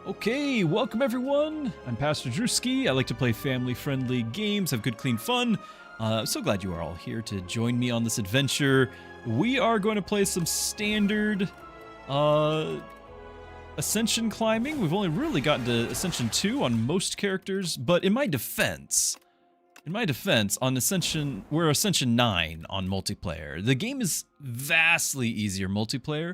Okay, welcome everyone. I'm Pastor Druski. I like to play family-friendly games, have good, clean fun. I'm so glad you are all here to join me on this adventure. We are going to play some standard Ascension climbing. We've only really gotten to Ascension 2 on most characters, but in my defense, on Ascension, we're Ascension 9 on multiplayer. The game is vastly easier multiplayer,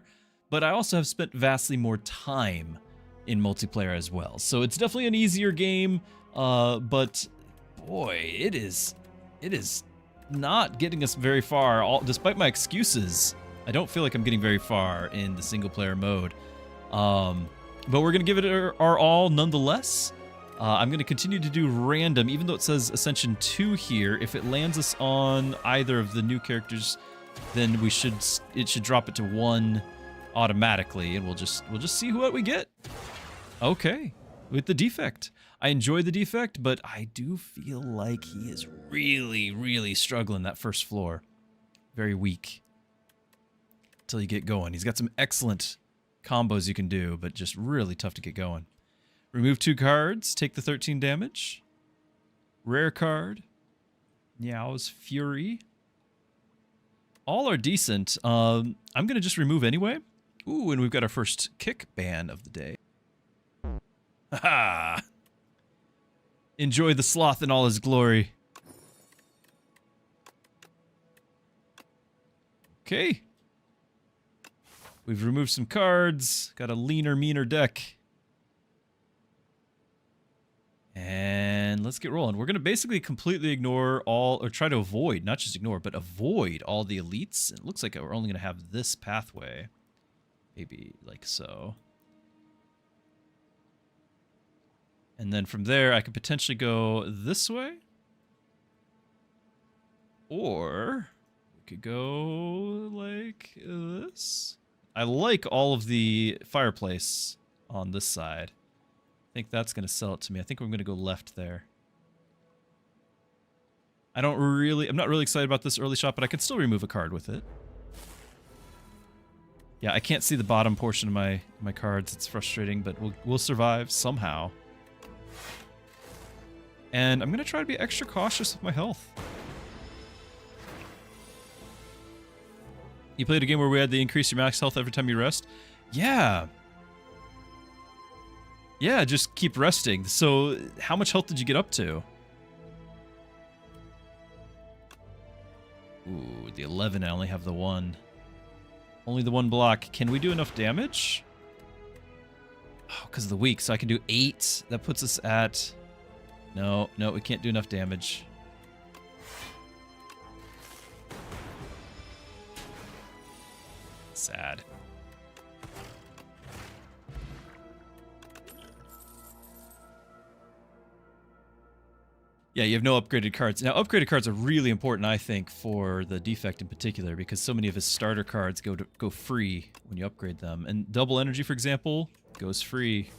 but I also have spent vastly more time in multiplayer as well. So it's definitely an easier game, but boy, it is not getting us very far. Despite my excuses, I don't feel like I'm getting very far in the single player mode. But we're gonna give it our all nonetheless. I'm gonna continue to do random, even though it says Ascension 2 here. If it lands us on either of the new characters, then it should drop it to 1 automatically, and we'll just see what we get. Okay, with the defect. I enjoy the defect, but I do feel like he is really struggling that first floor. Very weak. Until you get going. He's got some excellent combos you can do, but just really tough to get going. Remove 2 cards, take the 13 damage. Rare card. Meow's Fury. All are decent. I'm going to just remove anyway. Ooh, and we've got our first kick ban of the day. Haha! Enjoy the sloth in all his glory. Okay. We've removed some cards. Got a leaner, meaner deck. And let's get rolling. We're going to basically completely ignore all, or try to avoid, not just ignore, but avoid all the elites. It looks like we're only going to have this pathway. Maybe like so. And then from there, I could potentially go this way. Or we could go like this. I like all of the fireplace on this side. I think that's going to sell it to me. I think I'm going to go left there. I'm not really excited about this early shot, but I can still remove a card with it. Yeah, I can't see the bottom portion of my cards. It's frustrating, but we'll survive somehow. And I'm going to try to be extra cautious with my health. You played a game where we had to increase your max health every time you rest? Yeah. Yeah, just keep resting. So, how much health did you get up to? Ooh, the 11, I only have the 1. Only the 1 block. Can we do enough damage? Oh, because of the weak. So I can do 8. That puts us at... No, we can't do enough damage. Sad. Yeah, you have no upgraded cards. Now, upgraded cards are really important, I think, for the defect in particular, because so many of his starter cards go free when you upgrade them. And double energy, for example, goes free.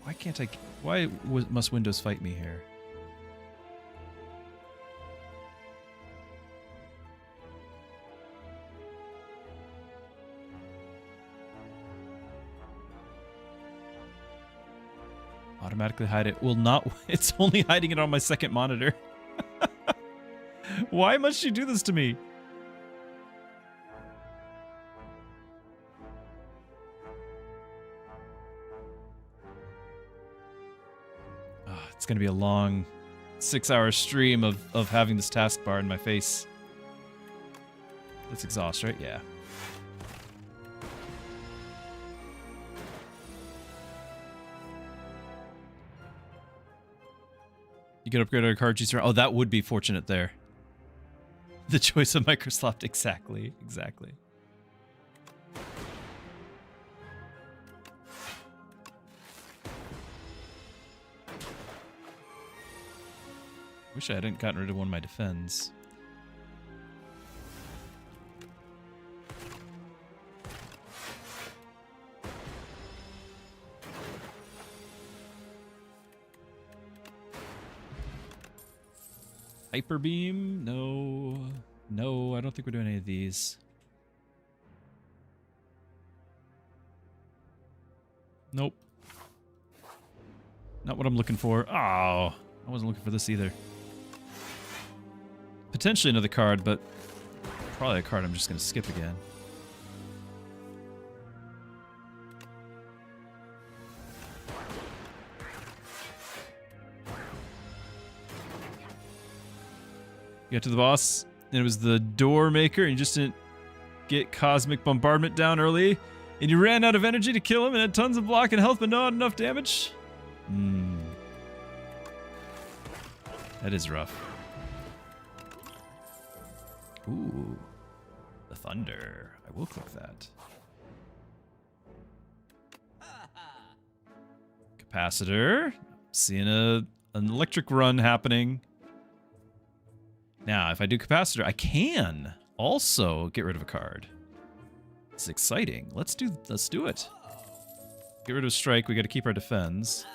Why can't I... Why must Windows fight me here? Automatically hide it. Will not... It's only hiding it on my second monitor. Why must you do this to me? It's going to be a long 6-hour stream of having this taskbar in my face. That's exhaust, right? Yeah. You can upgrade our card user. Oh, that would be fortunate there. The choice of Microsoft. Exactly. Wish I hadn't gotten rid of one of my defends. Hyper beam? No. No, I don't think we're doing any of these. Nope. Not what I'm looking for. Oh, I wasn't looking for this either. Potentially another card, but probably a card I'm just going to skip again. You got to the boss, and it was the door maker, and you just didn't get cosmic bombardment down early, and you ran out of energy to kill him and had tons of block and health, but not enough damage? That is rough. Ooh. The thunder. I will click that. Capacitor. Seeing an electric run happening. Now, if I do capacitor, I can also get rid of a card. It's exciting. Let's do it. Get rid of strike. We got to keep our defense.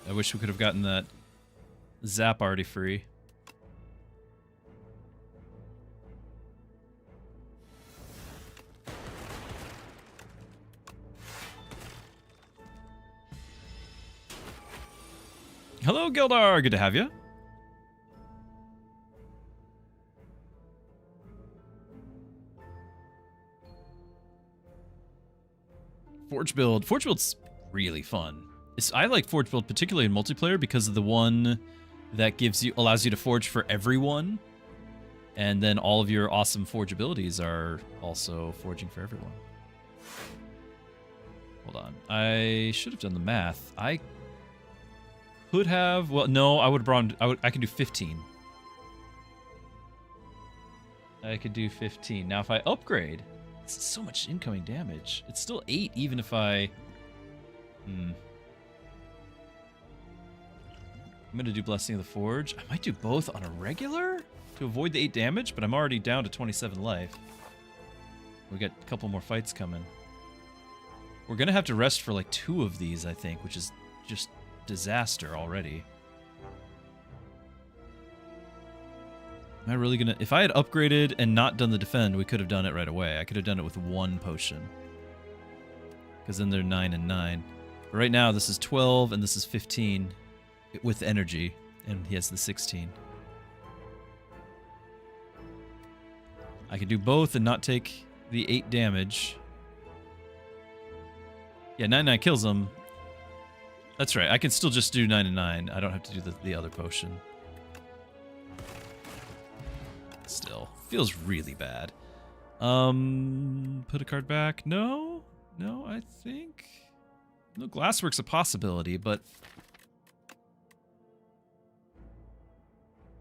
I wish we could have gotten that zap already free. Hello, Gildar. Good to have you. Forge build. Forge build's really fun. I like Forge build particularly in multiplayer because of the one that allows you to forge for everyone, and then all of your awesome forge abilities are also forging for everyone. Hold on. I should have done the math. I could have. Well, no, I would have brought. I can do 15. I could do 15. Now, if I upgrade, this is so much incoming damage. It's still 8, even if I. I'm gonna do Blessing of the Forge. I might do both on a regular to avoid the 8 damage, but I'm already down to 27 life. We got a couple more fights coming. We're gonna have to rest for like 2 of these, I think, which is just disaster already. Am I really gonna... If I had upgraded and not done the defend, we could have done it right away. I could have done it with 1 potion. Because then they're 9 and 9. But right now, this is 12 and this is 15 with energy. And he has the 16. I could do both and not take the 8 damage. Yeah, 9-9 kills him. That's right. I can still just do 9 and 9. I don't have to do the other potion. Still. Feels really bad. Put a card back. No? No, I think... No, Glasswork's a possibility, but...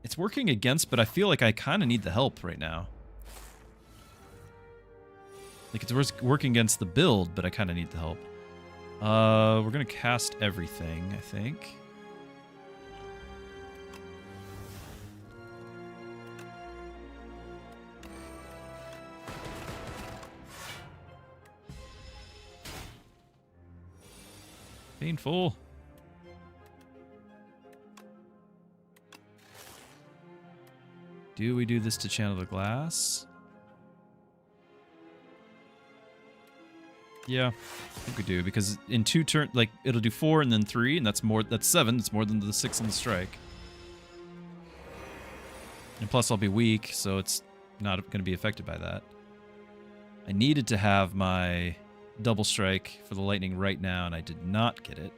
It's working against, but I feel like I kind of need the help right now. Like, it's working against the build, but I kind of need the help. We're gonna cast everything, I think. Painful. Do we do this to channel the glass? Yeah, I think we do, because in 2 turns, like, it'll do 4 and then 3, and that's 7. It's more than the 6 on the strike. And plus I'll be weak, so it's not going to be affected by that. I needed to have my double strike for the lightning right now, and I did not get it.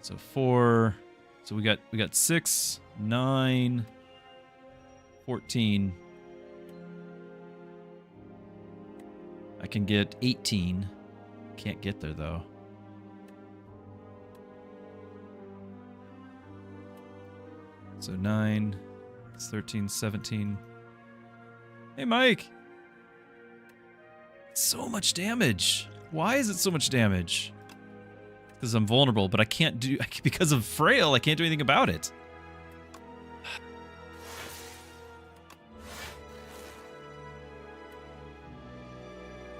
So 4. So we got 6, 9, 14. I can get 18. Can't get there, though. So 9, 13, 17. Hey, Mike! So much damage. Why is it so much damage? Because I'm vulnerable, but I can't do... Because of Frail, I can't do anything about it.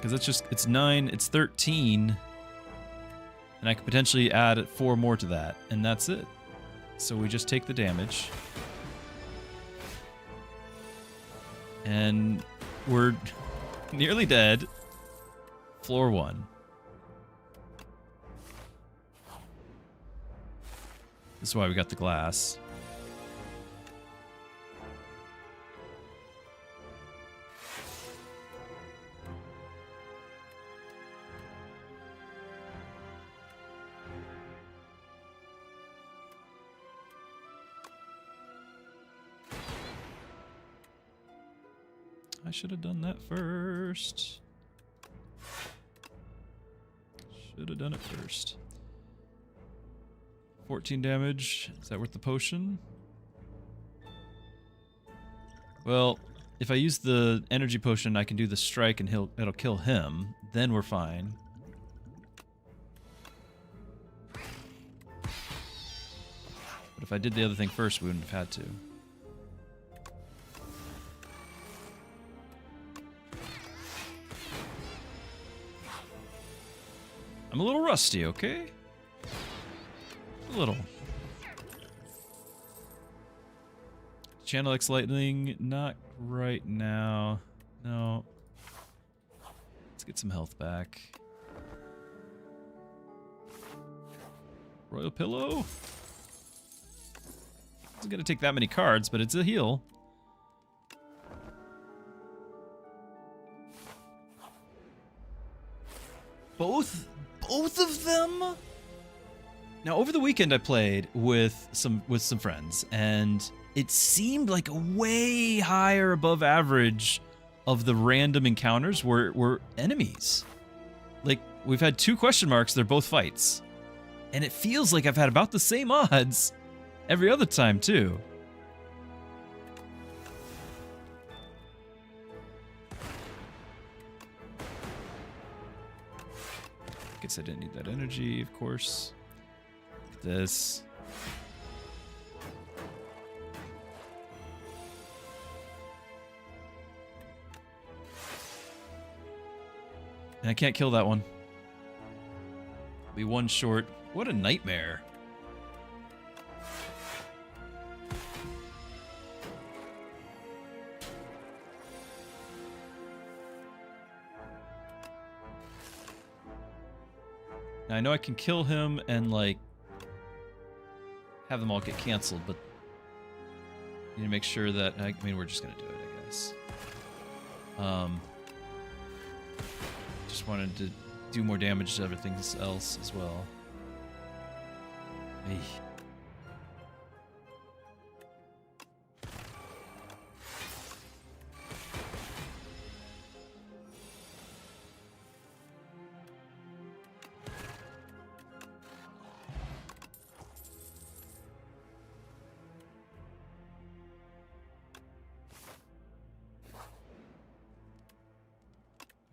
Because it's 9, it's 13. And I could potentially add 4 more to that, and that's it. So we just take the damage. And we're nearly dead. Floor 1. This is why we got the glass. I should have done that first. Should have done it first. 14 damage. Is that worth the potion? Well, if I use the energy potion, I can do the strike and it'll kill him. Then we're fine. But if I did the other thing first, we wouldn't have had to. I'm a little rusty, okay? A little. Channel X Lightning, not right now. No. Let's get some health back. Royal Pillow? Isn't gonna take that many cards, but it's a heal. Both of them? Now, over the weekend, I played with some friends, and it seemed like a way higher above average of the random encounters were enemies. Like, we've had 2 question marks, they're both fights. And it feels like I've had about the same odds every other time, too. Guess I didn't need that energy, of course. This. And I can't kill that one. Be 1 short. What a nightmare. Now, I know I can kill him and, like, have them all get canceled, but I need to make sure that... I mean, we're just going to do it, I guess. Just wanted to do more damage to everything else as well. Hey.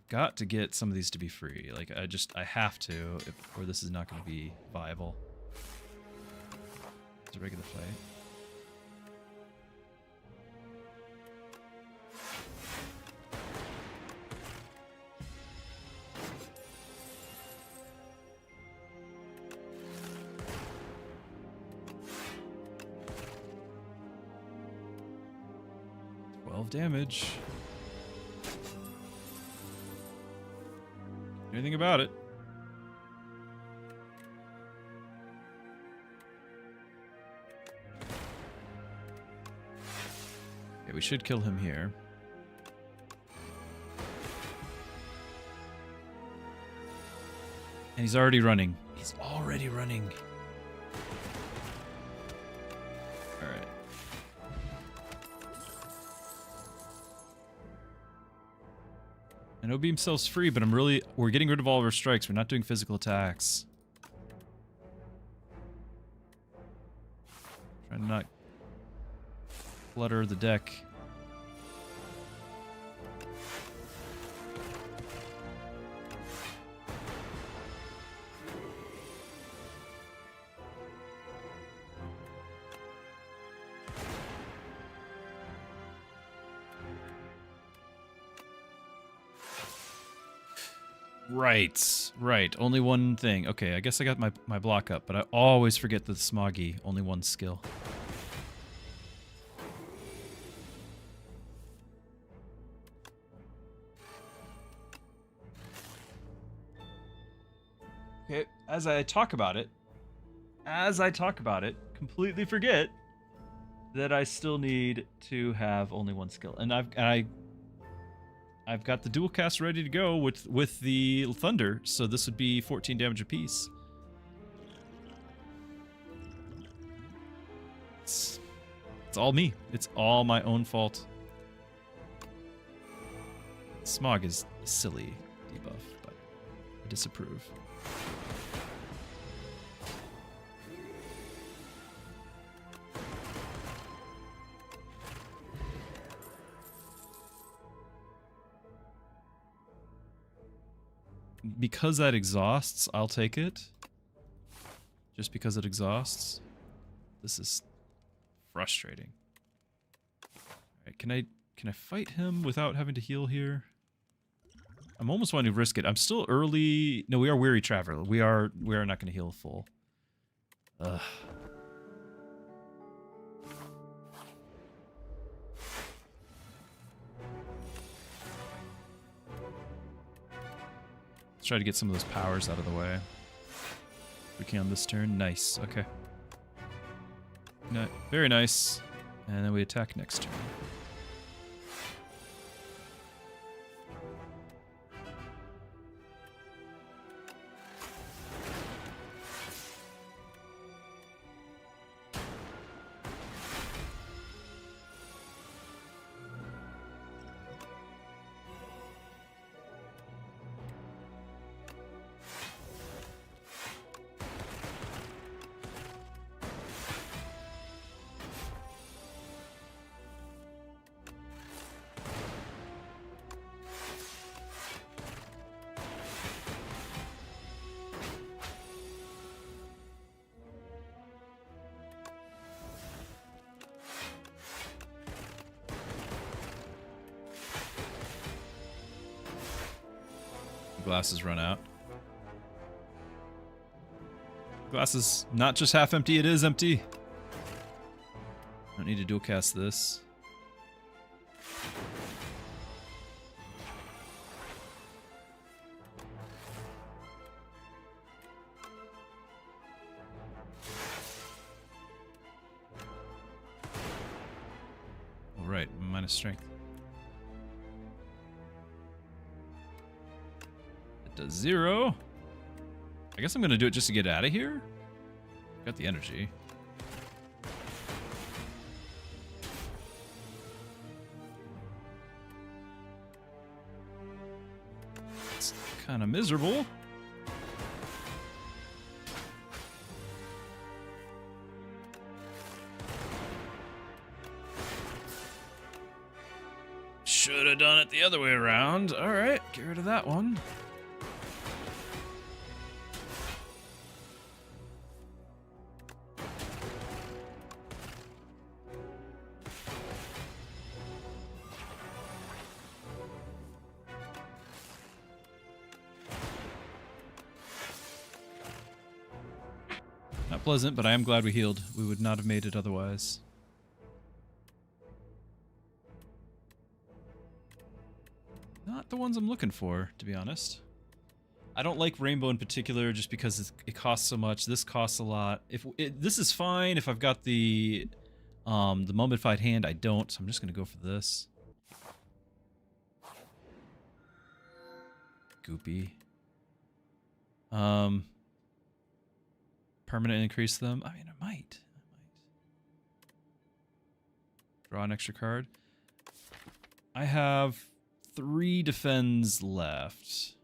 Got to get some of these to be free. Like, I have to, or this is not going to be viable. It's a regular fight. Damage. Anything about it? Okay, we should kill him here. And he's already running. He's already running. Alright. I know Beam Cell's free, but we're getting rid of all of our strikes. We're not doing physical attacks. Trying to not clutter the deck. Right, right. Only one thing. Okay, I guess I got my block up, but I always forget the Smoggy. Only one skill. Okay, as I talk about it, completely forget that I still need to have only one skill, and I've got the dual cast ready to go with the thunder, so this would be 14 damage apiece. It's all me. It's all my own fault. Smog is a silly debuff, but I disapprove. Because that exhausts, I'll take it. Just because it exhausts. This is frustrating. Alright, can I fight him without having to heal here? I'm almost wanting to risk it. I'm still early. No, we are Weary Traveler. We are not going to heal full. Ugh. Let's try to get some of those powers out of the way. We can this turn. Nice. Okay. Very nice. And then we attack next turn. Glasses run out. Glass is not just half empty, it is empty. Don't need to dual cast this. Alright, minus strength. Does 0. I guess I'm gonna do it just to get out of here. Got the energy. It's kind of miserable. Should have done it the other way around. All right, get rid of that one. Not pleasant, but I am glad we healed. We would not have made it otherwise. Not the ones I'm looking for, to be honest. I don't like Rainbow in particular just because it costs so much. This costs a lot. This is fine if I've got the Mummified Hand. I don't, so I'm just going to go for this. Goopy. Permanent increase them. I mean, I might. Draw an extra card. I have 3 defends left.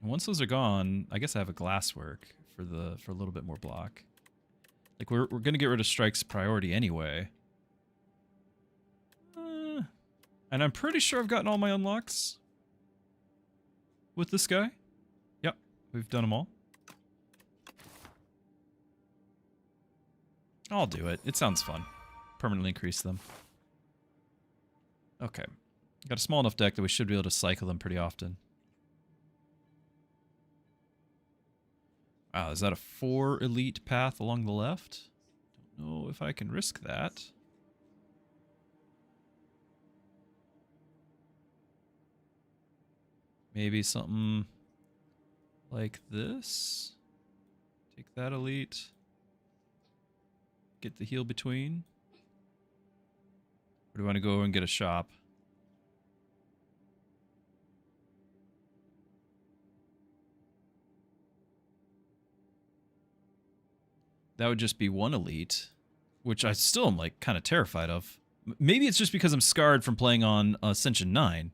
Once those are gone, I guess I have a glasswork for a little bit more block. Like we're gonna get rid of strikes priority anyway. And I'm pretty sure I've gotten all my unlocks with this guy. Yep, we've done them all. I'll do it. It sounds fun. Permanently increase them. Okay. Got a small enough deck that we should be able to cycle them pretty often. Wow, is that a 4 elite path along the left? Don't know if I can risk that. Maybe something like this. Take that elite. Get the heal between. Or do I want to go and get a shop? That would just be 1 elite, which I still am like kind of terrified of. Maybe it's just because I'm scarred from playing on Ascension 9.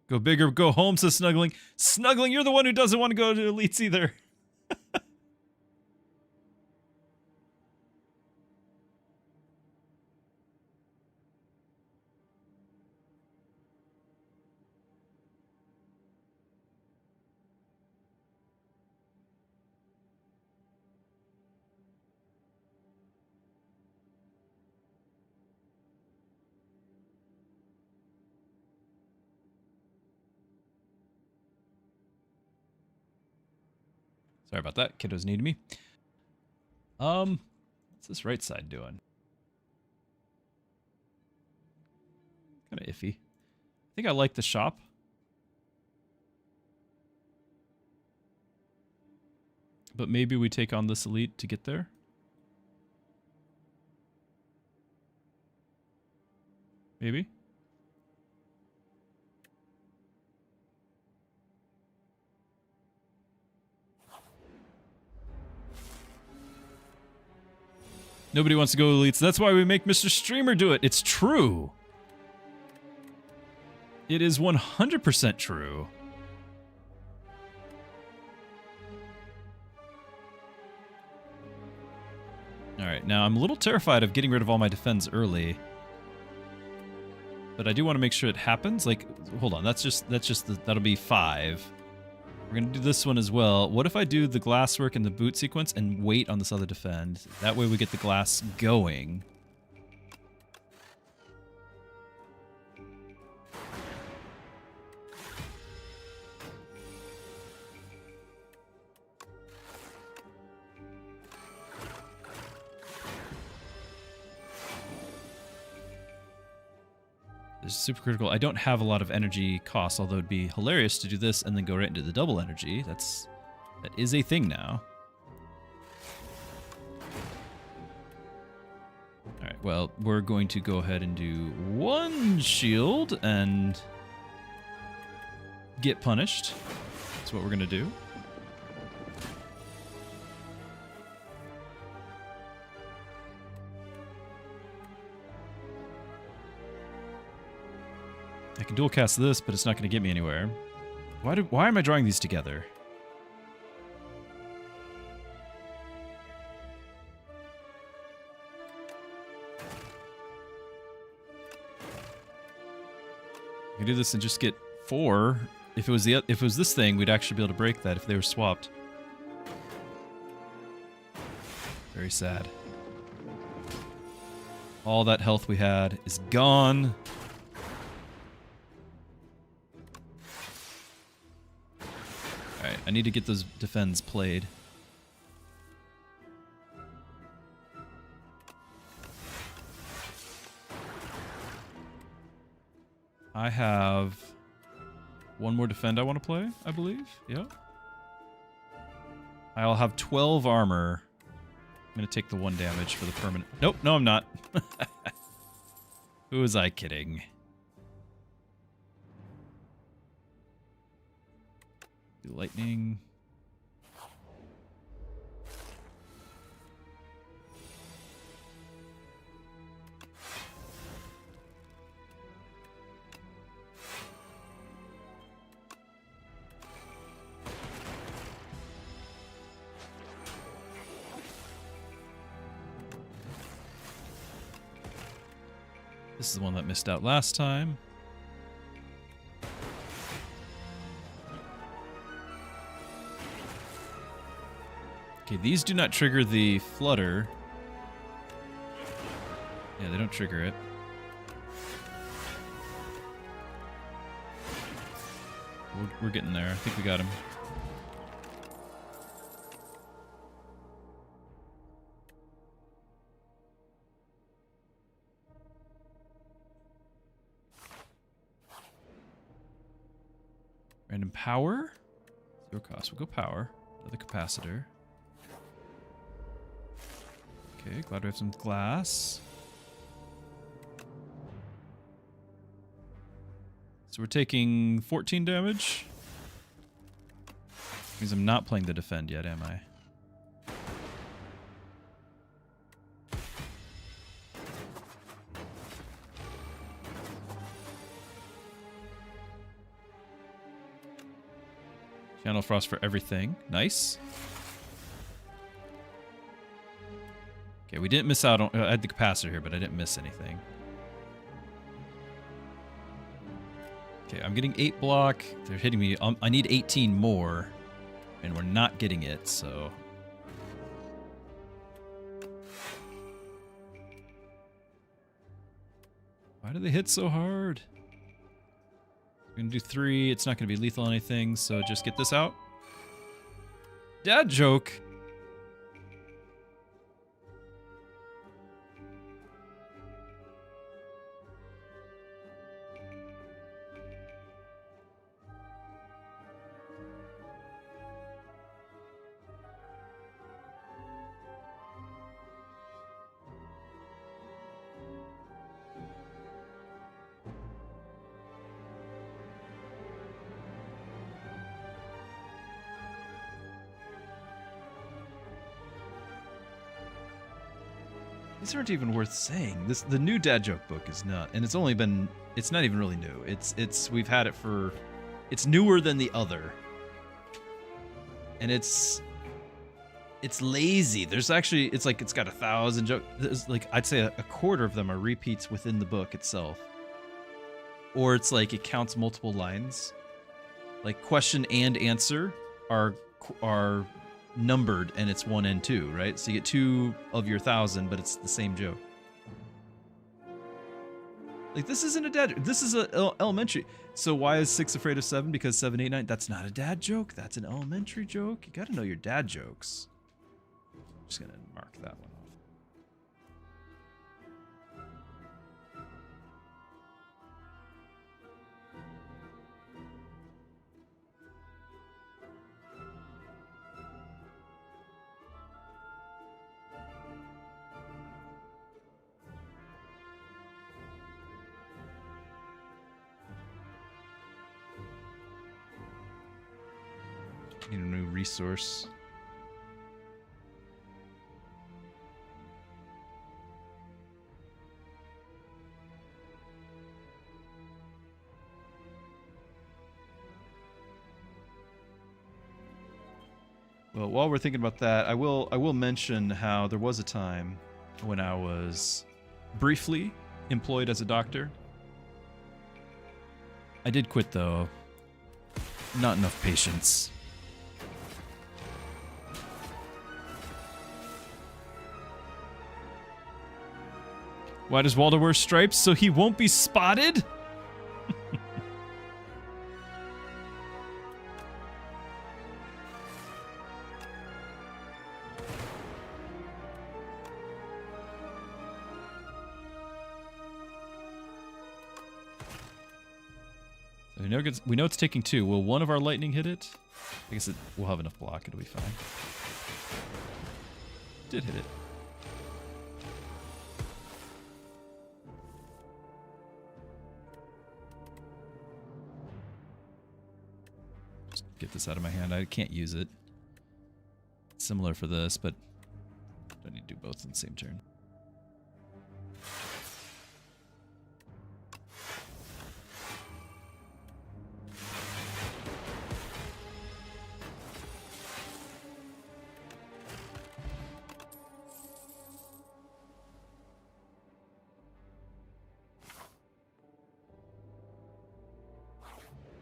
Go big or go home, says Snuggling. Snuggling, you're the one who doesn't want to go to elites either. Sorry about that. Kiddos need me. What's this right side doing? Kind of iffy. I think I like the shop. But maybe we take on this elite to get there. Maybe. Nobody wants to go elites. That's why we make Mr. Streamer do it. It's true. It is 100% true. Alright, now I'm a little terrified of getting rid of all my defense early. But I do want to make sure it happens. Like, hold on, that'll be 5. We're going to do this one as well. What if I do the glasswork and the boot sequence and wait on this other defend? That way we get the glass going. This is super critical. I don't have a lot of energy costs, although it'd be hilarious to do this and then go right into the double energy. That is a thing now. Alright, well, we're going to go ahead and do 1 shield and get punished. That's what we're going to do. I can dual cast this, but it's not going to get me anywhere. Why am I drawing these together? I can do this and just get 4. If it was this thing, we'd actually be able to break that if they were swapped. Very sad. All that health we had is gone. Alright, I need to get those defends played. I have 1 more defend I want to play, I believe. Yeah. I'll have 12 armor. I'm going to take the 1 damage for the permanent. Nope, no I'm not. Who was I kidding? Do lightning. This is the one that missed out last time. Okay, these do not trigger the flutter. Yeah, they don't trigger it. We're getting there. I think we got him. Random power? 0 cost. We'll go power. Another capacitor. Okay, glad we have some glass. So we're taking 14 damage. Means I'm not playing the defend yet, am I? Channel Frost for everything. Nice. Okay, we didn't miss out on... I had the capacitor here, but I didn't miss anything. Okay, I'm getting 8 block. They're hitting me. I need 18 more. And we're not getting it, so... Why do they hit so hard? We're gonna do 3. It's not gonna be lethal or anything, so just get this out. Dad joke! These aren't even worth saying. The new dad joke book is not, and it's not even really new. We've had it for, it's newer than the other. And it's lazy. There's actually, it's got 1,000 jokes. There's like, I'd say a quarter of them are repeats within the book itself. Or it's like it counts multiple lines. Like question and answer are numbered, and it's 1 and 2, right? So you get 2 of your 1,000, but it's the same joke. Like, this isn't a dad. This is a elementary. So why is 6 afraid of 7? Because 7, 8, 9. That's not a dad joke. That's an elementary joke. You got to know your dad jokes. I'm just gonna mark that one off. Need a new resource. Well, while we're thinking about that, I will mention how there was a time when I was briefly employed as a doctor. I did quit though. Not enough patience. Why does Waldo wear stripes? So he won't be spotted? So we know it's taking 2. Will one of our lightning hit it? I guess we'll have enough block. It'll be fine. Did hit it. Get this out of my hand. I can't use it. Similar for this, but I need to do both in the same turn.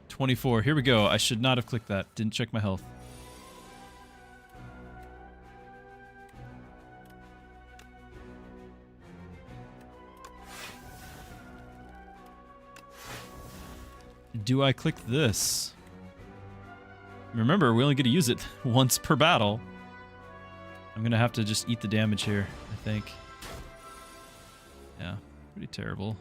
$24. Here we go. I should not have clicked that. Didn't check my health. do I click this? Remember, we only get to use it once per battle. I'm gonna have to just eat the damage here, I think. Yeah, pretty terrible.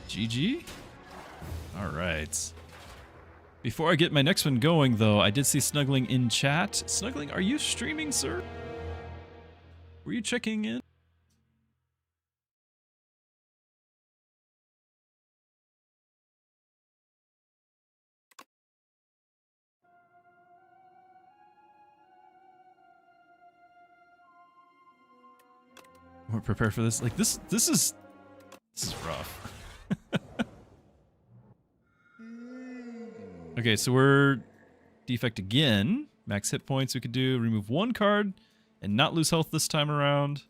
GG? Alright. Before I get my next one going, though, I did see Snuggling in chat. Snuggling, are you streaming, sir? Were you checking in? We're prepared for this. Like, this is rough. Okay, so we're defect again. Max hit points we could do. Remove one card and not lose health this time around.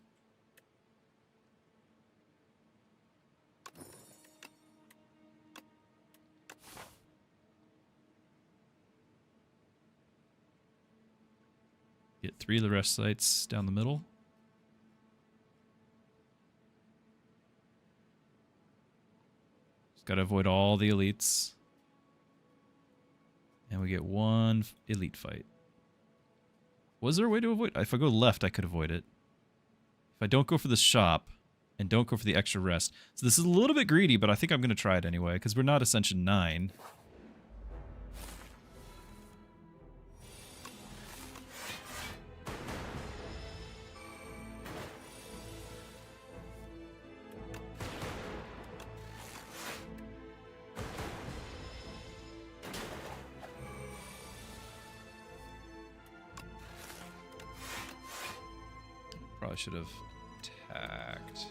Get 3 of the rest sites down the middle. Just gotta avoid all the elites. And we get 1 elite fight. Was there a way to avoid? If I go left, I could avoid it. If I don't go for the shop and don't go for the extra rest. So this is a little bit greedy, but I think I'm going to try it anyway, because we're not Ascension 9. Probably should have attacked.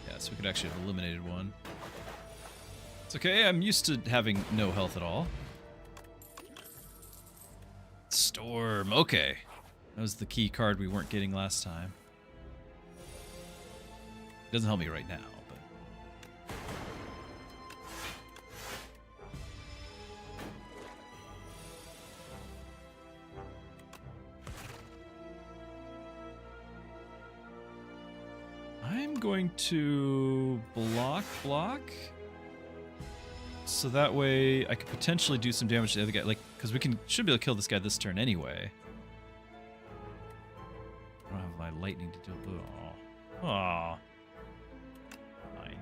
Yeah, so we could actually have eliminated one. It's okay, I'm used to having no health at all. Storm, okay. That was the key card we weren't getting last time. Doesn't help me right now, but... I'm going to block, so that way I could potentially do some damage to the other guy, like, because we should be able to kill this guy this turn anyway. I don't have my lightning to deal with. Aw. Fine.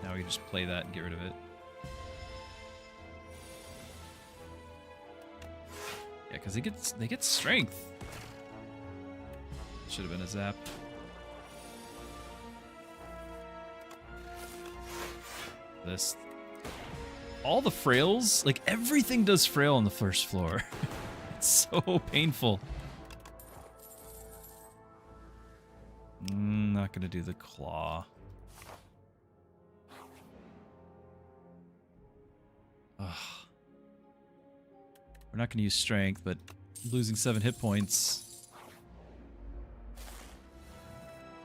Now we can just play that and get rid of it. Yeah, because they get strength. Should have been a zap. This. All the frails, like everything does frail on the first floor. It's so painful. Not gonna do the claw. Ugh. We're not gonna use strength, but losing 7 hit points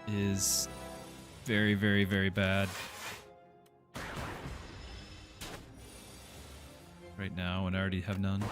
is very, very, very bad. Right now, and I already have none.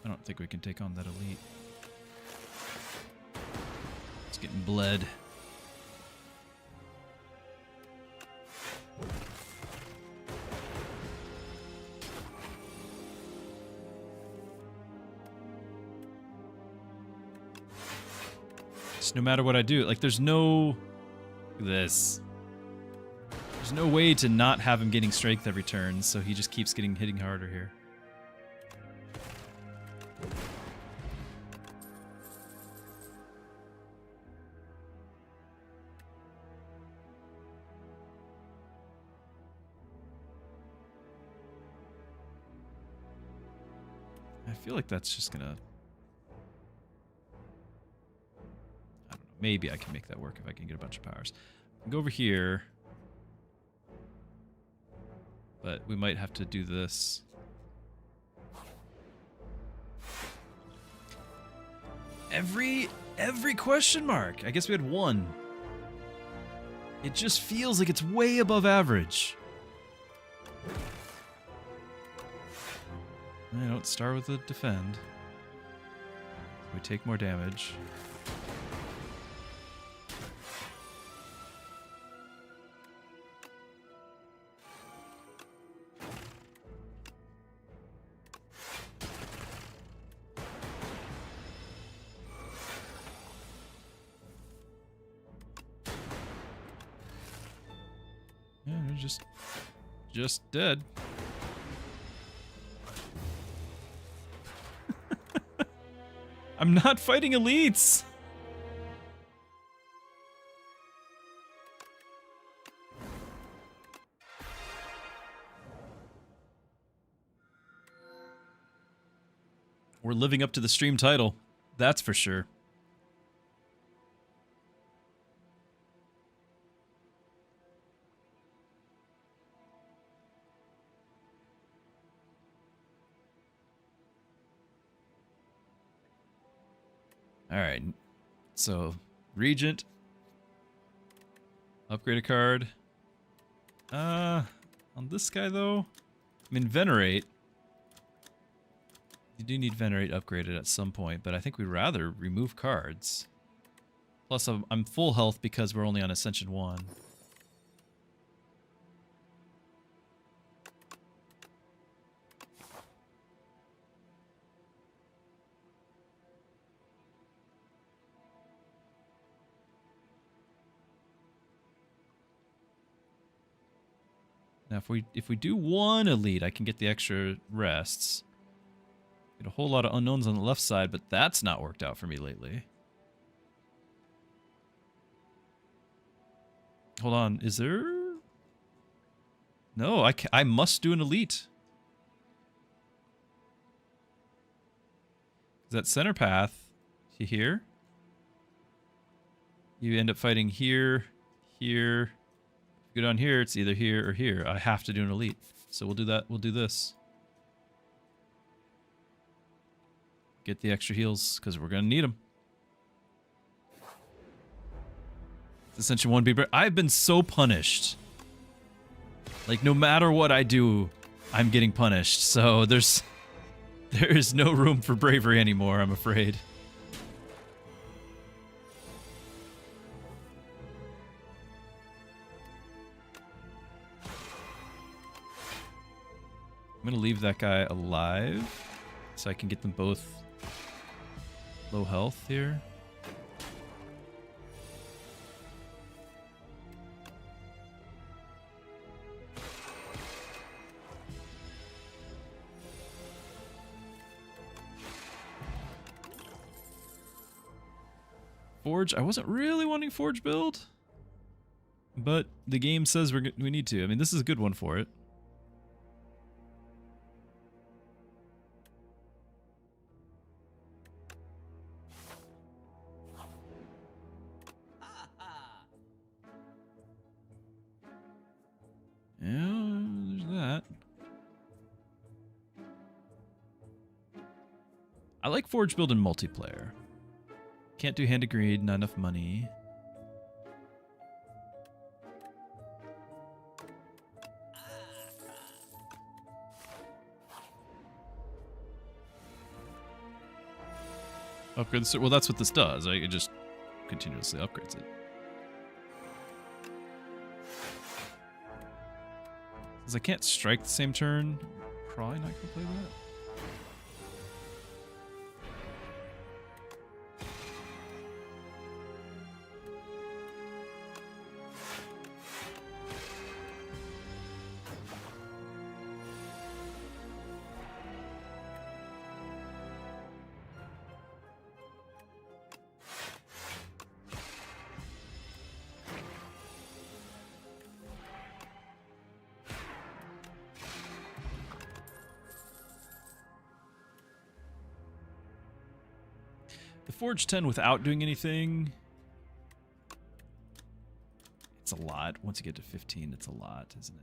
I don't think we can take on that elite. It's getting bled. Just no matter what I do, like there's no... Look at this. There's no way to not have him getting strength every turn, so he just keeps hitting harder here. feel like that's just gonna... I don't know. Maybe I can make that work if I can get a bunch of powers. Go over here. But we might have to do this. Every question mark. I guess we had one. It just feels like it's way above average. I don't start with a defend. We take more damage. Yeah, they're just dead. I'm not fighting elites. We're living up to the stream title. That's for sure. Alright, so Regent, upgrade a card. On this guy though, I mean Venerate. You do need Venerate upgraded at some point, but I think we'd rather remove cards. Plus I'm full health because we're only on Ascension 1. Now, if we do one elite, I can get the extra rests. Get a whole lot of unknowns on the left side, but that's not worked out for me lately. Hold on, is there? No, I must do an elite. Is that center path here? You end up fighting here, here. Go down here, it's either here or here. I have to do an elite. So we'll do that. We'll do this. Get the extra heals, because we're going to need them. Ascension 1B. I've been so punished. Like, no matter what I do, I'm getting punished. So there is no room for bravery anymore, I'm afraid. I'm gonna leave that guy alive so I can get them both low health here. Forge, I wasn't really wanting Forge build, but the game says we need to. I mean, this is a good one for it. Yeah, there's that. I like Forge build in multiplayer. Can't do Hand of Greed, not enough money. Upgrade the... Well, that's what this does. It just continuously upgrades it. Because I can't strike the same turn. Probably not going to play that. The Forge 10 without doing anything. It's a lot. Once you get to 15, it's a lot, isn't it?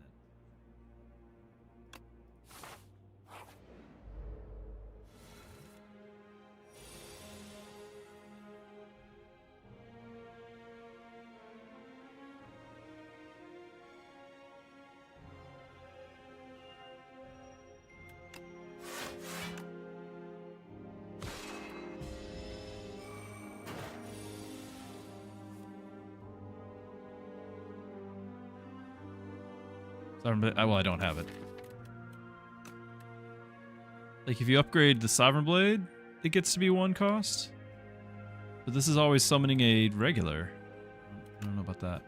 Well, I don't have it. Like, if you upgrade the Sovereign Blade, it gets to be 1 cost. But this is always summoning a regular. I don't know about that.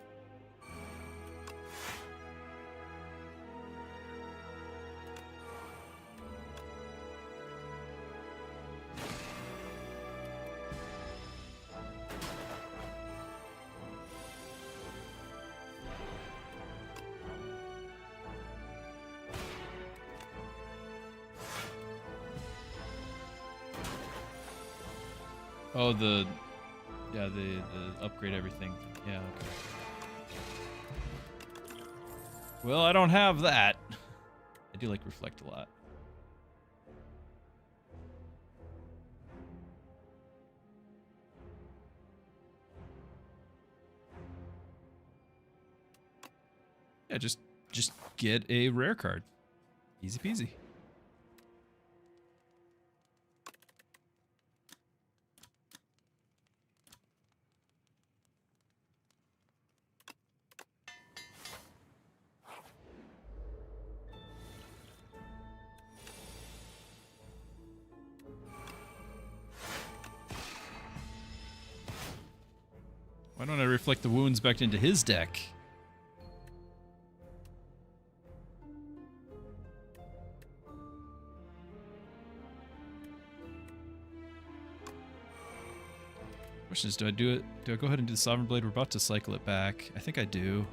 Oh, the upgrade everything. Yeah, okay. Well, I don't have that. I do like Reflect a lot. Yeah, just get a rare card. Easy peasy. Why don't I reflect the wounds back into his deck? Question is, do I do it? Do I go ahead and do the Sovereign Blade? We're about to cycle it back. I think I do.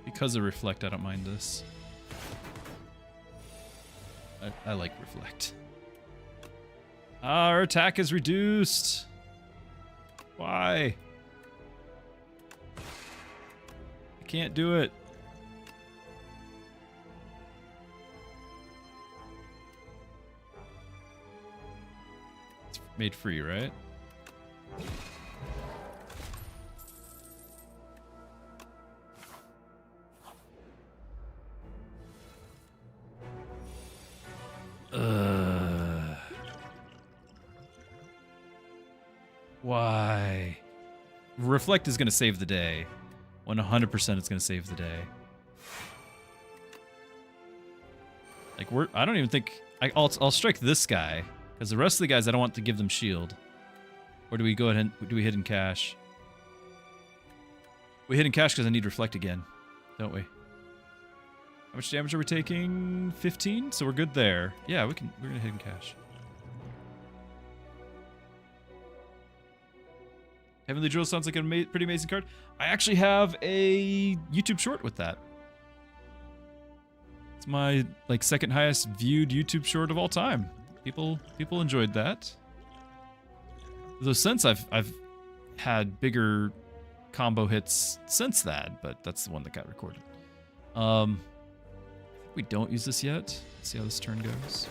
Because of Reflect, I don't mind this. I like Reflect. Our attack is reduced. Why? I can't do it. It's made free, right? Why? Reflect is going to save the day. 100% it's going to save the day. Like, I don't even think... I'll strike this guy, because the rest of the guys, I don't want to give them shield. Or do we go ahead and... Do we hidden cash? We hidden cash because I need Reflect again, don't we? How much damage are we taking? 15? So we're good there. Yeah, we're going to hidden cash. Heavenly Jewel sounds like a pretty amazing card. I actually have a YouTube short with that. It's my second highest viewed YouTube short of all time. People enjoyed that. Though since I've had bigger combo hits since that, but that's the one that got recorded. I think we don't use this yet. Let's see how this turn goes.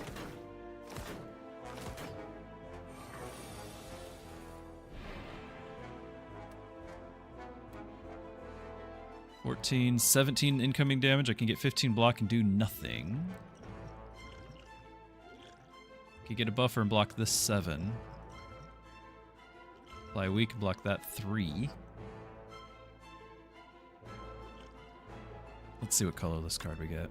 14, 17 incoming damage. I can get 15 block and do nothing. Can get a buffer and block this 7. Apply weak and block that 3. Let's see what color this card we get.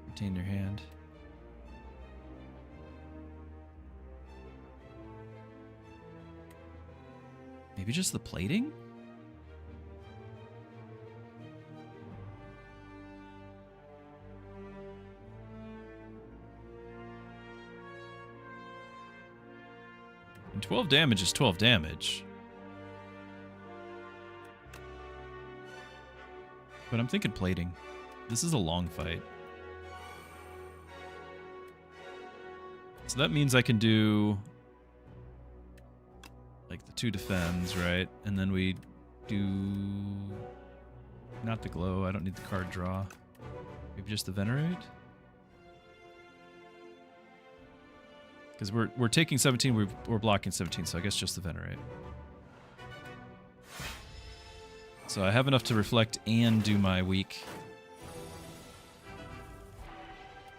Retain your hand. Maybe just the plating? 12 damage is 12 damage. But I'm thinking plating. This is a long fight. So that means I can do like the 2 defends, right? And then we do not the glow. I don't need the card draw. Maybe just the venerate. Because we're taking 17, we're blocking 17, so I guess just the venerate. So I have enough to reflect and do my weak.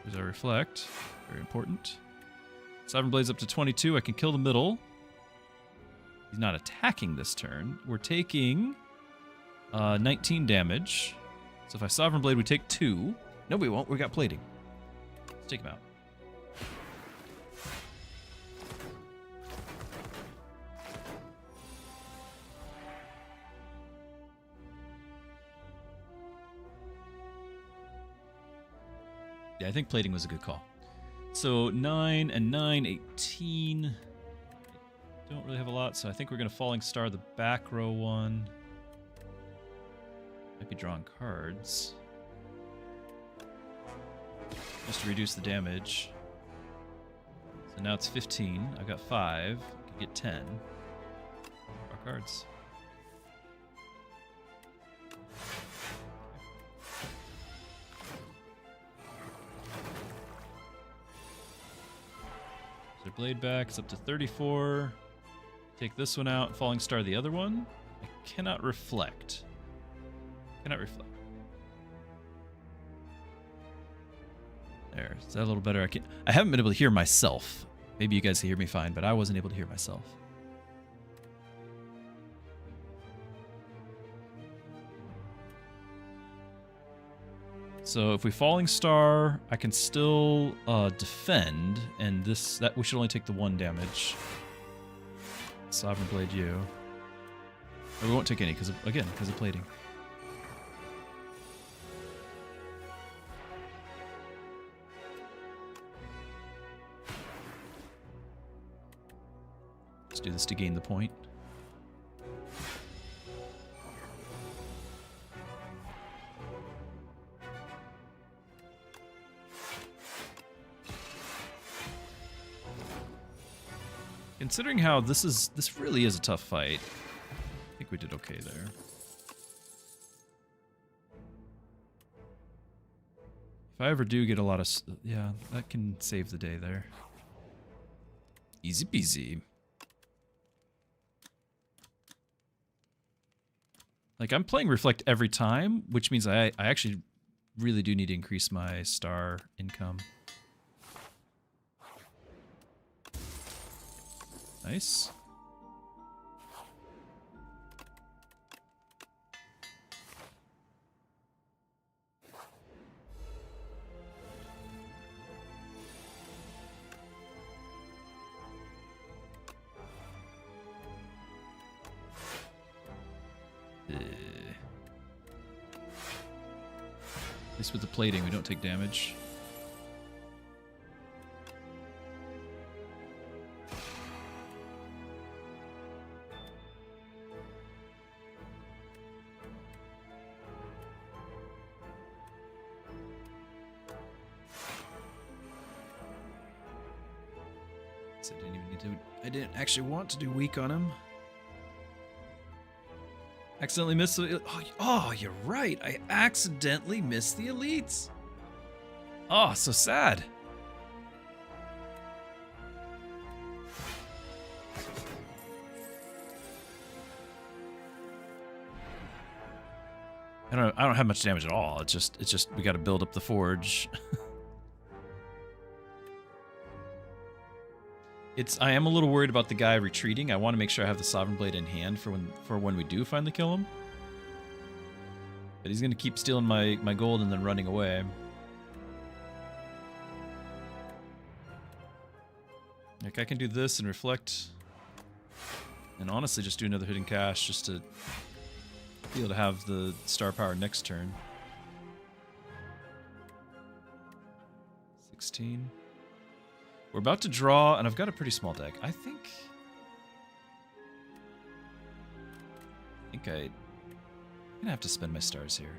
There's our reflect. Very important. Sovereign Blade's up to 22. I can kill the middle. He's not attacking this turn. We're taking 19 damage. So if I Sovereign Blade, we take 2. No, we won't. We got plating. Let's take him out. Yeah, I think plating was a good call. So 9 and 9, 18. Don't really have a lot, so I think we're going to Falling Star the back row one. Might be drawing cards. Just to reduce the damage. So now it's 15. I've got 5. I can get 10. Draw cards. Their blade back is up to 34. Take this one out, Falling Star the other one. I cannot reflect. Cannot reflect. There, is that a little better? I haven't been able to hear myself. Maybe you guys can hear me fine, but I wasn't able to hear myself. So if we Falling Star, I can still defend, and that we should only take the 1 damage. Sovereign Blade you. Or we won't take any because of plating. Let's do this to gain the point. Considering how this really is a tough fight, I think we did okay there. If I ever do get a lot of... Yeah, that can save the day there. Easy peasy. Like, I'm playing Reflect every time, which means I actually really do need to increase my star income. Nice. At least with the plating, we don't take damage. I didn't actually want to do weak on him. Accidentally missed the... Oh, you're right. I accidentally missed the elites. Oh, so sad. I don't have much damage at all. It's just we got to build up the forge. I am a little worried about the guy retreating. I want to make sure I have the Sovereign Blade in hand for when we do finally kill him. But he's going to keep stealing my gold and then running away. Like, I can do this and reflect. And honestly, just do another hidden cache just to be able to have the star power next turn. 16. We're about to draw, and I've got a pretty small deck. I think think I'm gonna have to spend my stars here.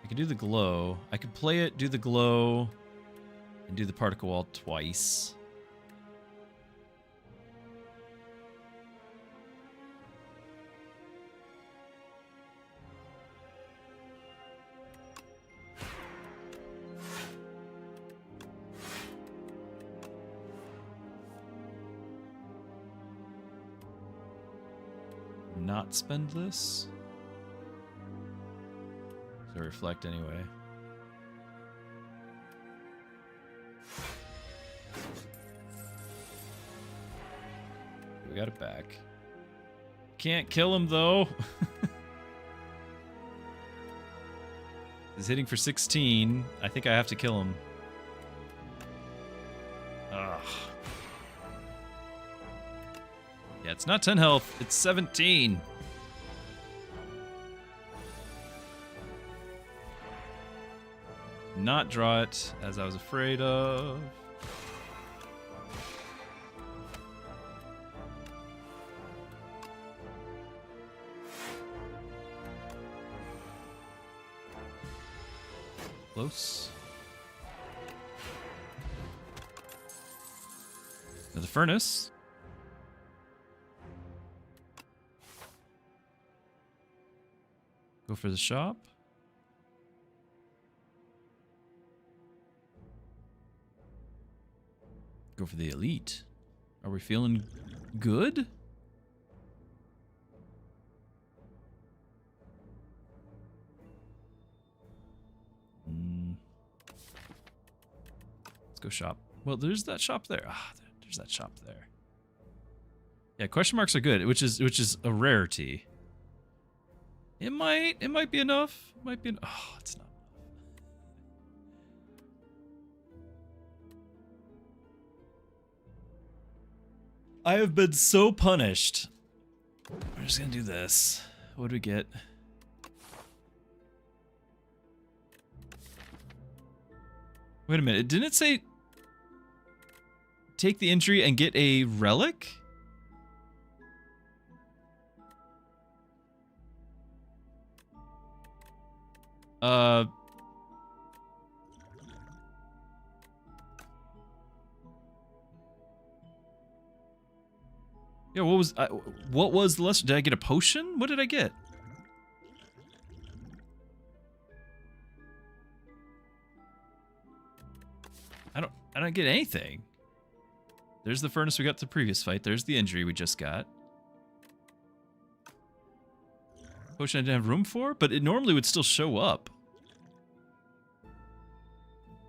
I can do the glow. I could play it, do the glow, and do the particle wall twice. Not spend this. So reflect anyway. We got it back. Can't kill him though. He's hitting for 16. I think I have to kill him. Ugh. Yeah, it's not 10 health, it's 17. Not draw it, as I was afraid of. Close. Now the furnace. Go for the shop. Go for the elite. Are we feeling good? Let's go shop. Well, there's that shop there. Ah, there's that shop there. Yeah, question marks are good, which is a rarity. It might be enough. It might be. Oh, it's not. I have been so punished. We're just gonna do this. What do we get? Wait a minute. Didn't it say take the injury and get a relic? Yeah, what was the lesson? Did I get a potion? What did I get? I don't get anything. There's the furnace we got the previous fight. There's the injury we just got. Potion I didn't have room for, but it normally would still show up.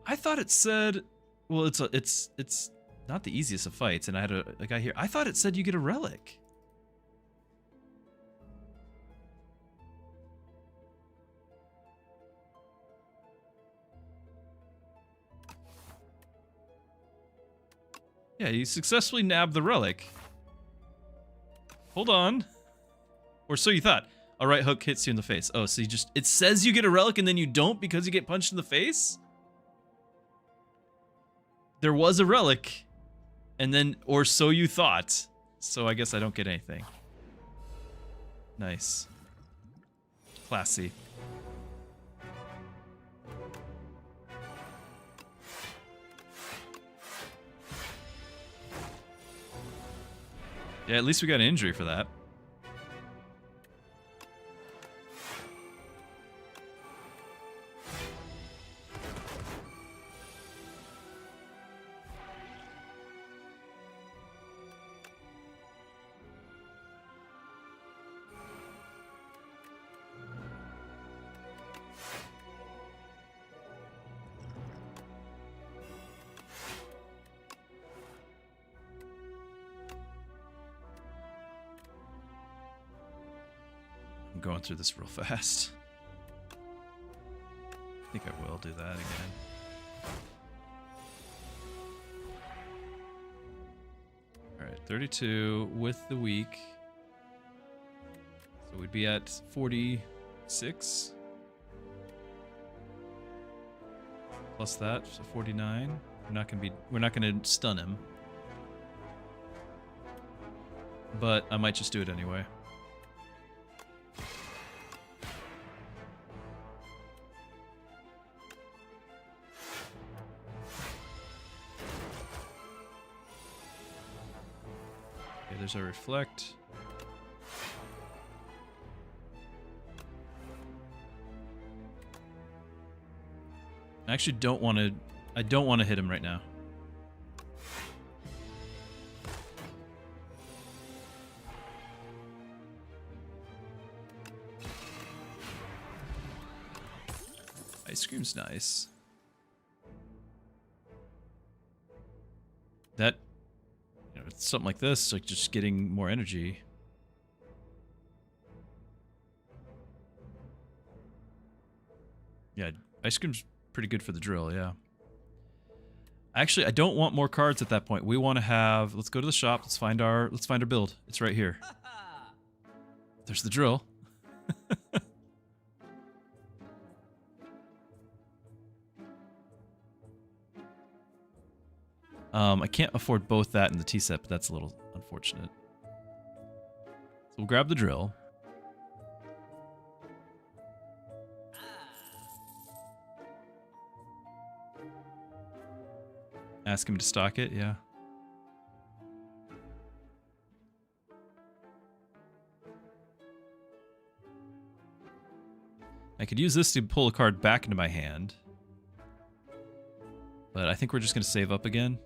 I thought it said, well, it's not the easiest of fights, and I had a guy here. I thought it said you get a relic. Yeah, you successfully nabbed the relic. Hold on. Or so you thought. A right hook hits you in the face. Oh, so it says you get a relic and then you don't because you get punched in the face? There was a relic. And then, or so you thought. So I guess I don't get anything. Nice. Classy. Yeah, at least we got an injury for that. Going through this real fast. I think I will do that again. Alright, 32 with the week. So we'd be at 46. Plus that, so 49. We're not gonna stun him. But I might just do it anyway. there's our reflect. I actually don't want to... I don't want to hit him right now. Ice cream's nice. That, you know, it's something like this, like just getting more energy. Yeah, ice cream's pretty good for the drill, yeah. Actually, I don't want more cards at that point. We want to have, let's go to the shop, let's find our build. It's right here. There's the drill. I can't afford both that and the tea set, but that's a little unfortunate. So we'll grab the drill. Ask him to stock it, yeah. I could use this to pull a card back into my hand. But I think we're just going to save up again.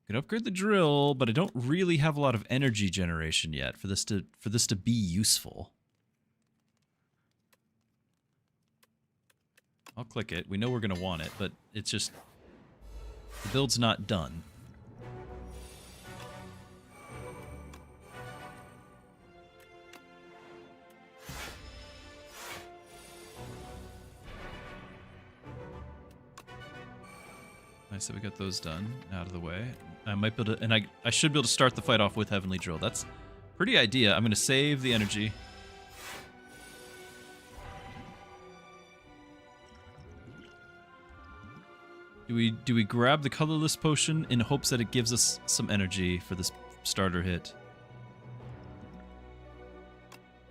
Could upgrade the drill, but I don't really have a lot of energy generation yet for this to be useful. I'll click it. We know we're going to want it, but it's just the build's not done. Nice that we got those done out of the way. I might be able to, and I should be able to start the fight off with Heavenly Drill. That's pretty idea. I'm going to save the energy. Do we grab the colorless potion in hopes that it gives us some energy for this starter hit?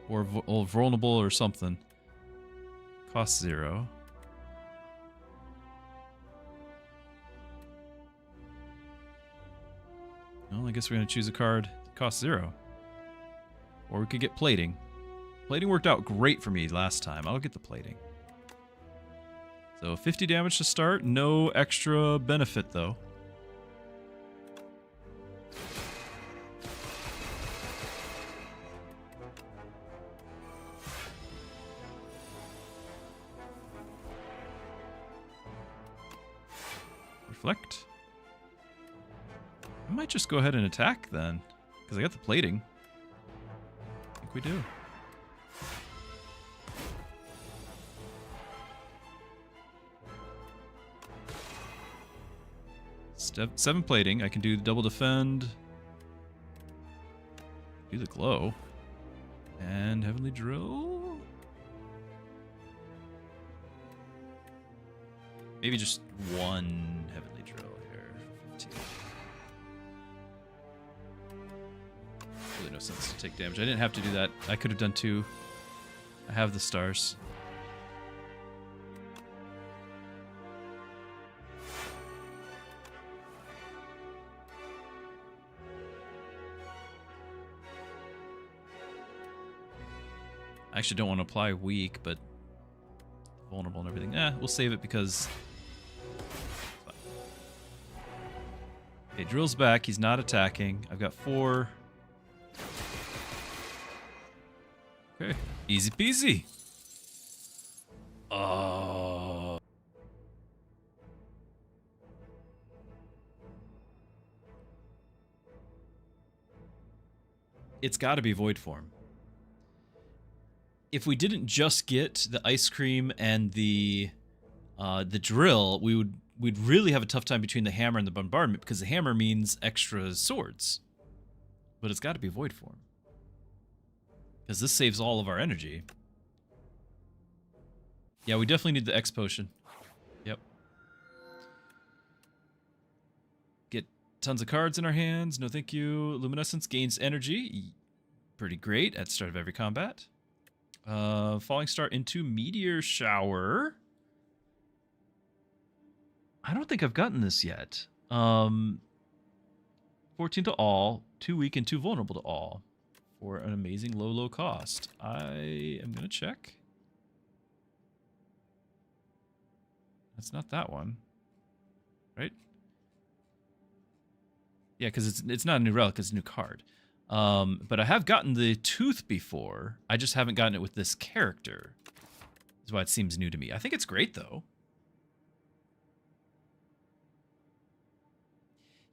Or vulnerable or something. Cost 0. Well, I guess we're going to choose a card that costs 0. Or we could get plating. Plating worked out great for me last time. I'll get the plating. So 50 damage to start. No extra benefit, though. Reflect. I might just go ahead and attack then, because I got the plating. I think we do. Step 7 plating. I can do the double defend. Do the glow. And Heavenly Drill. Maybe just one Heavenly Drill here for 15. Really no sense to take damage. I didn't have to do that. I could have done 2. I have the stars. I actually don't want to apply weak, but vulnerable and everything. We'll save it because... Okay, Drill's back. He's not attacking. I've got 4. Okay, easy peasy. Oh. It's got to be Void Form. If we didn't just get the ice cream and the drill, we'd really have a tough time between the hammer and the bombardment, because the hammer means extra swords. But it's got to be Void Form, because this saves all of our energy. Yeah, we definitely need the X potion. Yep. Get tons of cards in our hands. No thank you. Luminescence gains energy. pretty great at start of every combat. Falling Star into Meteor Shower. I don't think I've gotten this yet. 14 to all, 2 weak and 2 vulnerable to all. For an amazing low cost. I am going to check. That's not that one. Right? Yeah, because it's not a new relic, it's a new card. But I have gotten the tooth before. I just haven't gotten it with this character. That's why it seems new to me. I think it's great, though.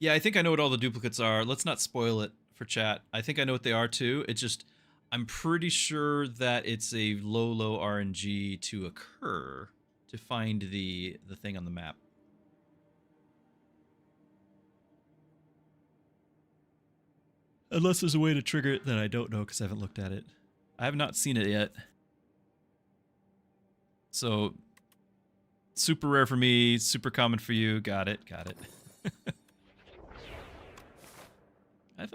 Yeah, I think I know what all the duplicates are. Let's not spoil it for chat. I think I know what they are, too. It's just, I'm pretty sure that it's a low RNG to occur to find the thing on the map. Unless there's a way to trigger it that I don't know because I haven't looked at it. I have not seen it yet. So, super rare for me, super common for you. Got it, got it.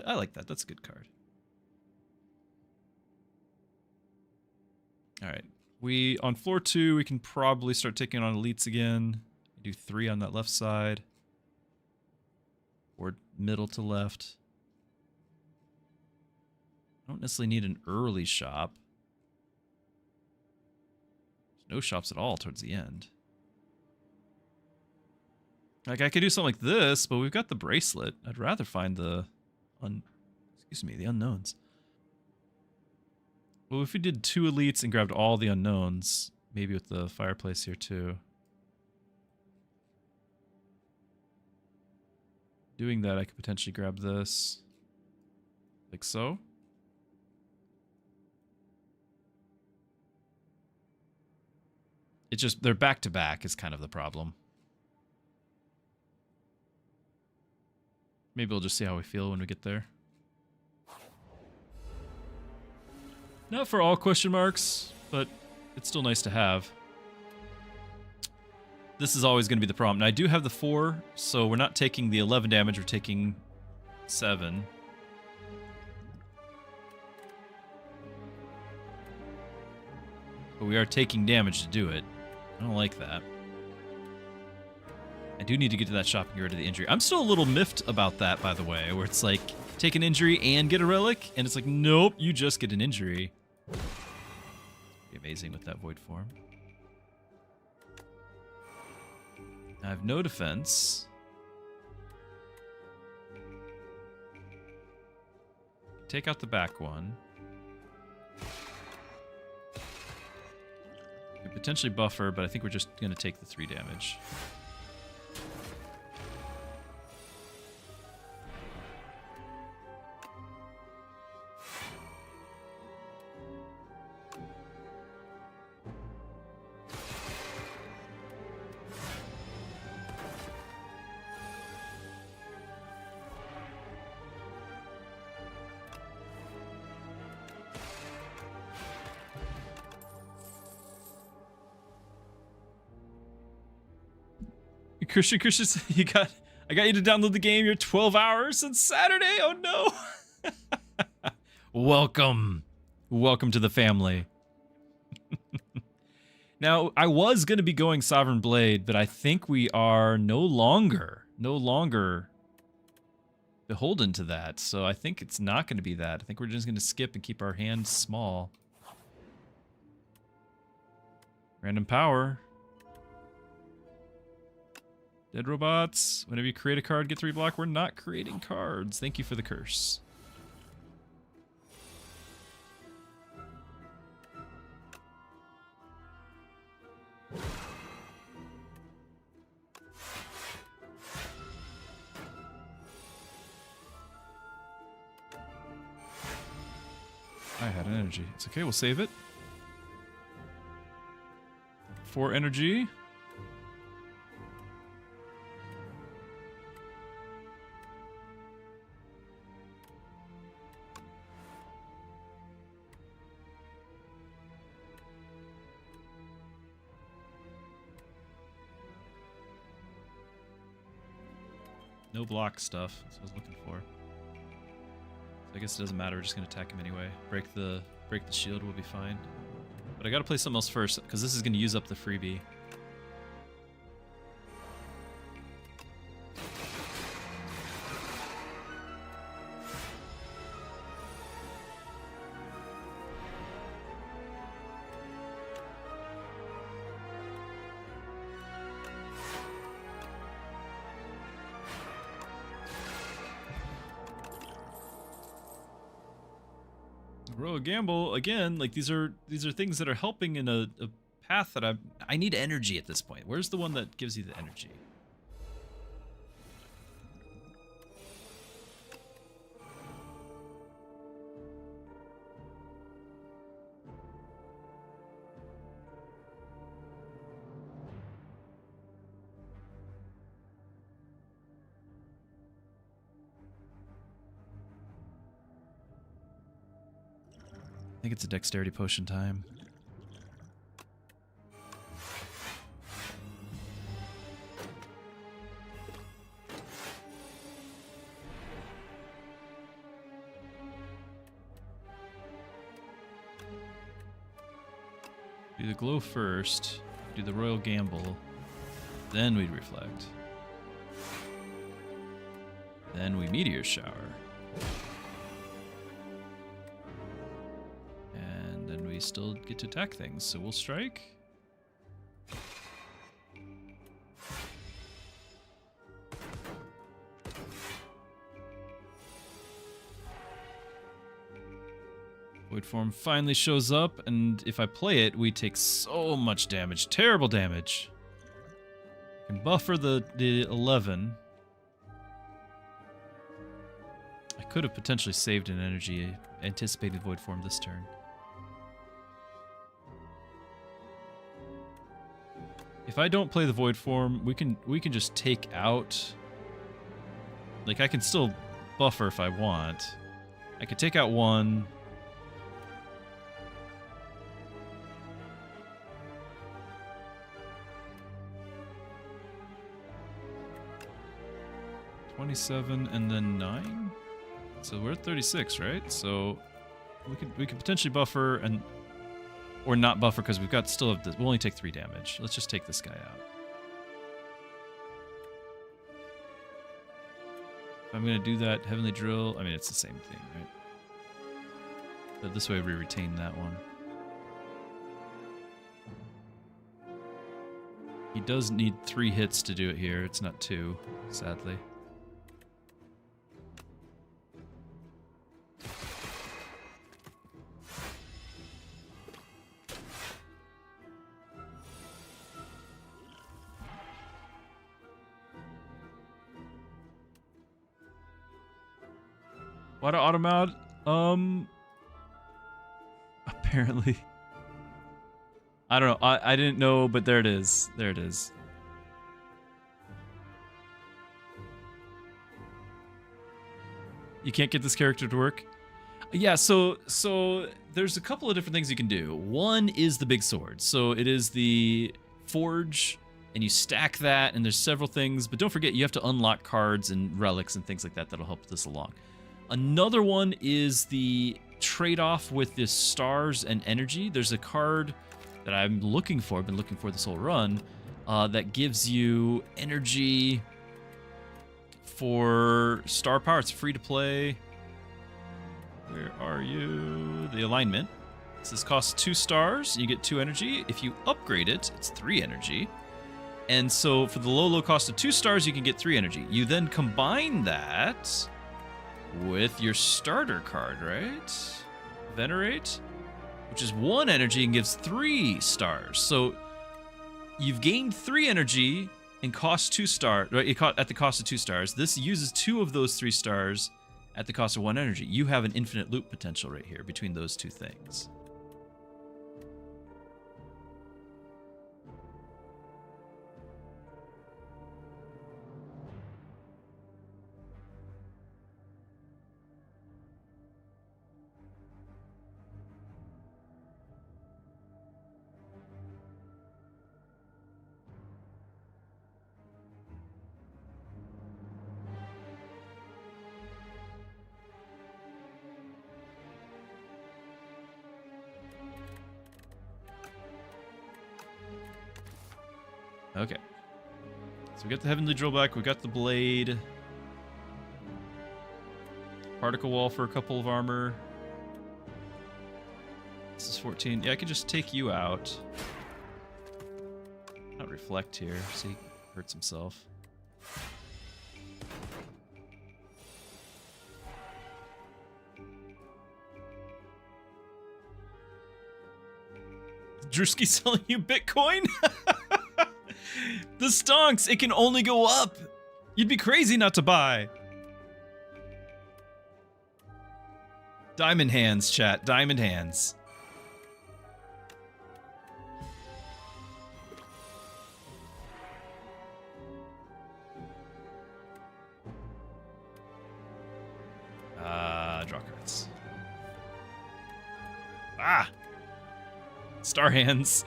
I like that. That's a good card. All right. On floor 2, we can probably start taking on elites again. Do 3 on that left side. Or middle to left. I don't necessarily need an early shop. There's no shops at all towards the end. Like, I could do something like this, but we've got the bracelet. I'd rather find the the unknowns. Well, if we did 2 elites and grabbed all the unknowns, maybe with the fireplace here too. Doing that, I could potentially grab this. Like so. It's just, they're back to back is kind of the problem. Maybe we'll just see how we feel when we get there. Not for all question marks, but it's still nice to have. This is always going to be the problem. Now, I do have the 4, so we're not taking the 11 damage, we're taking 7. But we are taking damage to do it. I don't like that. I do need to get to that shop and get rid of the injury. I'm still a little miffed about that, by the way, where it's like, take an injury and get a relic, and it's like, nope, you just get an injury. It'd be amazing with that void form. I have no defense. Take out the back one. Could potentially buffer, but I think we're just going to take the 3 damage. Christian, I got you to download the game. You're 12 hours since Saturday. Oh no. Welcome to the family. Now, I was going to be going Sovereign Blade, but I think we are no longer beholden to that. So I think it's not going to be that. I think we're just going to skip and keep our hands small. Random power. Dead robots. Whenever you create a card, get 3 block. We're not creating cards. Thank you for the curse. I had an energy. It's okay, we'll save it. 4 energy. No block stuff. That's what I was looking for. I guess it doesn't matter. We're just gonna attack him anyway. Break the shield. We'll be fine. But I gotta play something else first because this is gonna use up the freebie. Royal gamble again. Like these are things that are helping in a path that I need energy at this point. Where's the one that gives you the energy? I think it's a dexterity potion time. Do the glow first, do the royal gamble, then we'd reflect. Then we meteor shower. And then we still get to attack things, so we'll strike. Void form finally shows up, and if I play it, we take so much damage. Terrible damage. I can buffer the 11. I could have potentially saved an energy, anticipated void form this turn. If I don't play the void form, we can just take out. Like I can still buffer if I want. I could take out one. $27 and then 9. So we're at 36, right? So we could potentially buffer and or not buffer because we've got still have this. We'll only take 3 damage. Let's just take this guy out. If I'm gonna do that heavenly drill, I mean it's the same thing, right? But this way we retain that one. He does need 3 hits to do it here. It's not 2, sadly. Why do automod? Apparently. I don't know. I didn't know, but there it is. There it is. You can't get this character to work? Yeah, so there's a couple of different things you can do. One is the big sword. So it is the forge, and you stack that, and there's several things. But don't forget, you have to unlock cards and relics and things like that that'll help this along. Another one is the trade-off with the stars and energy. There's a card that I'm looking for, I've been looking for this whole run, that gives you energy for star power. It's free to play. Where are you? The alignment. This costs 2 stars. You get 2 energy. If you upgrade it, it's 3 energy. And so for the low cost of 2 stars, you can get 3 energy. You then combine that with your starter card, right? Venerate, which is 1 energy and gives 3 stars. So you've gained 3 energy and costs 2 stars, right? At the cost of 2 stars. This uses 2 of those 3 stars at the cost of 1 energy. You have an infinite loop potential right here between those 2 things. Okay. So we got the Heavenly Drill back. We got the blade. Particle wall for a couple of armor. This is 14. Yeah, I could just take you out. Not reflect here, so he hurts himself. Druski selling you Bitcoin? The stonks, it can only go up. You'd be crazy not to buy. Diamond hands, chat. Diamond hands. Draw cards. Ah! Star hands.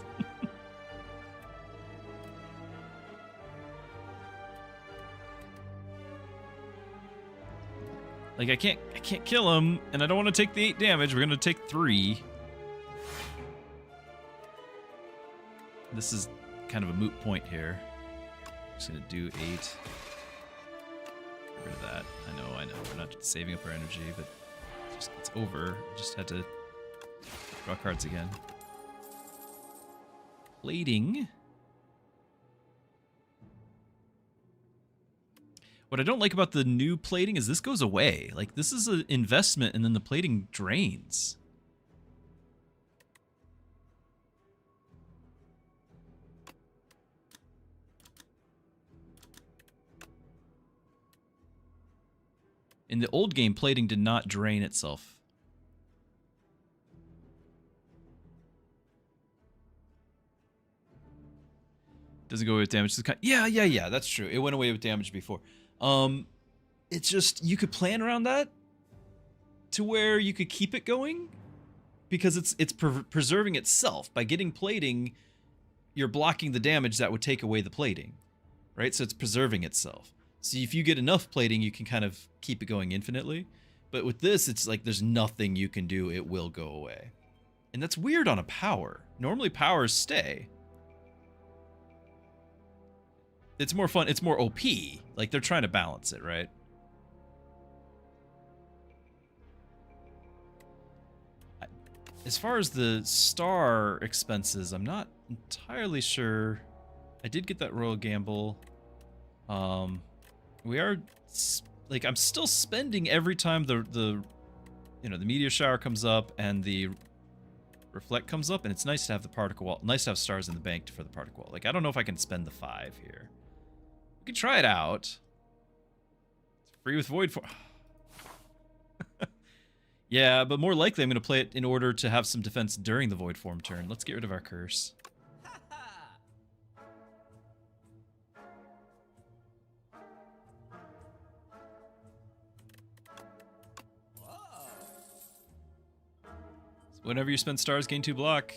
Like I can't kill him, and I don't want to take the 8 damage. We're gonna take 3. This is kind of a moot point here. Just gonna do 8. Get rid of that. I know. We're not saving up our energy, but it's over. Just had to draw cards again. Plating. What I don't like about the new plating is this goes away. Like, this is an investment, and then the plating drains. In the old game, plating did not drain itself. Doesn't go away with damage. Yeah, that's true. It went away with damage before. It's just, you could plan around that to where you could keep it going because it's preserving itself. By getting plating, you're blocking the damage that would take away the plating, right? So it's preserving itself. So if you get enough plating, you can kind of keep it going infinitely. But with this, it's like there's nothing you can do. It will go away. And that's weird on a power. Normally powers stay. It's more fun. It's more OP. Like, they're trying to balance it, right? As far as the star expenses, I'm not entirely sure. I did get that royal gamble. We are, like, I'm still spending every time the meteor shower comes up and the reflect comes up, and it's nice to have the particle wall. Nice to have stars in the bank for the particle wall. Like, I don't know if I can spend the 5 here. We can try it out. It's free with void form. Yeah, but more likely I'm going to play it in order to have some defense during the void form turn. Let's get rid of our curse. So whenever you spend stars, gain 2 block.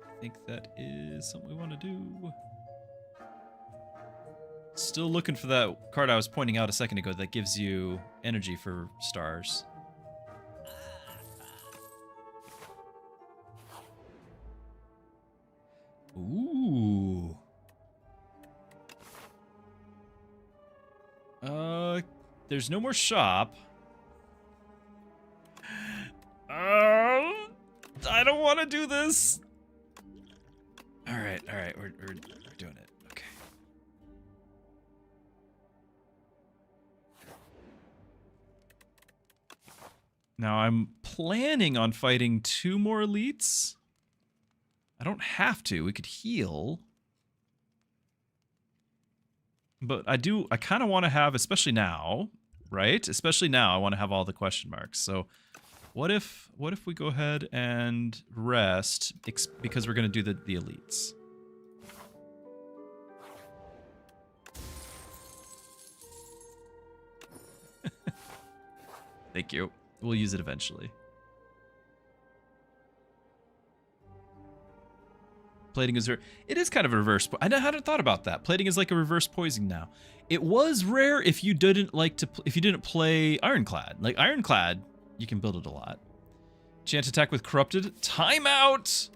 I think that is something we want to do. Still looking for that card I was pointing out a second ago that gives you energy for stars. Ooh. There's no more shop. I don't want to do this. All right, we're doing it. Okay. Now I'm planning on fighting 2 more elites. I don't have to. We could heal. But I kind of want to have, especially now, right? Especially now, I want to have all the question marks. So what if we go ahead and rest because we're going to do the elites? Thank you. We'll use it eventually. Plating is it is kind of a reverse. I hadn't thought about that. Plating is like a reverse poison now. It was rare if you didn't play Ironclad. Like Ironclad, you can build it a lot. Chant attack with corrupted. Timeout.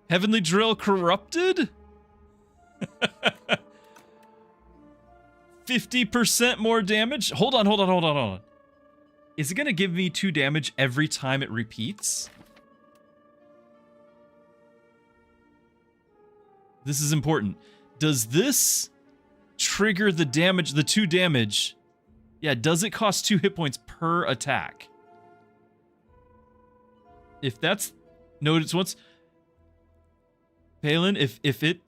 Heavenly drill corrupted. 50% more damage? Hold on. Is it going to give me 2 damage every time it repeats? This is important. Does this trigger the damage, the 2 damage? Yeah, does it cost 2 hit points per attack? If that's noticed once, Palin, if it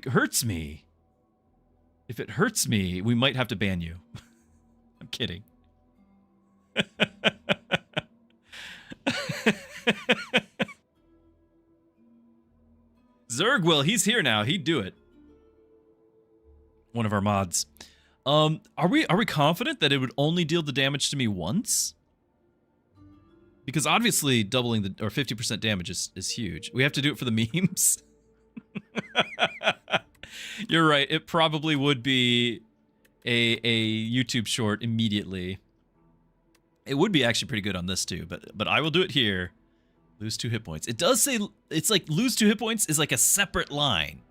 hurts me, we might have to ban you. I'm kidding. Zerg, he's here now. He'd do it. One of our mods. Are we confident that it would only deal the damage to me once? Because obviously doubling the, or 50% damage is huge. We have to do it for the memes. You're right. It probably would be a YouTube short immediately. It would be actually pretty good on this too, but I will do it here. Lose 2 hit points. It does say, it's like lose 2 hit points is like a separate line,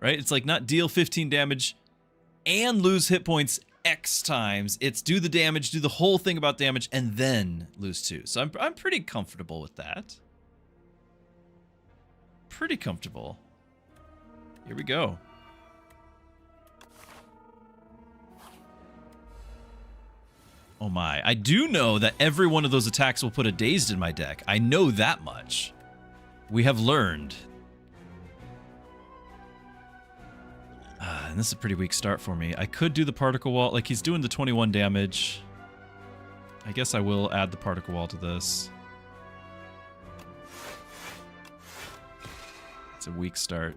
right? It's like not deal 15 damage and lose hit points X times. It's do the damage, do the whole thing about damage, and then lose 2. So I'm pretty comfortable with that. Pretty comfortable. Here we go. Oh my, I do know that every one of those attacks will put a dazed in my deck. I know that much. We have learned. And this is a pretty weak start for me. I could do the particle wall, like he's doing the 21 damage. I guess I will add the particle wall to this. It's a weak start.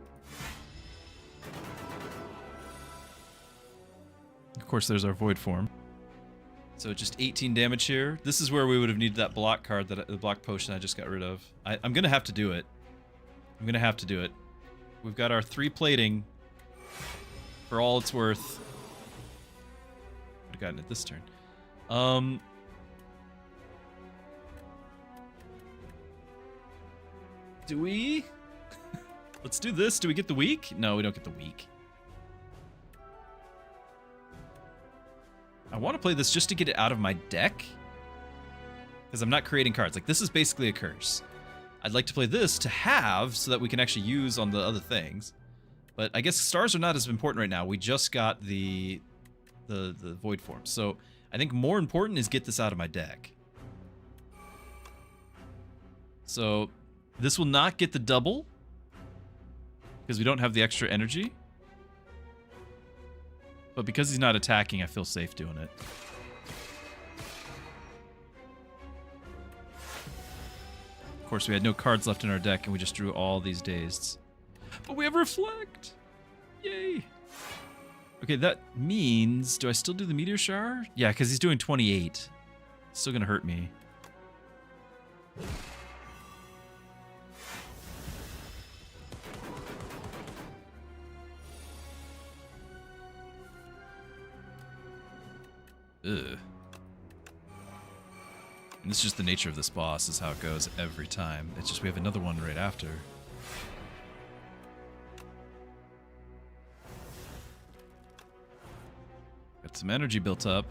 Of course, there's our void form. So just 18 damage here. This is where we would have needed that block card, the block potion I just got rid of. I'm going to have to do it. I'm going to have to do it. We've got our 3 plating for all it's worth. Would have gotten it this turn. Do we? Let's do this. Do we get the weak? No, we don't get the weak. I want to play this just to get it out of my deck. Because I'm not creating cards. Like, this is basically a curse. I'd like to play this to have so that we can actually use on the other things. But I guess stars are not as important right now. We just got the void form. So I think more important is get this out of my deck. So this will not get the double. Because we don't have the extra energy. But because he's not attacking, I feel safe doing it. Of course, we had no cards left in our deck, and we just drew all these dazed. But we have Reflect! Yay! Okay, that means... Do I still do the Meteor Shower? Yeah, because he's doing 28. Still gonna hurt me. Ugh. And it's just the nature of this boss, is how it goes every time. It's just we have another one right after. Got some energy built up.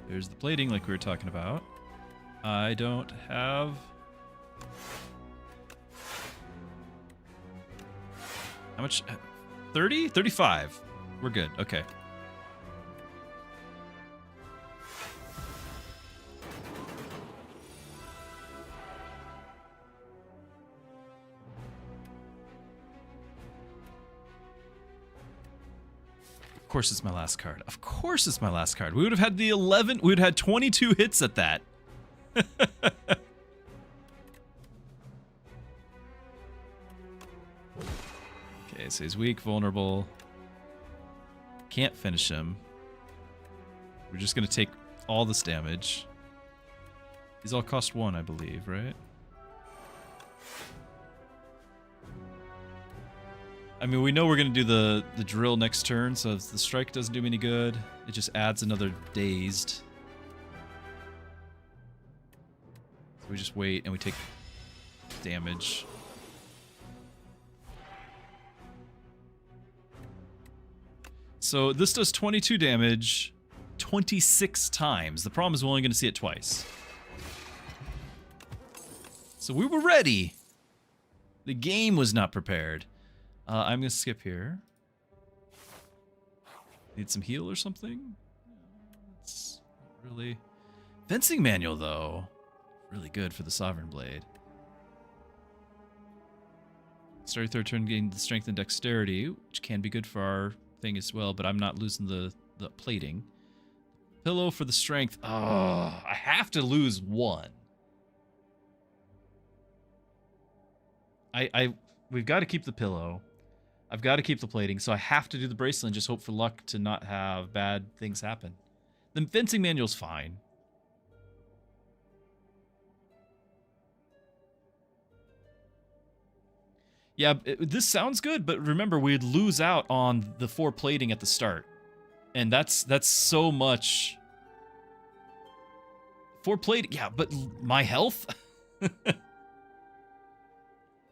There's the plating like we were talking about. I don't have... How much? 30? 35. We're good. Okay. Of course it's my last card. Of course it's my last card. We would have had the 11... We would have had 22 hits at that. Okay, so he's weak, vulnerable. Can't finish him. We're just gonna take all this damage. These all cost 1, I believe, right? I mean, we know we're going to do the drill next turn, so if the strike doesn't do me any good, it just adds another dazed. So we just wait and we take damage. So this does 22 damage 26 times. The problem is we're only going to see it twice. So we were ready. The game was not prepared. I'm going to skip here. Need some heal or something? It's not really... Fencing manual, though. Really good for the Sovereign Blade. Start your third turn, gain the strength and dexterity, which can be good for our thing as well, but I'm not losing the plating. Pillow for the strength. Oh, I have to lose one. We've got to keep the pillow. I've got to keep the plating, so I have to do the bracelet and just hope for luck to not have bad things happen. The fencing manual's fine. Yeah, this sounds good, but remember, we'd lose out on the 4 plating at the start. And that's so much. 4 plating, yeah, but my health?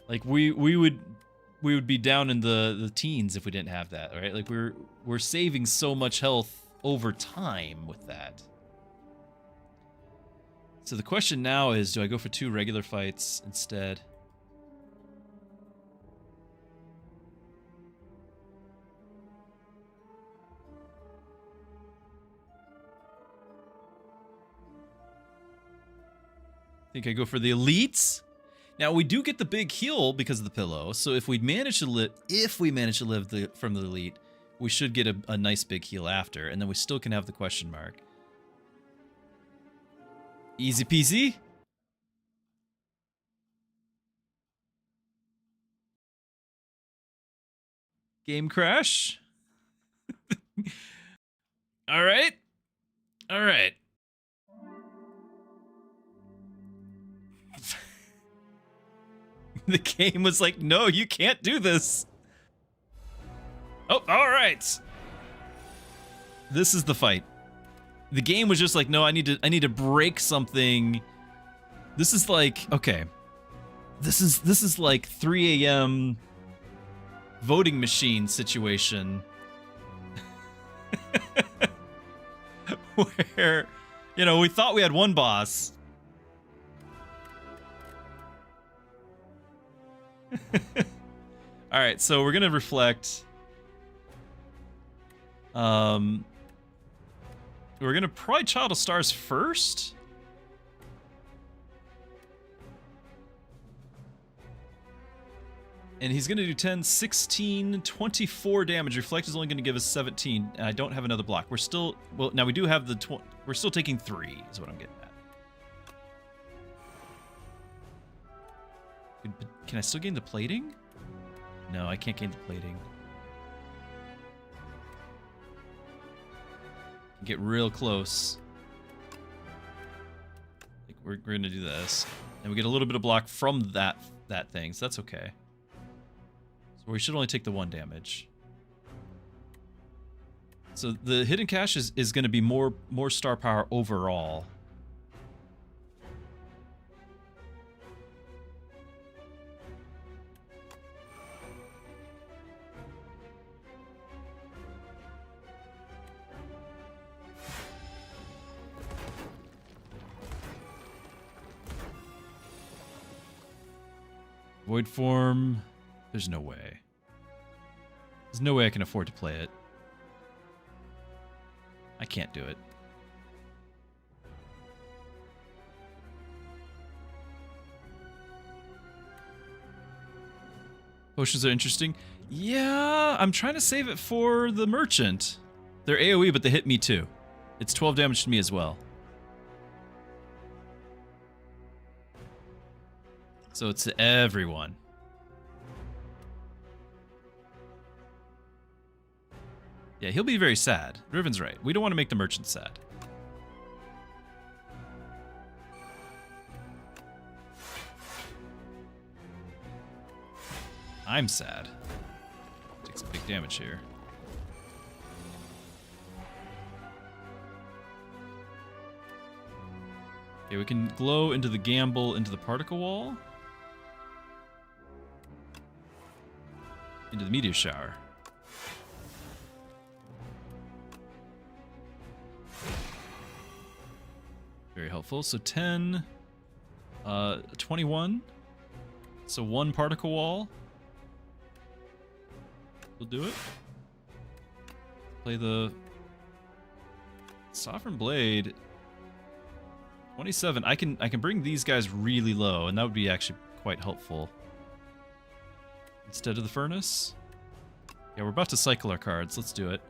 Like, we would be down in the teens if we didn't have that, right? Like, we're saving so much health over time with that. So the question now is, do I go for 2 regular fights instead? I think I go for the elites. Now we do get the big heal because of the pillow. So if we manage to live, from the elite, we should get a nice big heal after, and then we still can have the question mark. Easy peasy. Game crash. All right. All right. The game was like, no, you can't do this. Oh, all right. This is the fight. The game was just like, no, I need to break something. This is like, okay. This is like 3 a.m. voting machine situation. Where, you know, we thought we had one boss. All right, so we're gonna reflect. We're gonna probably Child of Stars first. And he's gonna do 10, 16, 24 damage. Reflect is only gonna give us 17. And I don't have another block. We're still, well, now we do have the, we're still taking 3, is what I'm getting at. Can I still gain the plating? No, I can't gain the plating. Get real close. Like we're gonna do this, and we get a little bit of block from that thing, so that's okay. So we should only take the 1 damage. So the hidden cache is gonna be more star power overall. Void form. There's no way. There's no way I can afford to play it. I can't do it. Potions are interesting. Yeah, I'm trying to save it for the merchant. They're AoE, but they hit me too. It's 12 damage to me as well. So it's to everyone. Yeah, he'll be very sad. Riven's right. We don't want to make the merchant sad. I'm sad. big damage here. Okay, we can glow into the gamble, into the particle wall. Into the meteor shower. Very helpful. So 10, 21. So 1 particle wall. We'll do it. Play the Sovereign Blade. 27. I can bring these guys really low, and that would be actually quite helpful. Instead of the furnace. Yeah, we're about to cycle our cards. Let's do it.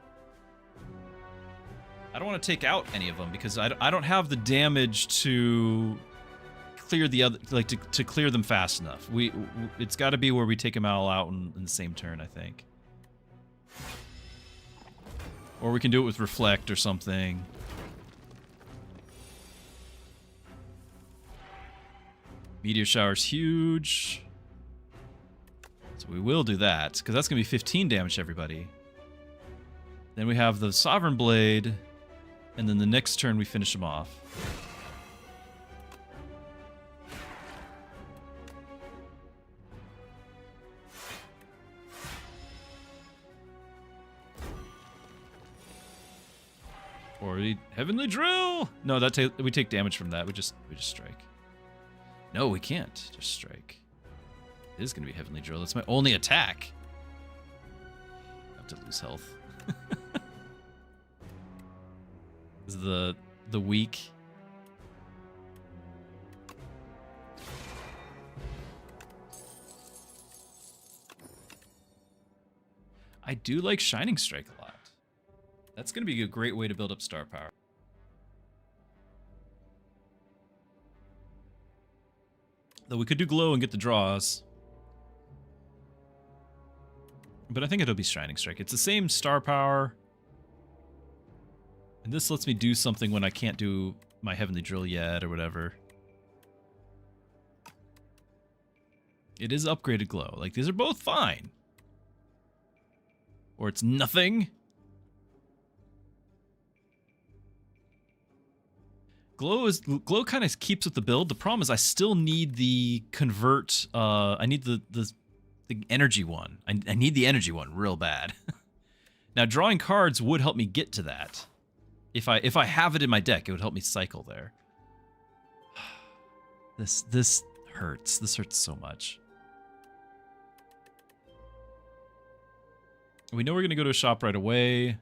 I don't want to take out any of them because I don't have the damage to clear the other, like to clear them fast enough. It's got to be where we take them all out in the same turn, I think. Or we can do it with reflect or something. Meteor shower's huge. So we will do that, because that's going to be 15 damage to everybody. Then we have the Sovereign Blade, and then the next turn we finish them off. Or the Heavenly Drill! No, we take damage from that. We just strike. No, we can't just strike. It is going to be Heavenly Drill. That's my only attack. I have to lose health. Is the weak. I do like Shining Strike a lot. That's going to be a great way to build up star power. Though we could do glow and get the draws. But I think it'll be Shining Strike. It's the same star power. And this lets me do something when I can't do my Heavenly Drill yet or whatever. It is upgraded glow. Like, these are both fine. Or it's nothing. Glow kind of keeps with the build. The problem is I still need the convert. I need the energy one. I need the energy one real bad. Now drawing cards would help me get to that. If I have it in my deck, it would help me cycle there. This hurts. This hurts so much. We know we're gonna go to a shop right away.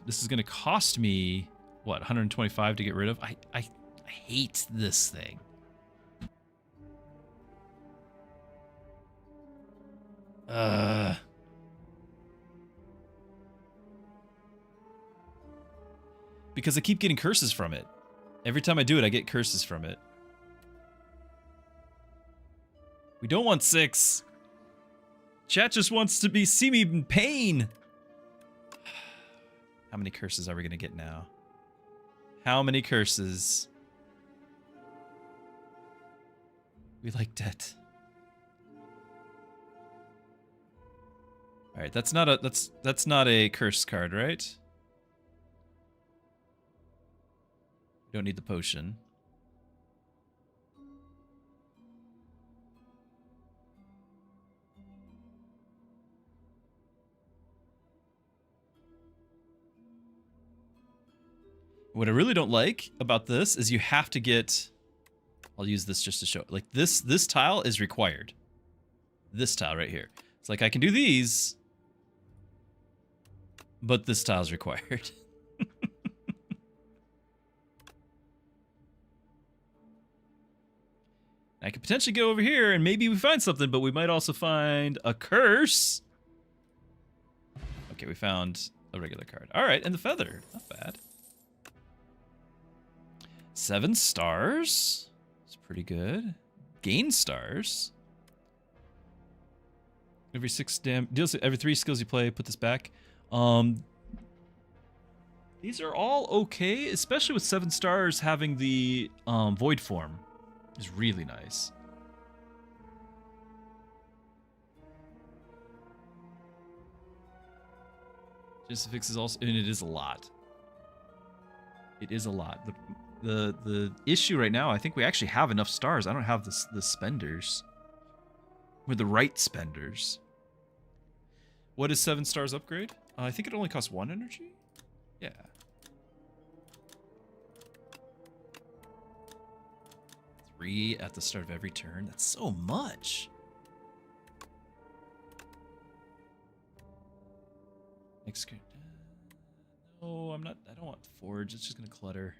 This is gonna cost me. What, 125 to get rid of? I hate this thing. Because I keep getting curses from it. Every time I do it, I get curses from it. We don't want 6. Chat just wants to see me in pain. How many curses are we gonna get now? How many curses? We like debt. All right, that's not a curse card, right? We don't need the potion. What I really don't like about this is you have to get... I'll use this just to show it. Like, this tile is required. This tile right here. It's like, I can do these, but this tile is required. I could potentially go over here, and maybe we find something, but we might also find a curse. Okay, we found a regular card. All right, and the feather. Not bad. 7 stars. It's pretty good. Gain stars. Every 6 deals every 3 skills you play. Put this back. These are all okay, especially with 7 stars having the void form. Is really nice. This fixes also, and it is a lot. It is a lot. The issue right now, I think we actually have enough stars. I don't have the spenders. With the right spenders. What is 7 stars upgrade? I think it only costs 1 energy? Yeah. 3 at the start of every turn. That's so much. Next. No, I'm not. I don't want forge. It's just gonna clutter.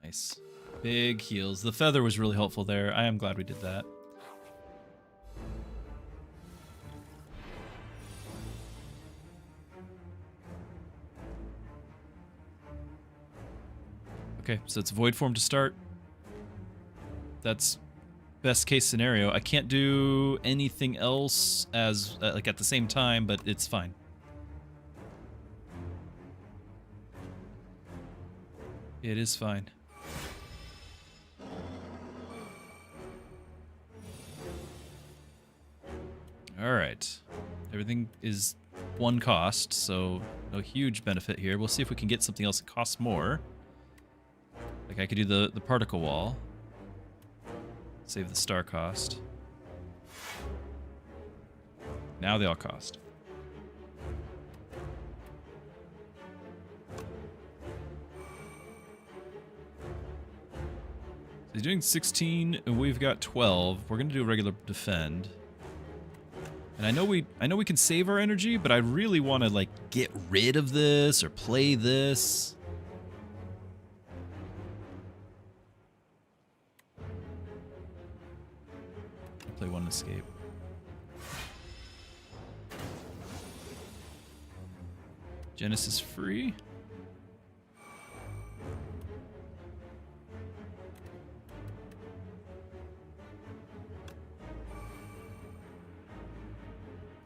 Nice. Big heals. The feather was really helpful there. I am glad we did that. Okay, so it's void form to start. That's best case scenario. I can't do anything else as like at the same time, but it's fine. It is fine. All right. Everything is 1 cost, so no huge benefit here. We'll see if we can get something else that costs more. Like I could do the particle wall. Save the star cost. Now they all cost. So he's doing 16 and we've got 12. We're gonna do a regular defend. And I know we can save our energy, but I really want to like get rid of this or play this. I'll play 1 escape. Genesis free.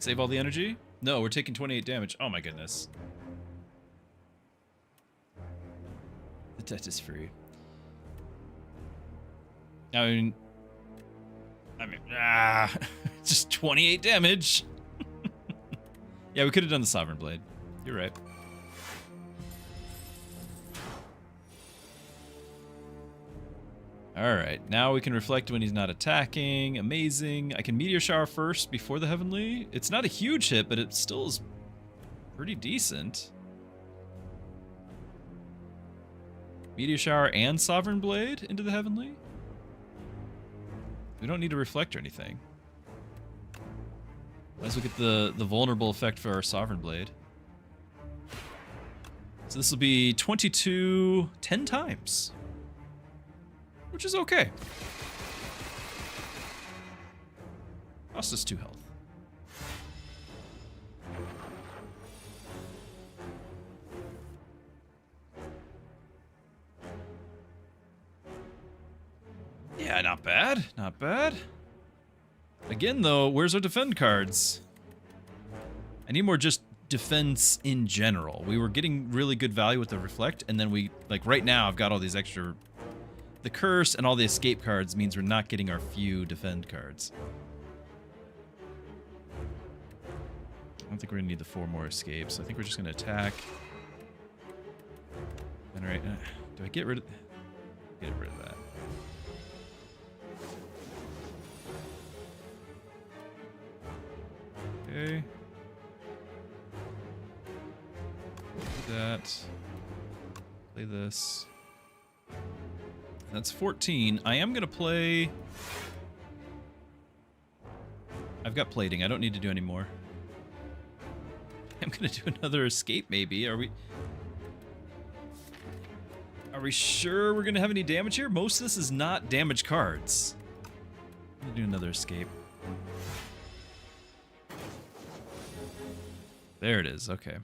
Save all the energy? No, we're taking 28 damage. Oh my goodness. The debt is free. I mean, just 28 damage. Yeah, we could have done the Sovereign Blade. You're right. Alright, now we can reflect when he's not attacking. Amazing. I can Meteor Shower first before the Heavenly. It's not a huge hit, but it still is pretty decent. Meteor Shower and Sovereign Blade into the Heavenly? We don't need to reflect or anything. Let's look at the vulnerable effect for our Sovereign Blade. So this will be 22 10 times. Which is okay. Cost us 2 health. Yeah, not bad. Not bad. Again, though, where's our defend cards? I need more just defense in general. We were getting really good value with the reflect, and then we, like right now, I've got all these extra... The curse and all the escape cards means we're not getting our few defend cards. I don't think we're gonna need the 4 more escapes. I think we're just gonna attack. And right, do I get rid of? Get rid of that. Okay. Do that. Play this. That's 14. I am going to play... I've got plating. I don't need to do any more. I'm going to do another escape, maybe. Are we sure we're going to have any damage here? Most of this is not damage cards. I'm going to do another escape. There it is. Okay.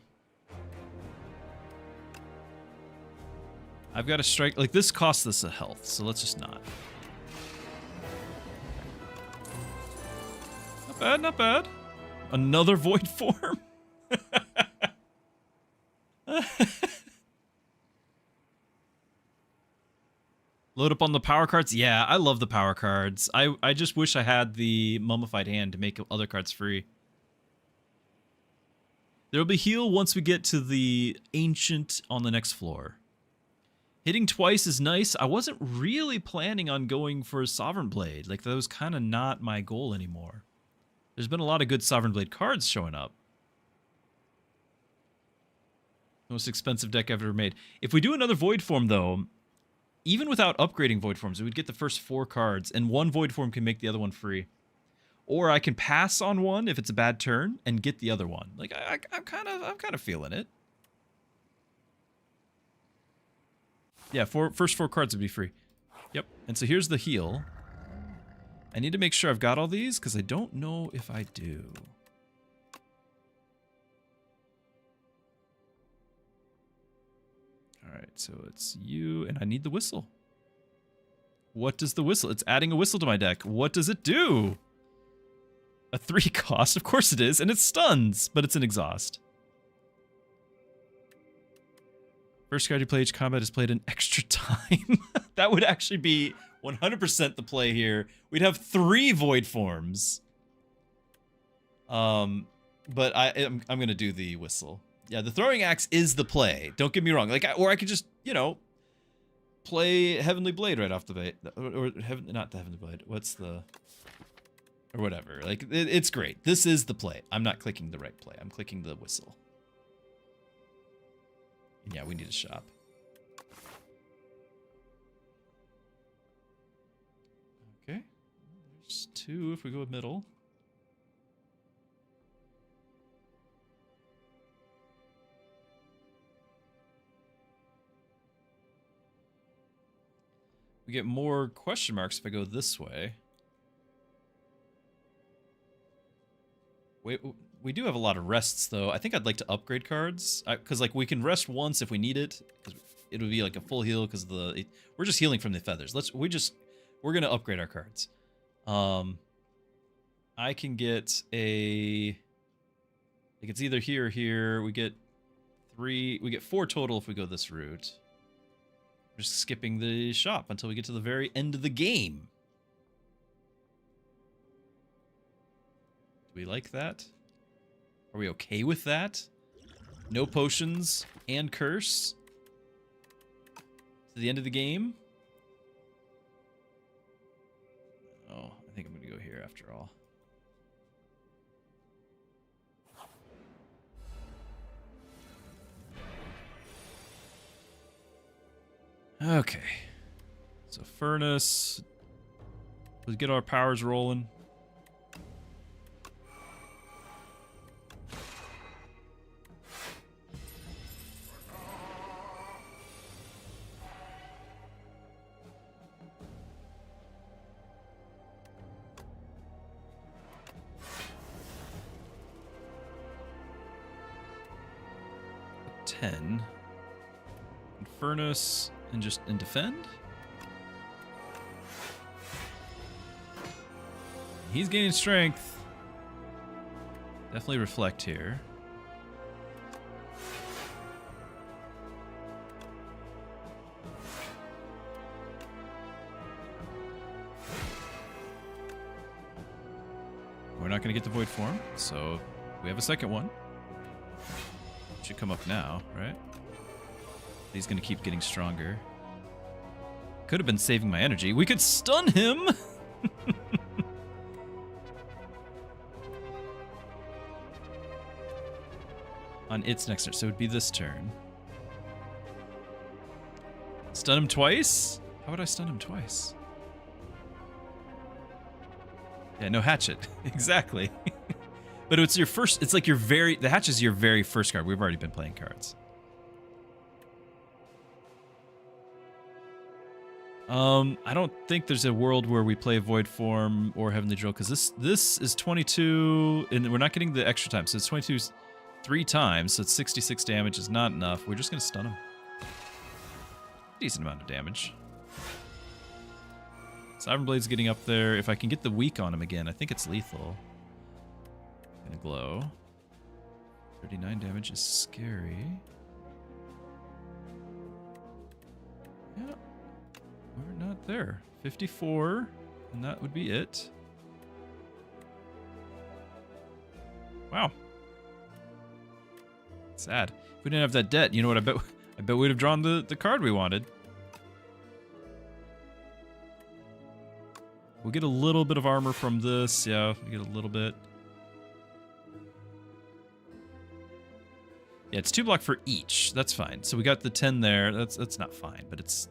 I've got to strike... Like, this costs us a health, so let's just not. Not bad, not bad. Another void form? Load up on the power cards. Yeah, I love the power cards. I just wish I had the mummified hand to make other cards free. There'll be heal once we get to the ancient on the next floor. Hitting twice is nice. I wasn't really planning on going for a Sovereign Blade. Like, that was kind of not my goal anymore. There's been a lot of good Sovereign Blade cards showing up. Most expensive deck I've ever made. If we do another Void Form, though, even without upgrading Void Forms, we would get the first 4 cards, and one Void Form can make the other one free. Or I can pass on one if it's a bad turn and get the other one. Like, I'm kind of feeling it. Yeah, first 4 cards would be free. Yep. And so here's the heal. I need to make sure I've got all these because I don't know if I do. All right, so it's you, and I need the whistle. What does the whistle? It's adding a whistle to my deck. What does it do? A 3 cost, of course it is, and it stuns, but it's an exhaust. First card you play each combat is played in extra time. That would actually be 100% the play here. We'd have 3 void forms. But I'm gonna do the whistle. Yeah, the throwing axe is the play. Don't get me wrong. Like, or I could just, you know, play Heavenly Blade right off the bat, or not the Heavenly Blade. What's the, or whatever. Like, it's great. This is the play. I'm not clicking the right play. I'm clicking the whistle. And yeah, we need a shop. Okay. There's 2 if we go middle. We get more question marks if I go this way. Wait, we do have a lot of rests, though. I think I'd like to upgrade cards. Because, like, we can rest once if we need it. It would be, like, a full heal because we're just healing from the feathers. We're going to upgrade our cards. I can get a... Like, it's either here or here. We get 4 total if we go this route. We're just skipping the shop until we get to the very end of the game. Do we like that? Are we okay with that? No potions and curse to the end of the game? Oh, I think I'm going to go here after all. Okay. So furnace. Let's get our powers rolling. And furnace and defend. He's gaining strength. Definitely reflect here. We're not going to get the void form, so we have a second one. Should come up now, right? He's gonna keep getting stronger. Could have been saving my energy. We could stun him! On its next turn, so it would be this turn. Stun him twice? How would I stun him twice? Yeah, no hatchet. Exactly. But it's your first, it's like the hatch is your very first card. We've already been playing cards. I don't think there's a world where we play Void Form or Heavenly Drill, because this is 22, and we're not getting the extra time, so it's 22 3 times, so it's 66 damage is not enough. We're just going to stun him. Decent amount of damage. Sovereign Blade's getting up there. If I can get the weak on him again, I think it's lethal. Gonna glow. 39 damage is scary. Yeah. we're not there. 54, and that would be it. Wow. Sad. If we didn't have that debt, you know what? I bet we'd have drawn the card we wanted. We'll get a little bit of armor from this. Yeah, we get a little bit. Yeah, it's 2 block for each. That's fine. So we got the 10 there. That's not fine, but it's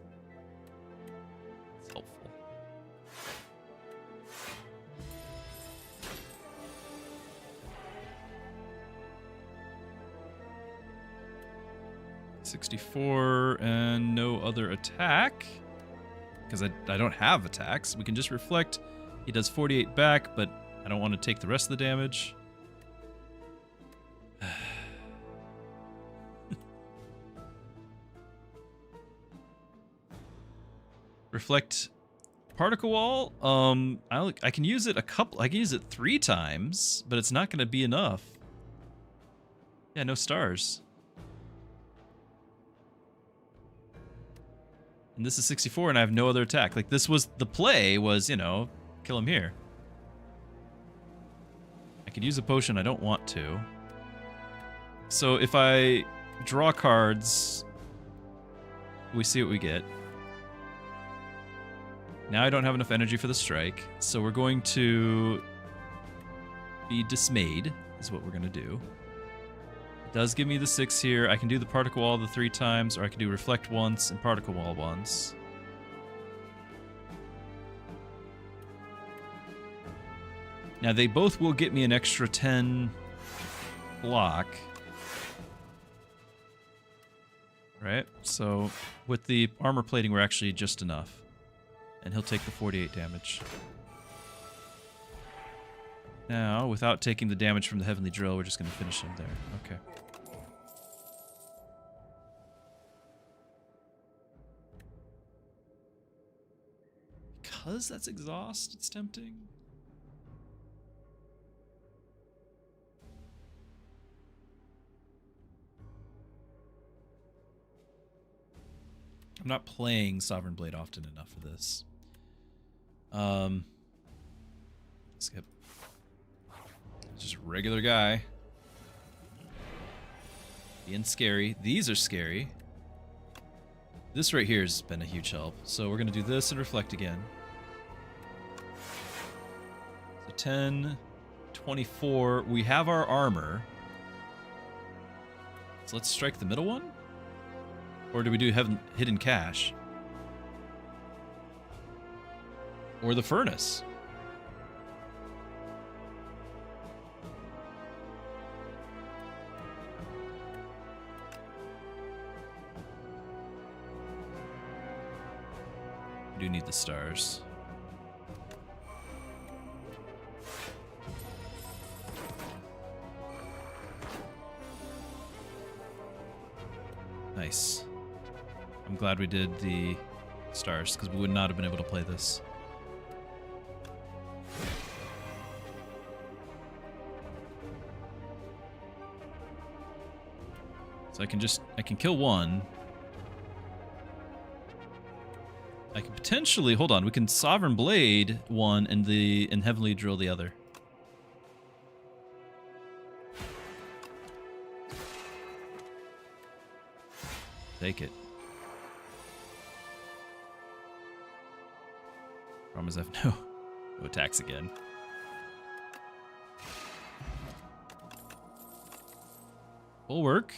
helpful. $64 and no other attack. Because I don't have attacks. We can just reflect. He does 48 back, but I don't want to take the rest of the damage. Reflect particle wall. I can use it I can use it 3 times, but it's not going to be enough. Yeah, no stars. And this is 64, and I have no other attack. Like, this was the play was, you know, kill him here. I could use a potion. I don't want to. So if I draw cards, we see what we get. Now I don't have enough energy for the strike, so we're going to be dismayed, is what we're going to do. It does give me the 6 here. I can do the particle wall the 3 times, or I can do reflect once and particle wall once. Now they both will get me an extra 10 block. Right? So with the armor plating, we're actually just enough. And he'll take the 48 damage. Now, without taking the damage from the Heavenly Drill, we're just going to finish him there. Okay. Because that's exhaust, it's tempting. I'm not playing Sovereign Blade often enough for this. Skip. Just a regular guy. Being scary. These are scary. This right here has been a huge help. So we're going to do this and reflect again. So 10, 24. We have our armor. So let's strike the middle one. Or do we do hidden cache? Or the furnace? We do need the stars. Nice. I'm glad we did the stars, because we would not have been able to play this. So I can kill one. I can potentially, hold on, we can Sovereign Blade one and Heavenly Drill the other. Take it. Problem is I have no attacks again. Bulwark.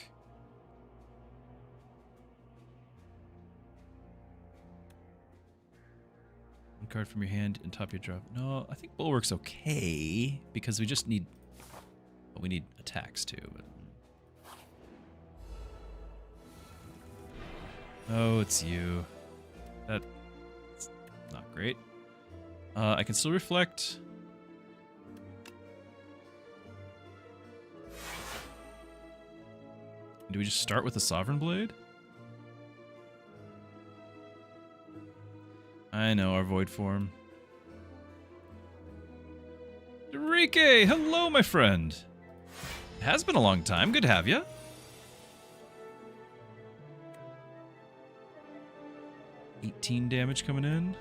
One card from your hand and top your drop. No, I think Bulwark's okay because we just need. Well, we need attacks too. But... Oh, it's you. That's not great. I can still reflect. Do we just start with the Sovereign Blade? I know, our Void form. Enrique! Hello, my friend! It has been a long time. Good to have you. 18 damage coming in.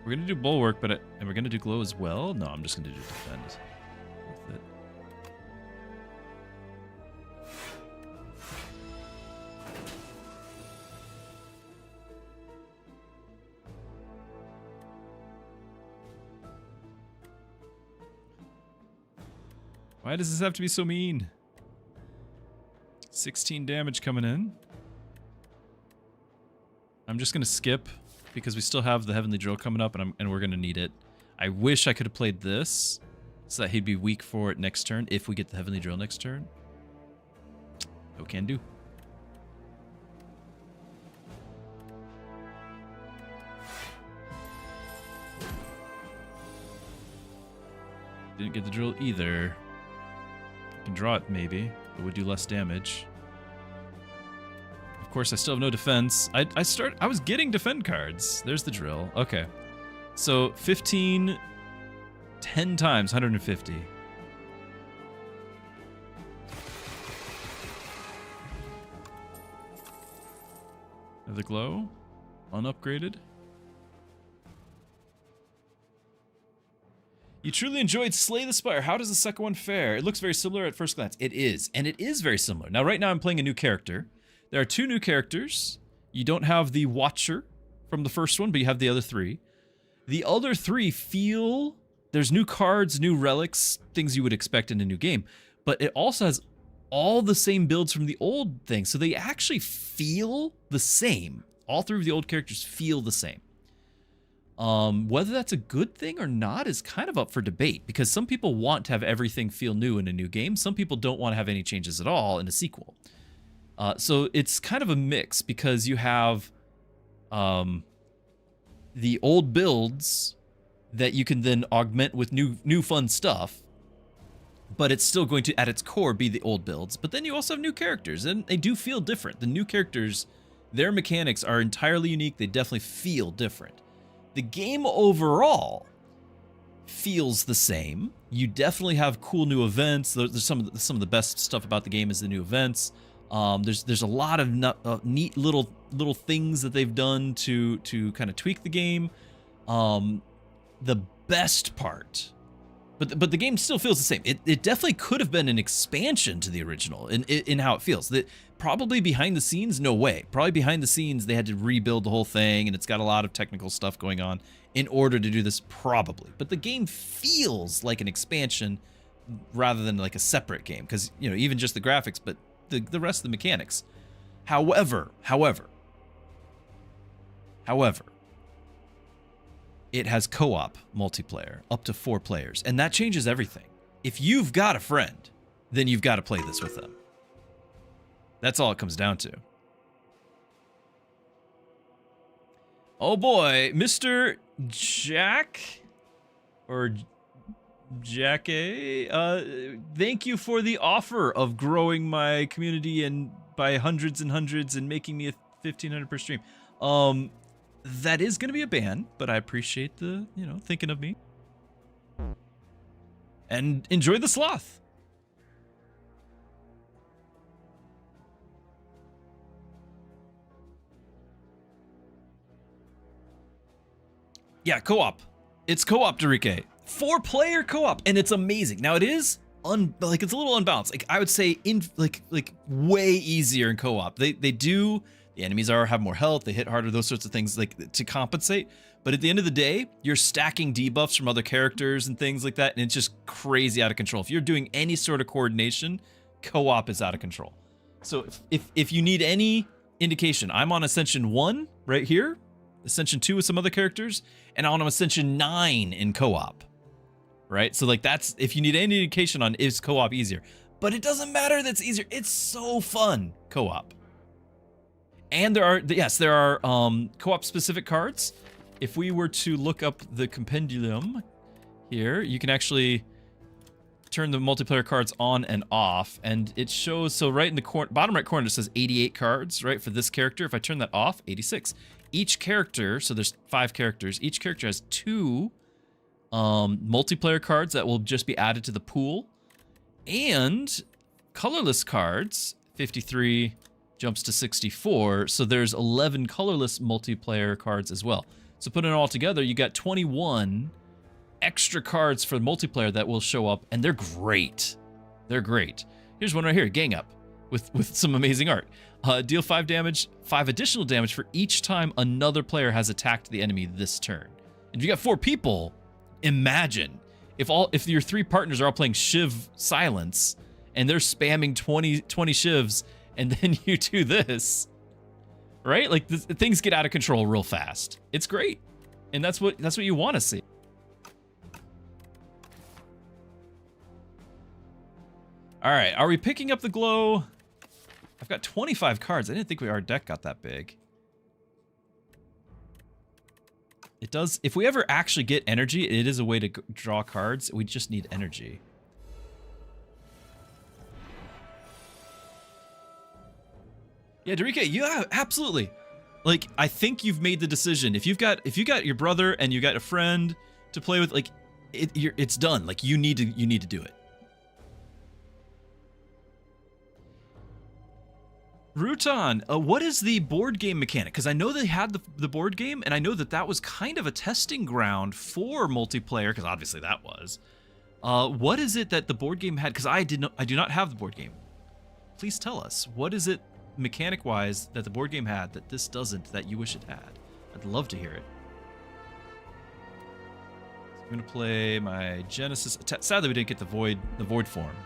We're gonna do bulwark, but and we're gonna do glow as well. No, I'm just gonna do defend with it. Why does this have to be so mean? 16 damage coming in. I'm just gonna skip because we still have the Heavenly Drill coming up, and we're gonna need it. I wish I could have played this so that he'd be weak for it next turn if we get the Heavenly Drill next turn. No can do. Didn't get the drill either. Can draw it maybe, but would do less damage. Of course, I still have no defense. I was getting defend cards. There's the drill. Okay. So 15, 10 times, 150. The glow, unupgraded. You truly enjoyed Slay the Spire. How does the second one fare? It looks very similar at first glance. It is, and it is very similar. Now, right now, I'm playing a new character. There are 2 new characters. You don't have the Watcher from the first one, but you have the other 3. The other 3 feel... There's new cards, new relics, things you would expect in a new game, but it also has all the same builds from the old thing, so they actually feel the same. All 3 of the old characters feel the same. Whether that's a good thing or not is kind of up for debate, because some people want to have everything feel new in a new game. Some people don't want to have any changes at all in a sequel. So it's kind of a mix, because you have the old builds that you can then augment with new fun stuff, but it's still going to, at its core, be the old builds. But then you also have new characters, and they do feel different. The new characters, their mechanics are entirely unique. They definitely feel different. The game overall feels the same. You definitely have cool new events. There's some of the best stuff about the game is the new events. There's a lot of neat little things that they've done to kind of tweak the game. The best part, but the game still feels the same. It definitely could have been an expansion to the original in how it feels. That probably behind the scenes, no way. Probably behind the scenes, they had to rebuild the whole thing, and it's got a lot of technical stuff going on in order to do this, probably. But the game feels like an expansion rather than like a separate game, because, you know, even just the graphics, but the rest of the mechanics. However, it has co-op multiplayer up to 4 players, and that changes everything. If you've got a friend, then you've got to play this with them. That's all it comes down to. Oh boy, Mr. Jack or Jack A, thank you for the offer of growing my community and by hundreds and hundreds and making me a 1,500 per stream. That is going to be a ban, but I appreciate the, you know, thinking of me. And enjoy the sloth. Yeah, co-op. It's co-op, Darike. 4-player co-op, and it's amazing. Now it is like it's a little unbalanced. Like I would say like way easier in co-op. They do. The enemies have more health, they hit harder, those sorts of things, like to compensate. But at the end of the day, you're stacking debuffs from other characters and things like that, and it's just crazy out of control. If you're doing any sort of coordination, co-op is out of control. So if you need any indication, I'm on Ascension 1 right here, Ascension 2 with some other characters, and on Ascension 9 in co-op. Right? So like that's, if you need any indication on is co-op easier. But it doesn't matter that's easier. It's so fun, co-op. And there are co-op specific cards. If we were to look up the compendium here, you can actually turn the multiplayer cards on and off, and it shows, so right in the bottom right corner it says 88 cards, right, for this character. If I turn that off, 86. Each character, so there's 5 characters, each character has 2 multiplayer cards that will just be added to the pool, and colorless cards, 53, jumps to 64. So there's 11 colorless multiplayer cards as well. So putting it all together, you got 21 extra cards for multiplayer that will show up, and they're great. They're great. Here's one right here, Gang Up, with some amazing art. Deal 5 damage, 5 additional damage for each time another player has attacked the enemy this turn. And if you got 4 people, imagine if your 3 partners are all playing Shiv Silence and they're spamming 20 Shivs, and then you do this, right? Like things get out of control real fast. It's great, and that's what you want to see. All right, are we picking up the glow? I've got 25 cards. I didn't think our deck got that big. It does. If we ever actually get energy, it is a way to draw cards. We just need energy. Yeah, Druski, yeah, absolutely. Like, I think you've made the decision. If you got your brother and you got a friend to play with, like, it's done. Like, you need to do it. Rutan, what is the board game mechanic? Because I know they had the board game, and I know that was kind of a testing ground for multiplayer, because obviously that was. What is it that the board game had? Because I do not have the board game. Please tell us. What is it mechanic-wise that the board game had that this doesn't, that you wish it had? I'd love to hear it. So I'm gonna play my Genesis. Sadly, we didn't get the void form.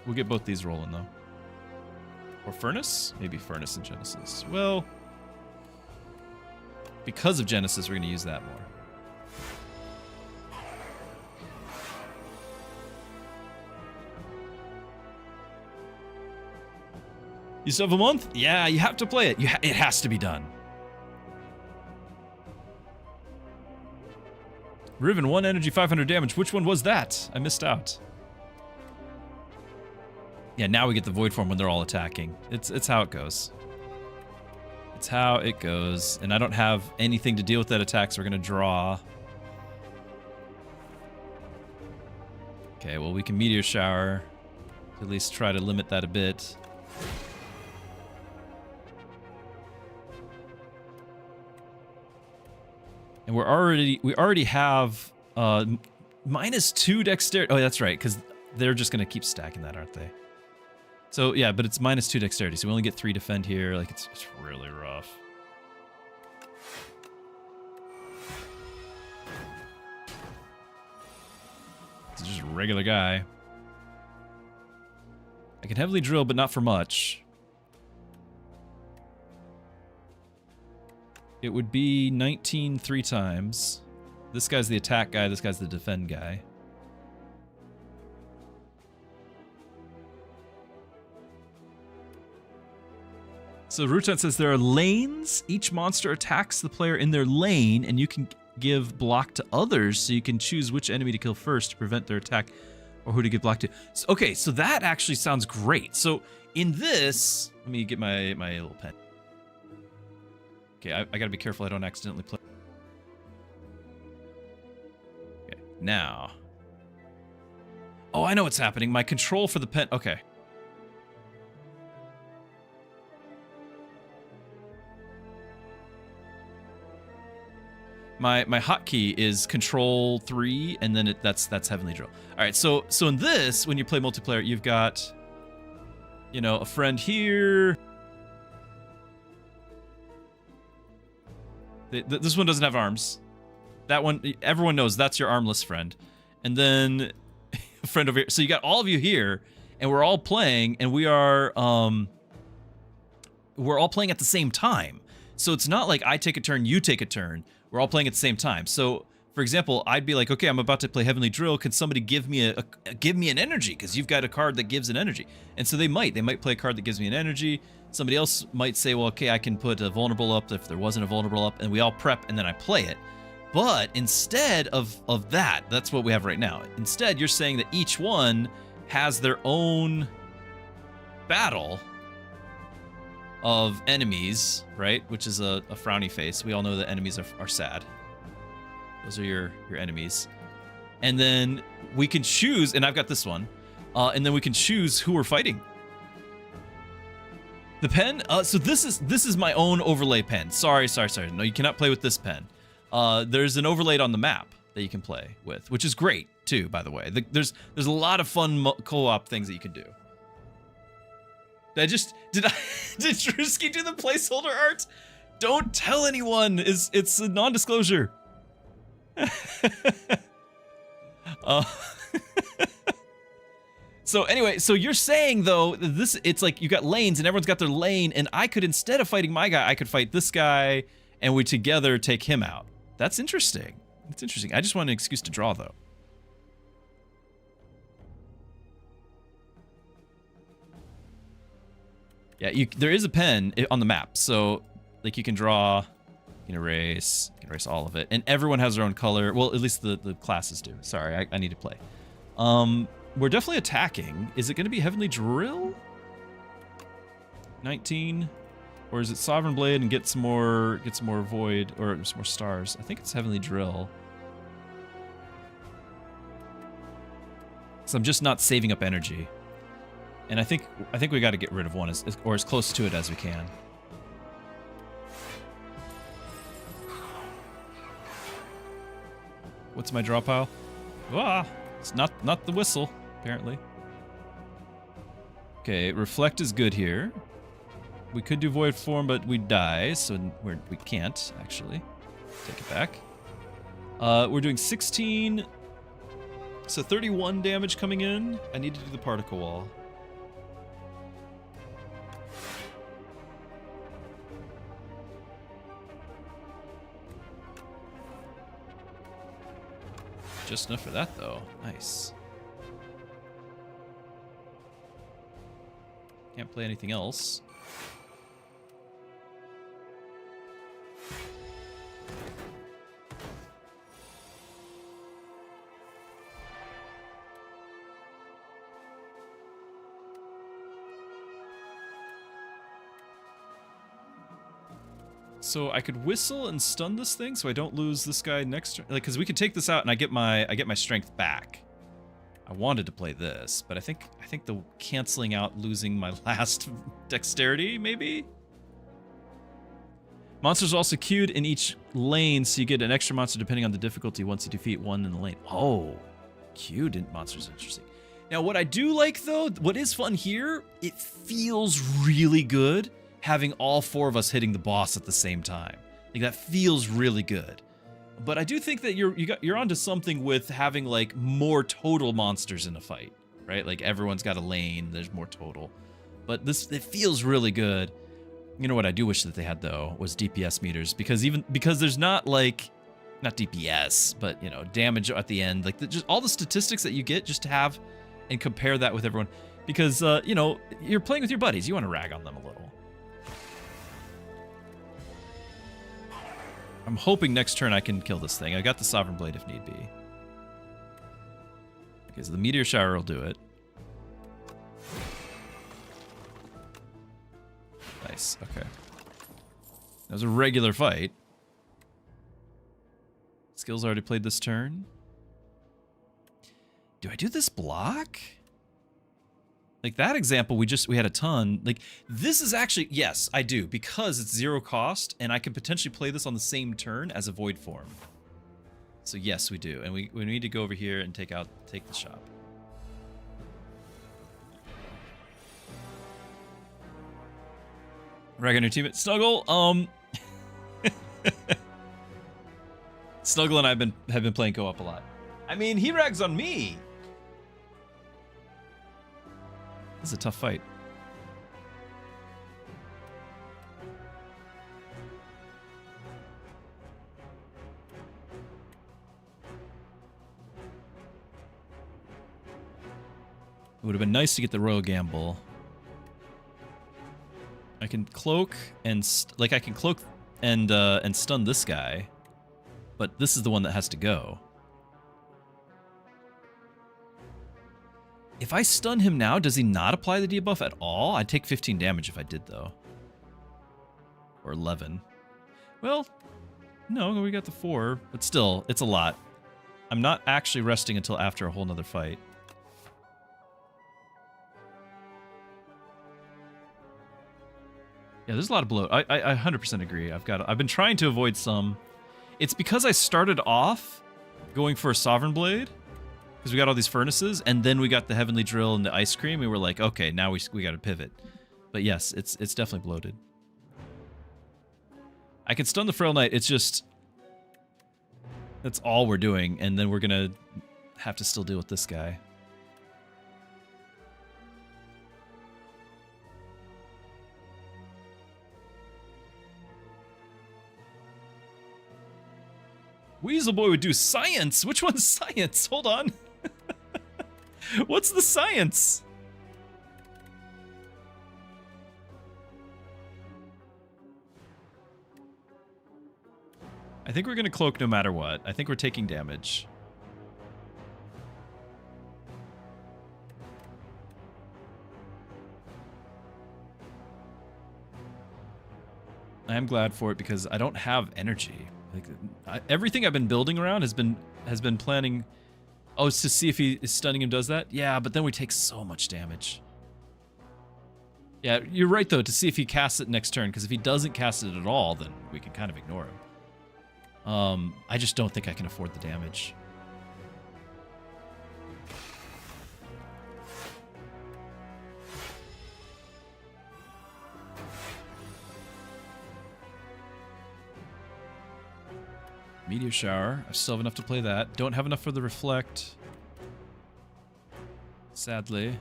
We'll get both these rolling though. Or Furnace? Maybe Furnace and Genesis. Well, because of Genesis, we're gonna use that more. You still have a month? Yeah, you have to play it. It has to be done. Riven, 1 energy, 500 damage. Which one was that? I missed out. Yeah, now we get the void form when they're all attacking. It's how it goes. It's how it goes. And I don't have anything to deal with that attack, so we're gonna draw. Okay, well we can meteor shower. At least try to limit that a bit. And we already have -2 dexterity. Oh, that's right, because they're just gonna keep stacking that, aren't they? So yeah, but it's -2 dexterity, so we only get 3 defend here. Like it's really rough. It's just a regular guy. I can heavily drill, but not for much. It would be 19 3 times. This guy's the attack guy, this guy's the defend guy. So Rutan says there are lanes. Each monster attacks the player in their lane, and you can give block to others, so you can choose which enemy to kill first to prevent their attack or who to give block to. So, okay, so that actually sounds great. So in this, let me get my little pen. Okay, I gotta be careful I don't accidentally play. Okay, now. Oh, I know what's happening. My control for the pen, okay. My hotkey is Control 3, and then that's Heavenly Drill. All right, so in this, when you play multiplayer, you've got, you know, a friend here. This one doesn't have arms. That one, everyone knows that's your armless friend. And then a friend over here. So you got all of you here, and we're all playing, and we're all playing at the same time. So it's not like I take a turn, you take a turn. We're all playing at the same time. So, for example, I'd be like, okay, I'm about to play Heavenly Drill. Can somebody give me an energy? Because you've got a card that gives an energy. And so they might play a card that gives me an energy. Somebody else might say, well, okay, I can put a vulnerable up if there wasn't a vulnerable up, and we all prep, and then I play it. But instead of that, that's what we have right now. Instead, you're saying that each one has their own battle of enemies, right? Which is a frowny face. We all know that enemies are sad. Those are your enemies. And then we can choose, and I've got this one, and then we can choose who we're fighting. The pen? So this is my own overlay pen. Sorry. No, you cannot play with this pen. There's an overlay on the map that you can play with, which is great too, by the way. There's a lot of fun co-op things that you can do. Did Druski do the placeholder art? Don't tell anyone. It's a non-disclosure. So anyway, so you're saying though it's like you got lanes and everyone's got their lane, and I could, instead of fighting my guy, I could fight this guy, and we together take him out. That's interesting. That's interesting. I just want an excuse to draw though. Yeah, there is a pen on the map, so like you can draw, you can erase all of it, and everyone has their own color. Well, at least the classes do. Sorry, I need to play. We're definitely attacking. Is it going to be Heavenly Drill? 19, or is it Sovereign Blade and get some more Void or some more stars? I think it's Heavenly Drill. So I'm just not saving up energy. And I think we got to get rid of one, or as close to it as we can. What's my draw pile? Ah, it's not the whistle, apparently. Okay, Reflect is good here. We could do Void Form, but we die, so we can't actually. Take it back. We're doing 16, so 31 damage coming in. I need to do the Particle Wall. Just enough for that, though. Nice. Can't play anything else. So I could whistle and stun this thing, so I don't lose this guy next turn. Like, because we could take this out and I get my strength back. I wanted to play this, but I think the canceling out losing my last dexterity, maybe. Monsters are also queued in each lane, so you get an extra monster depending on the difficulty once you defeat one in the lane. Oh, queued in monsters, interesting. Now, what I do like though, what is fun here, it feels really good having all four of us hitting the boss at the same time. Like, that feels really good. But I do think that you're onto something with having like more total monsters in a fight, right? Like everyone's got a lane, there's more total. But it feels really good. You know what I do wish that they had though was DPS meters, because there's not like, not DPS, but you know, damage at the end, like just all the statistics that you get, just to have and compare that with everyone, because you know, you're playing with your buddies, you want to rag on them a little. I'm hoping next turn I can kill this thing. I got the Sovereign Blade if need be. Okay, so the Meteor Shower will do it. Nice, okay. That was a regular fight. Skills already played this turn. Do I do this block? Like that example, we had a ton. Like this is actually, yes, I do, because it's 0 cost and I can potentially play this on the same turn as a Void Form. So yes, we do. And we need to go over here and take the shop. Rag on your teammate. Snuggle, Snuggle and I have been playing co-op a lot. I mean, he rags on me. This is a tough fight. It would have been nice to get the Royal Gamble. I can cloak and cloak and stun this guy, but this is the one that has to go. If I stun him now, does he not apply the debuff at all? I'd take 15 damage if I did, though. Or 11. Well, no, we got the 4, but still, it's a lot. I'm not actually resting until after a whole nother fight. Yeah, there's a lot of bloat. I 100% agree. I've been trying to avoid some. It's because I started off going for a Sovereign Blade, because we got all these furnaces, and then we got the Heavenly Drill and the Ice Cream, and we're like, okay, now we got to pivot. But yes, it's definitely bloated. I can stun the Frail Knight. It's just that's all we're doing, and then we're gonna have to still deal with this guy. Weasel Boy would do science. Which one's science? Hold on. What's the science? I think we're gonna cloak no matter what. I think we're taking damage. I am glad for it because I don't have energy. Like everything I've been building around has been planning. Oh, it's to see if he is stunning him does that? Yeah, but then we take so much damage. Yeah, you're right though, to see if he casts it next turn, because if he doesn't cast it at all, then we can kind of ignore him. I just don't think I can afford the damage. Meteor Shower. I still have enough to play that. Don't have enough for the Reflect. Sadly.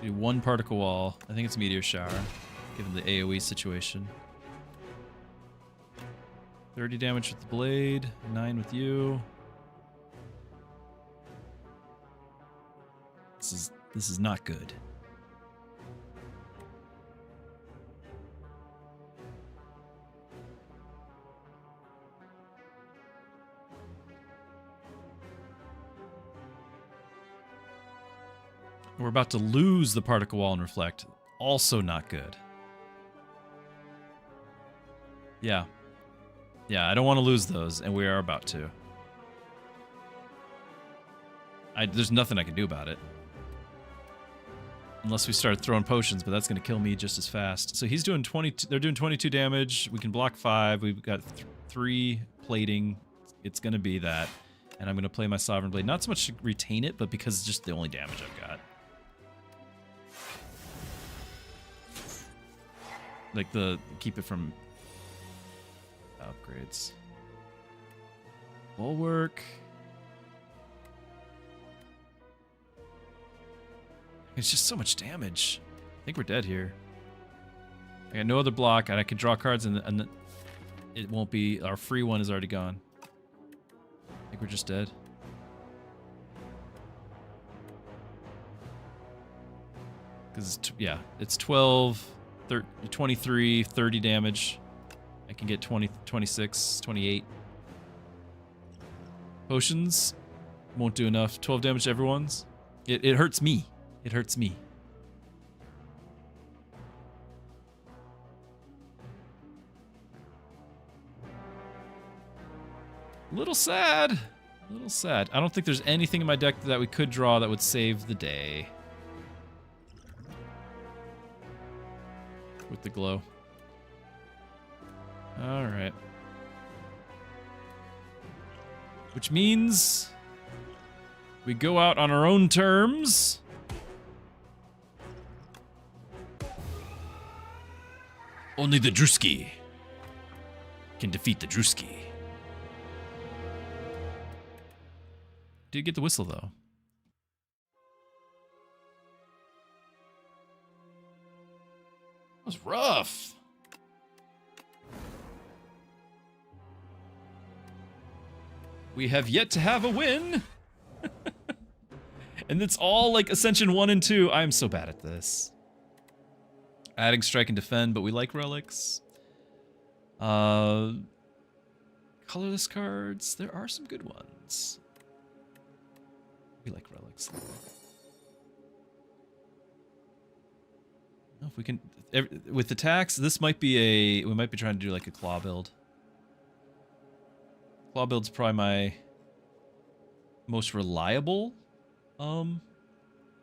Do one Particle Wall. I think it's Meteor Shower, given the AoE situation. 30 damage with the blade, 9 with you. This is not good. We're about to lose the Particle Wall and Reflect. Also not good. Yeah. Yeah, I don't want to lose those, and we are about to. There's nothing I can do about it. Unless we start throwing potions, but that's going to kill me just as fast. So he's doing 22, they're doing 22 damage. We can block 5. We've got 3 plating. It's going to be that. And I'm going to play my Sovereign Blade. Not so much to retain it, but because it's just the only damage I've got. Like keep it from upgrades. Bulwark. It's just so much damage. I think we're dead here. I got no other block, and I can draw cards, and it won't be. Our free one is already gone. I think we're just dead. Because yeah, it's 12. 23, 30 damage. I can get 20, 26, 28. Potions won't do enough. 12 damage to everyone's. It hurts me. It hurts me. A little sad. A little sad. I don't think there's anything in my deck that we could draw that would save the day. With the glow. Alright. Which means we go out on our own terms. Only the Druski can defeat the Druski. Did get the whistle though. That was rough. We have yet to have a win. And it's all like Ascension 1 and 2. I'm so bad at this. Adding Strike and Defend, but we like relics. Colorless cards. There are some good ones. We like relics. If we can, with attacks, this might be we might be trying to do like a claw build. Claw build's probably my most reliable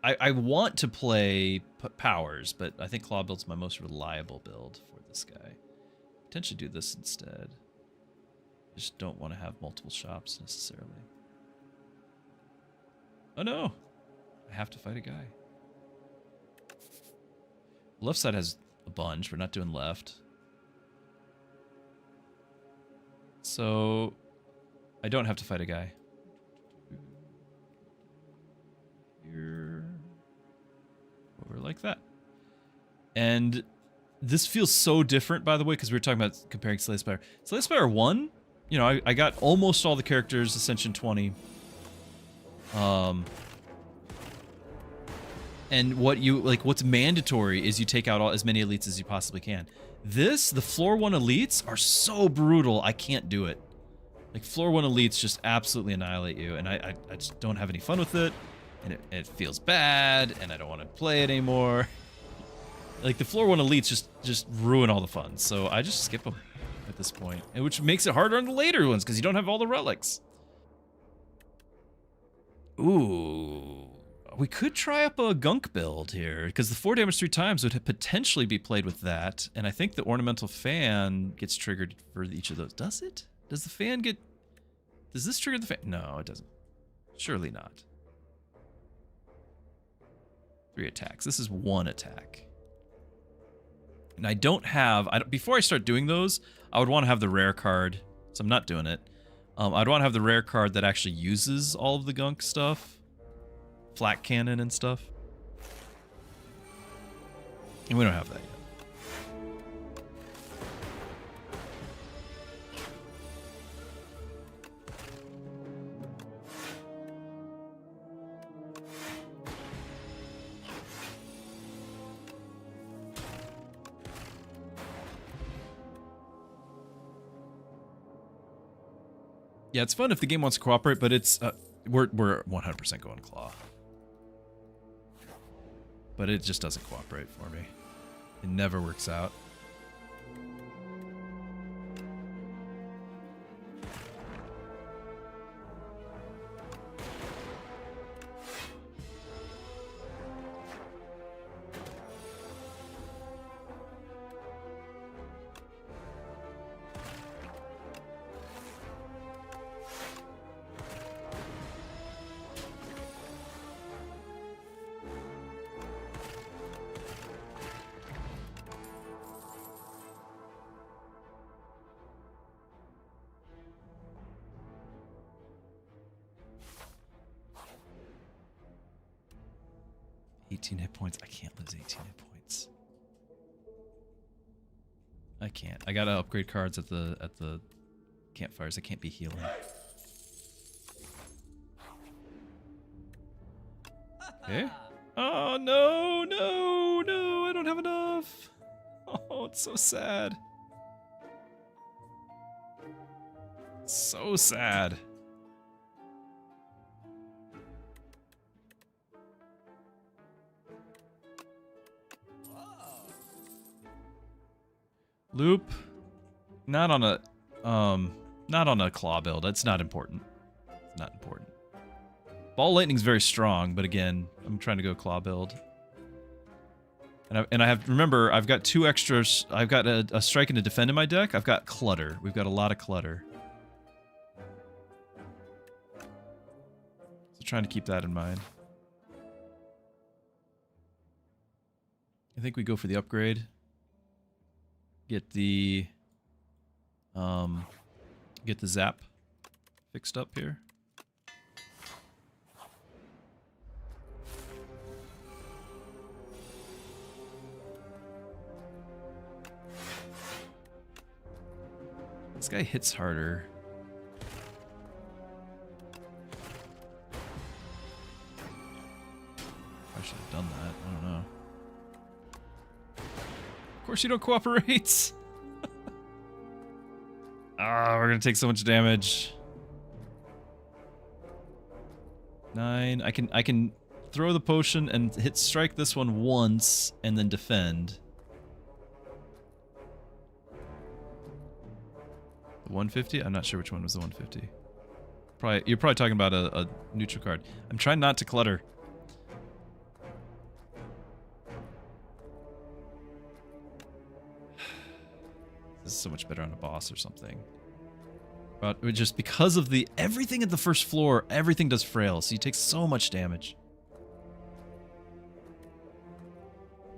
I want to play powers, but I think claw build's my most reliable build for this guy. Potentially do this instead. I just don't want to have multiple shops necessarily. Oh no! I have to fight a guy. Left side has a bunch. We're not doing left. So I don't have to fight a guy. Here. Over like that. And this feels so different, by the way, because we were talking about comparing Slay the Spire. Slay the Spire 1, you know, I got almost all the characters, Ascension 20. And what's mandatory is you take out as many elites as you possibly can. This, the floor 1 elites are so brutal, I can't do it. Like, floor 1 elites just absolutely annihilate you, and I just don't have any fun with it, and it feels bad, and I don't want to play it anymore. Like, the floor 1 elites just ruin all the fun, so I just skip them at this point, and which makes it harder on the later ones, because you don't have all the relics. Ooh. We could try up a gunk build here, because the 4 damage 3 times would potentially be played with that, and I think the ornamental fan gets triggered for each of those. Does it? Does the fan get... Does this trigger the fan? No, it doesn't. Surely not. 3 attacks. This is 1 attack. And I don't have... before I start doing those, I would want to have the rare card, so I'm not doing it. I'd want to have the rare card that actually uses all of the gunk stuff. Flak cannon and stuff. And we don't have that yet. Yeah, it's fun if the game wants to cooperate, but it's we're 100% going claw. But it just doesn't cooperate for me. It never works out. Hit points. I can't lose 18 hit points. I can't. I gotta upgrade cards at the campfires. I can't be healing. Okay. Oh no, no, no! I don't have enough. Oh, it's so sad. So sad. Loop, not on a claw build. That's not important. It's not important. Ball lightning's very strong, but again, I'm trying to go claw build. And I have remember I've got 2 extras. I've got a strike and a defend in my deck. I've got clutter. We've got a lot of clutter. So trying to keep that in mind. I think we go for the upgrade. Get the zap fixed up here. This guy hits harder. I should have done that. I don't know. Of course you don't cooperate. Ah, we're gonna take so much damage. 9. I can throw the potion and strike this one once and then defend. The 150? I'm not sure which one was the 150. You're probably talking about a neutral card. I'm trying not to clutter. This is so much better on a boss or something. But just because of the everything at the first floor, everything does frail, so you take so much damage.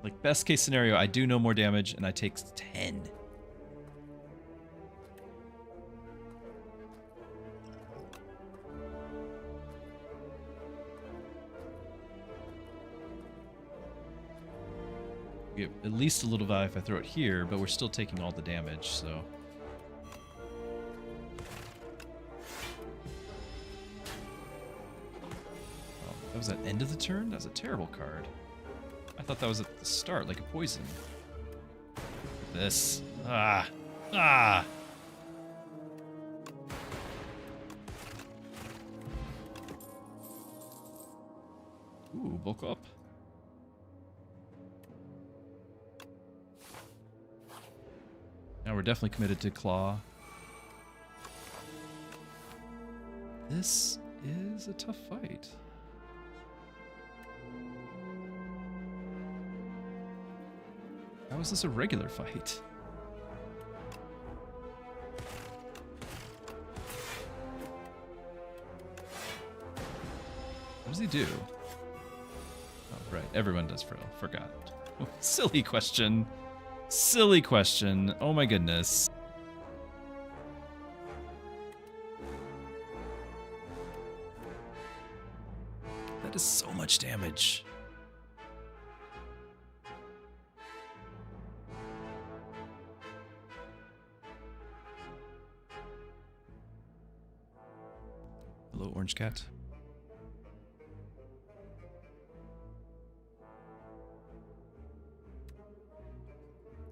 Like, best case scenario, I do no more damage and I take 10. We get at least a little value if I throw it here, but we're still taking all the damage, so. Oh, that was at end of the turn? That was a terrible card. I thought that was at the start, like a poison. This. Ah. Ah. Ooh, bulk up. Now we're definitely committed to claw. This is a tough fight. How is this a regular fight? What does he do? Oh, right. Everyone does frill. Forgot. Oh, silly question. Silly question. Oh my goodness. That is so much damage. Hello, Orange Cat.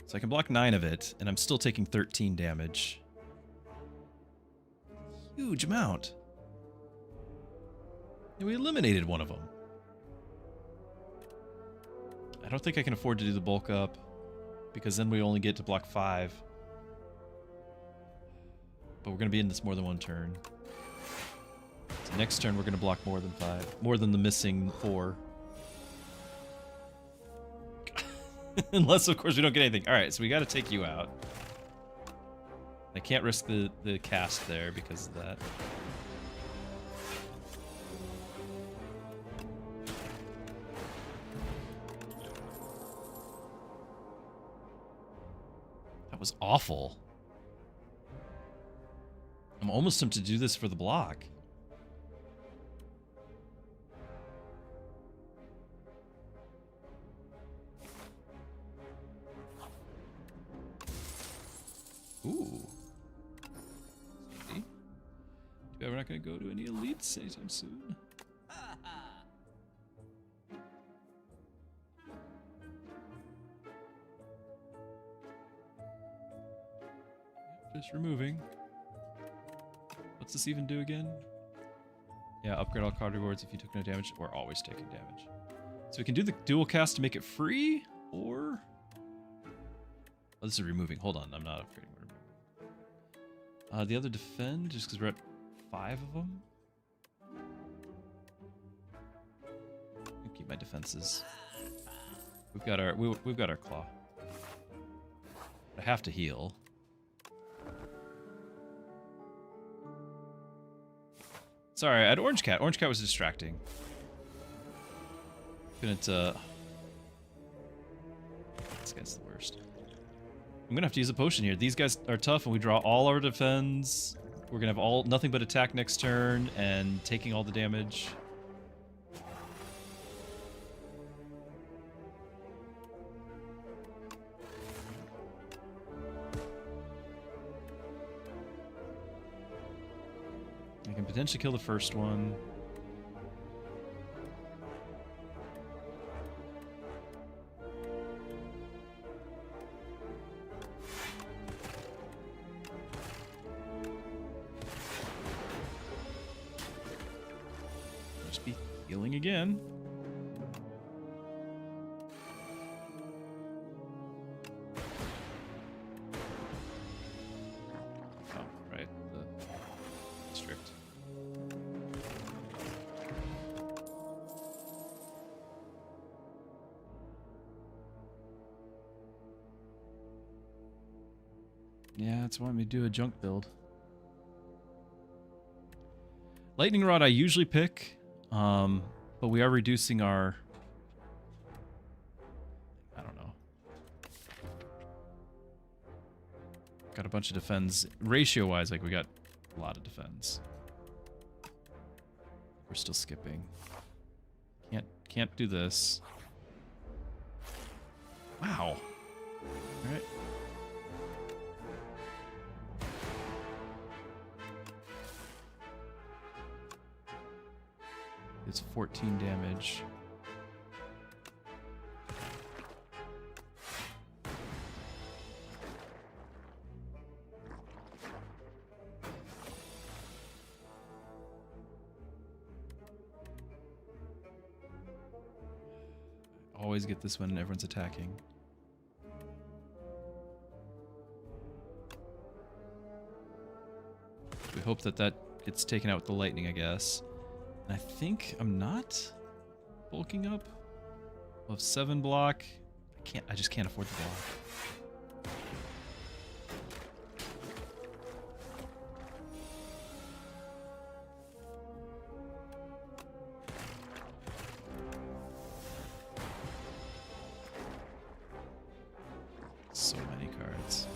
So I can block 9 of it, and I'm still taking 13 damage. Huge amount. And we eliminated one of them. I don't think I can afford to do the bulk up, because then we only get to block 5. But we're going to be in this more than one turn. So next turn we're going to block more than 5. More than the missing 4. Unless, of course, we don't get anything. Alright, so we got to take you out. I can't risk the cast there because of that. That was awful. I'm almost tempted to do this for the block. Ooh. See? Too bad we're not going to go to any elites anytime soon. Just removing. What's this even do again? Yeah, upgrade all card rewards if you took no damage or always taking damage. So we can do the dual cast to make it free, or... Oh, this is removing. Hold on, I'm not upgrading. The other defend, just because we're at 5 of them. I'll keep my defenses. We've got our claw. I have to heal. Sorry, I had Orange Cat. Orange Cat was distracting. Couldn't, this guy's the worst. I'm gonna have to use a potion here. These guys are tough, and we draw all our defense. We're gonna have nothing but attack next turn, and taking all the damage. I can potentially kill the first one. Just be healing again. Oh, right. The strict. Yeah, it's wanting me to do a junk build. Lightning Rod I usually pick, but we are reducing our... I don't know. Got a bunch of defense. Ratio-wise, like, we got a lot of defense. We're still skipping. Can't do this. Wow. Alright. It's 14 damage. Always get this when everyone's attacking. We hope that that gets taken out with the lightning, I guess. And I think I'm not bulking up. We'll have 7 block. I just can't afford the block. So many cards.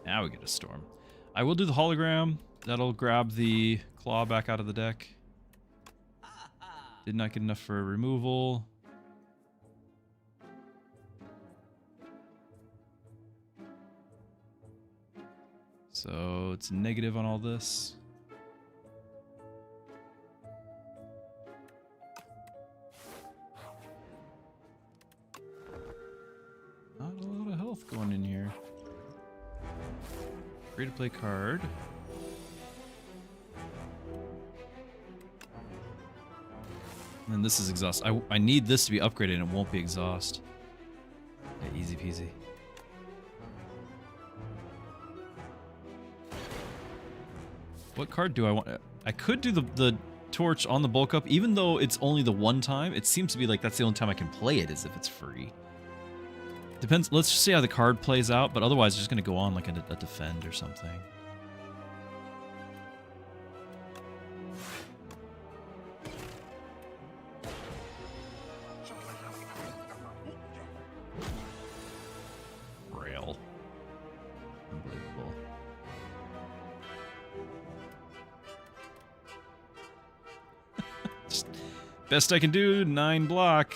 Now we get a storm. I will do the hologram. That'll grab the claw back out of the deck. Did not get enough for removal. So it's negative on all this. Not a lot of health going in here. Free to play card. And then this is exhaust. I need this to be upgraded and it won't be exhaust. Yeah, easy peasy. What card do I want? I could do the torch on the bulk up, even though it's only the one time. It seems to be like that's the only time I can play it, is if it's free. Depends. Let's just see how the card plays out, but otherwise, it's just going to go on like a defend or something. Rail. Unbelievable. Just best I can do, 9 block.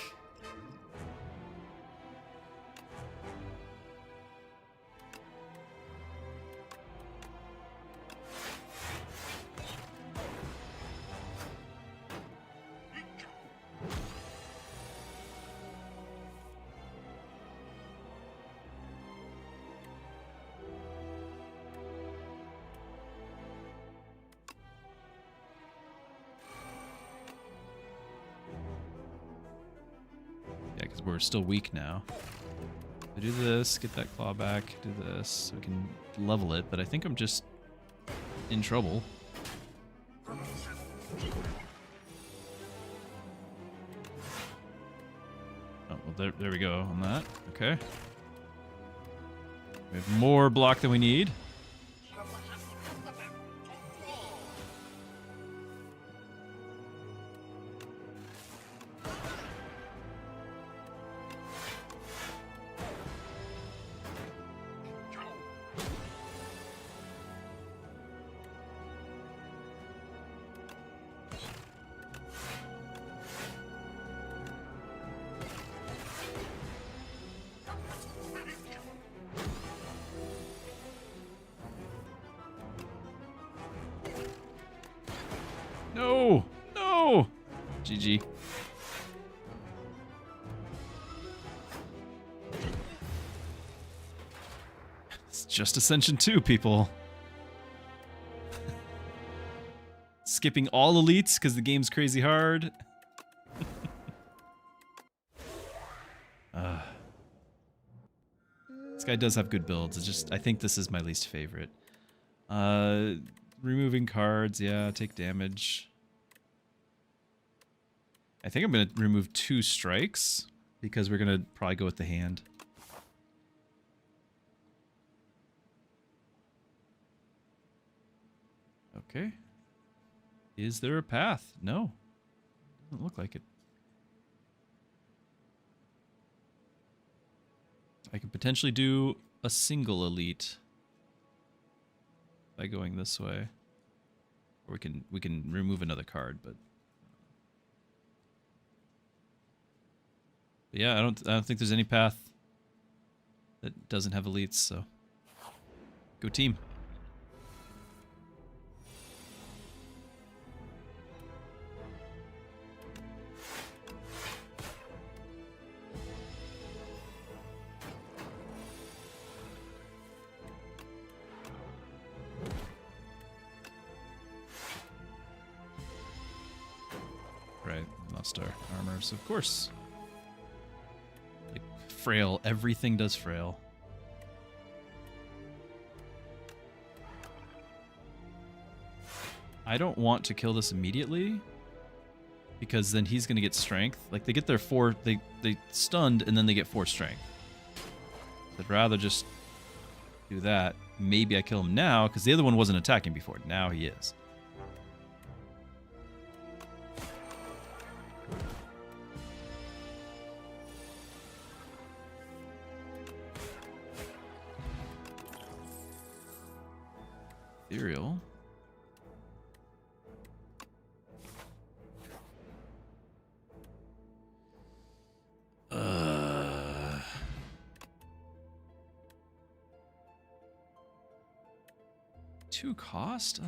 We're still weak now. I do this, get that claw back, do this, so we can level it, but I think I'm just in trouble. Oh, well, there we go on that. Okay. We have more block than we need. No! No! GG. It's just Ascension 2, people. skipping all elites because the game's crazy hard. This guy does have good builds. It's just, I think this is my least favorite. Removing cards, yeah, take damage. I think I'm going to remove 2 strikes because we're going to probably go with the hand. Okay. Is there a path? No. Doesn't look like it. I could potentially do a single elite by going this way. Or we can remove another card, but yeah, I don't think there's any path that doesn't have elites, so go team. Right, lost our armors, of course. Like, frail, everything does frail. I don't want to kill this immediately, because then he's gonna get strength. Like, they get their 4, they stunned, and then they get 4 strength. I'd rather just do that. Maybe I kill him now, because the other one wasn't attacking before. Now he is. Ethereal. Two cost?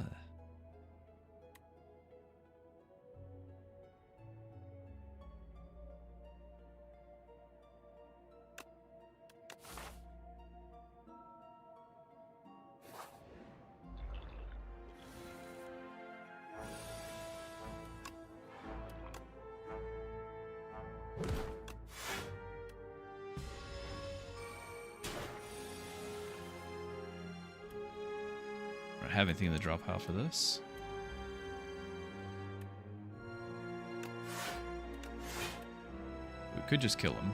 Have anything in the drop pile for this. We could just kill him.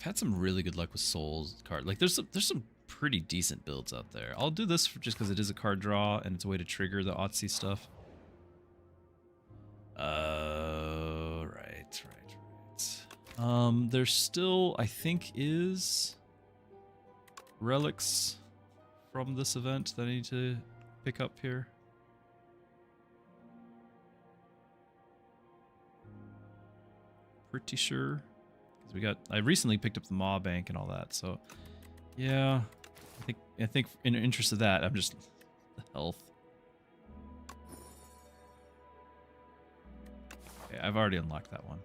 I've had some really good luck with Souls card. Like, there's some pretty decent builds out there. I'll do this just because it is a card draw and it's a way to trigger the Otzi stuff. Right. There's still, I think, is relics from this event that I need to pick up here. Pretty sure. I recently picked up the Maw Bank and all that, so yeah, I think in the interest of that, I'm just the health. Okay, I've already unlocked that one.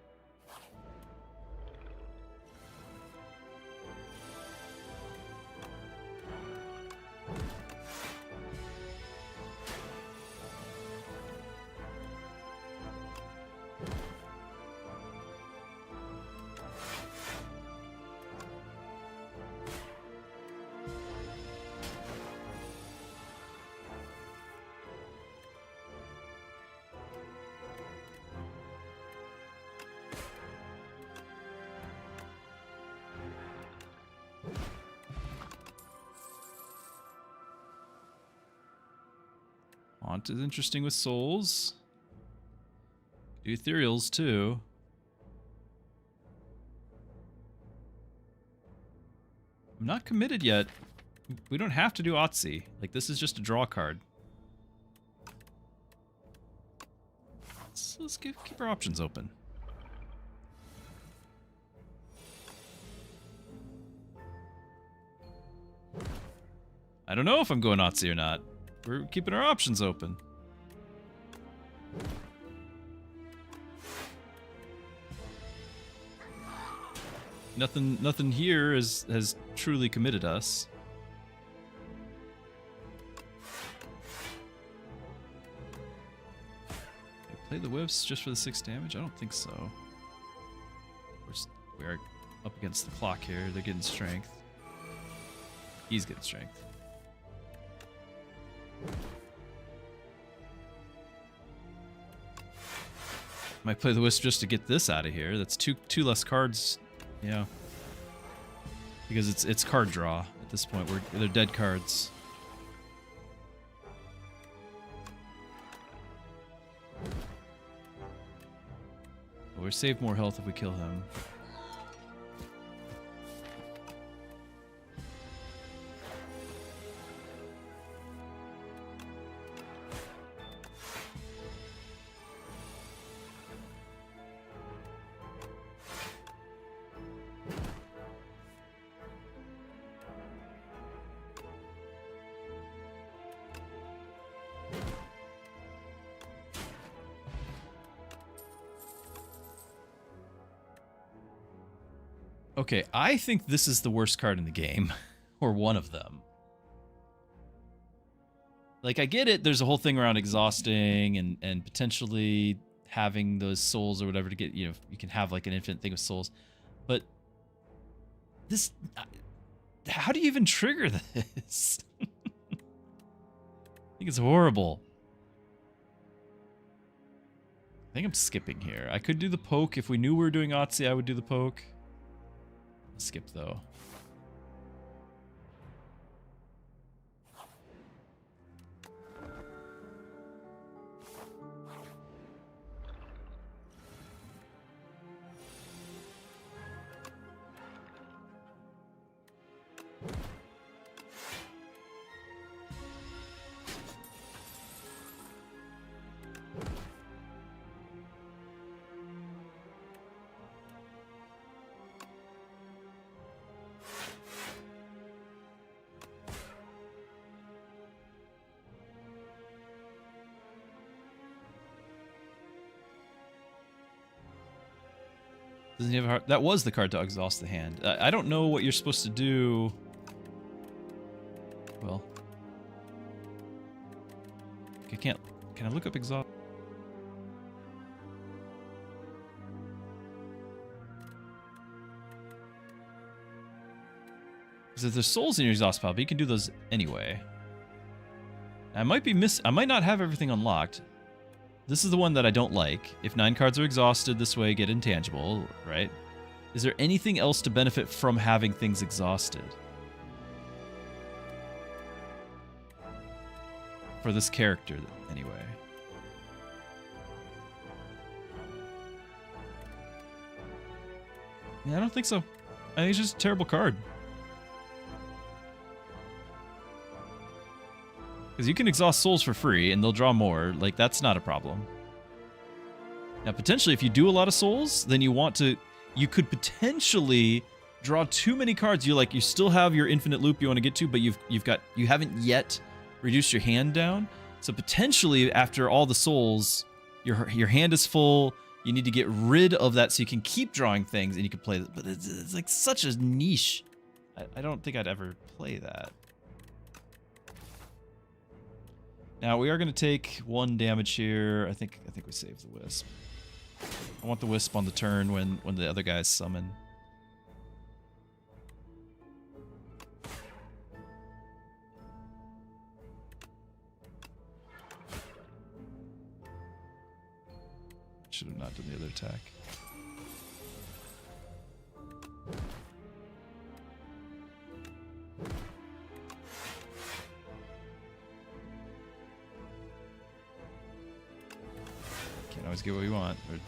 Haunt is interesting with souls. Do ethereals too. I'm not committed yet. We don't have to do Otzi. Like, this is just a draw card. Let's keep our options open. I don't know if I'm going Otzi or not. We're keeping our options open. Nothing here has truly committed us. Play the whiffs just for the 6 damage? I don't think so. We are up against the clock here. They're getting strength. He's getting strength. Might play the wisp just to get this out of here. That's two less cards. Yeah. Because it's card draw at this point. They're dead cards. We'll save more health if we kill him. Okay, I think this is the worst card in the game. Or one of them. Like, I get it, there's a whole thing around exhausting and potentially having those souls or whatever to get, you know, you can have like an infinite thing of souls. But this... How do you even trigger this? I think it's horrible. I think I'm skipping here. I could do the poke. If we knew we were doing Otzi, I would do the poke. Skip though. Doesn't he have a heart? That was the card to exhaust the hand. I don't know what you're supposed to do. Well, I can't. Can I look up exhaust? Because there's souls in your exhaust pile, but you can do those anyway. I might not have everything unlocked. This is the one that I don't like. If 9 cards are exhausted this way, get intangible, right? Is there anything else to benefit from having things exhausted? For this character, anyway. Yeah, I don't think so. I think it's just a terrible card. Because you can exhaust souls for free, and they'll draw more. Like, that's not a problem. Now, potentially, if you do a lot of souls, then you could potentially draw too many cards. You still have your infinite loop you want to get to, but you haven't yet reduced your hand down. So potentially, after all the souls, your hand is full. You need to get rid of that so you can keep drawing things, and you can play. But it's like such a niche. I don't think I'd ever play that. Now we are going to take 1 damage here. I think we save the wisp. I want the wisp on the turn when the other guys summon. Should have not done the other attack. Can't always get what we want. We're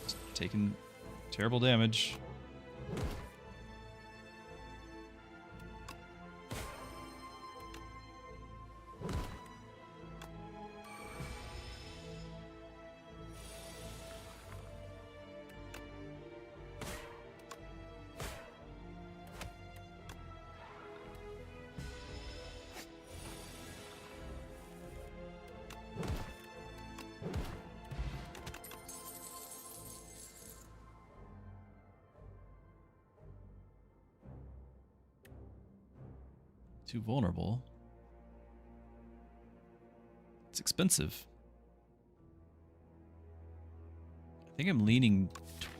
just taking terrible damage. Too vulnerable. It's expensive. I think I'm leaning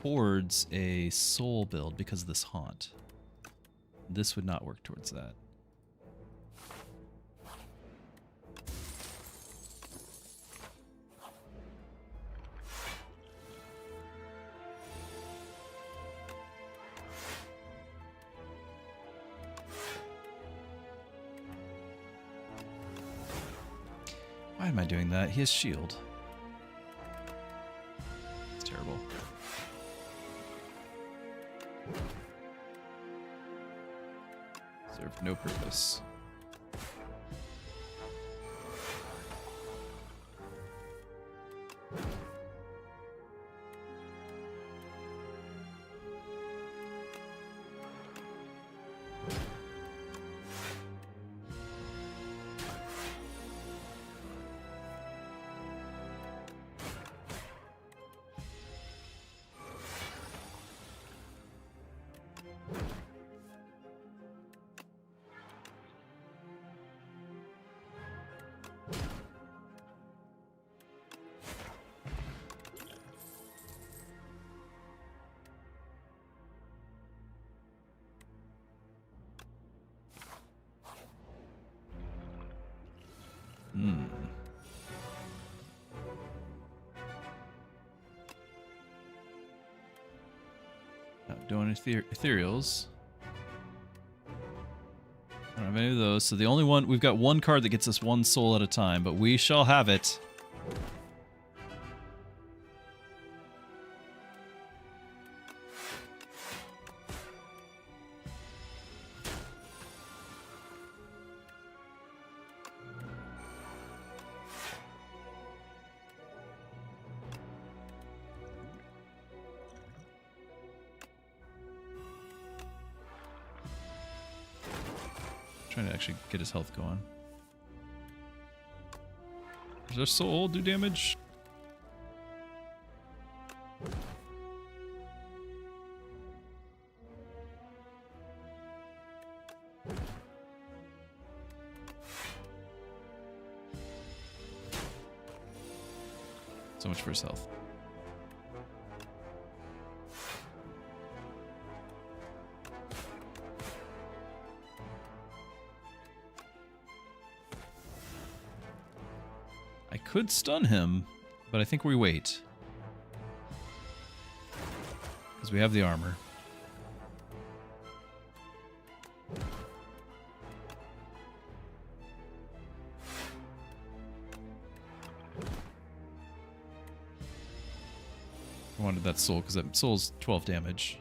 towards a soul build because of this haunt. This would not work towards that. Why am I doing that? He has shield. It's terrible. Serve no purpose. Not doing ethereals. I don't have any of those, so the only one we've got one card that gets us one soul at a time, but we shall have it. Trying to actually get his health going. Does their soul do damage? So much for his health. I could stun him, but I think we wait. Because we have the armor. I wanted that soul, because that soul's 12 damage.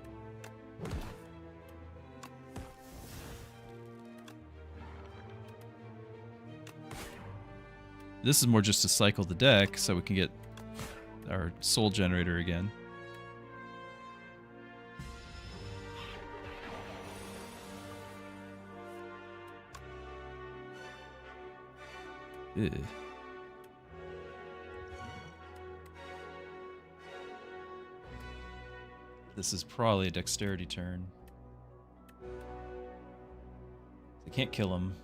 This is more just to cycle the deck so we can get our soul generator again. Ew. This is probably a dexterity turn. I can't kill him.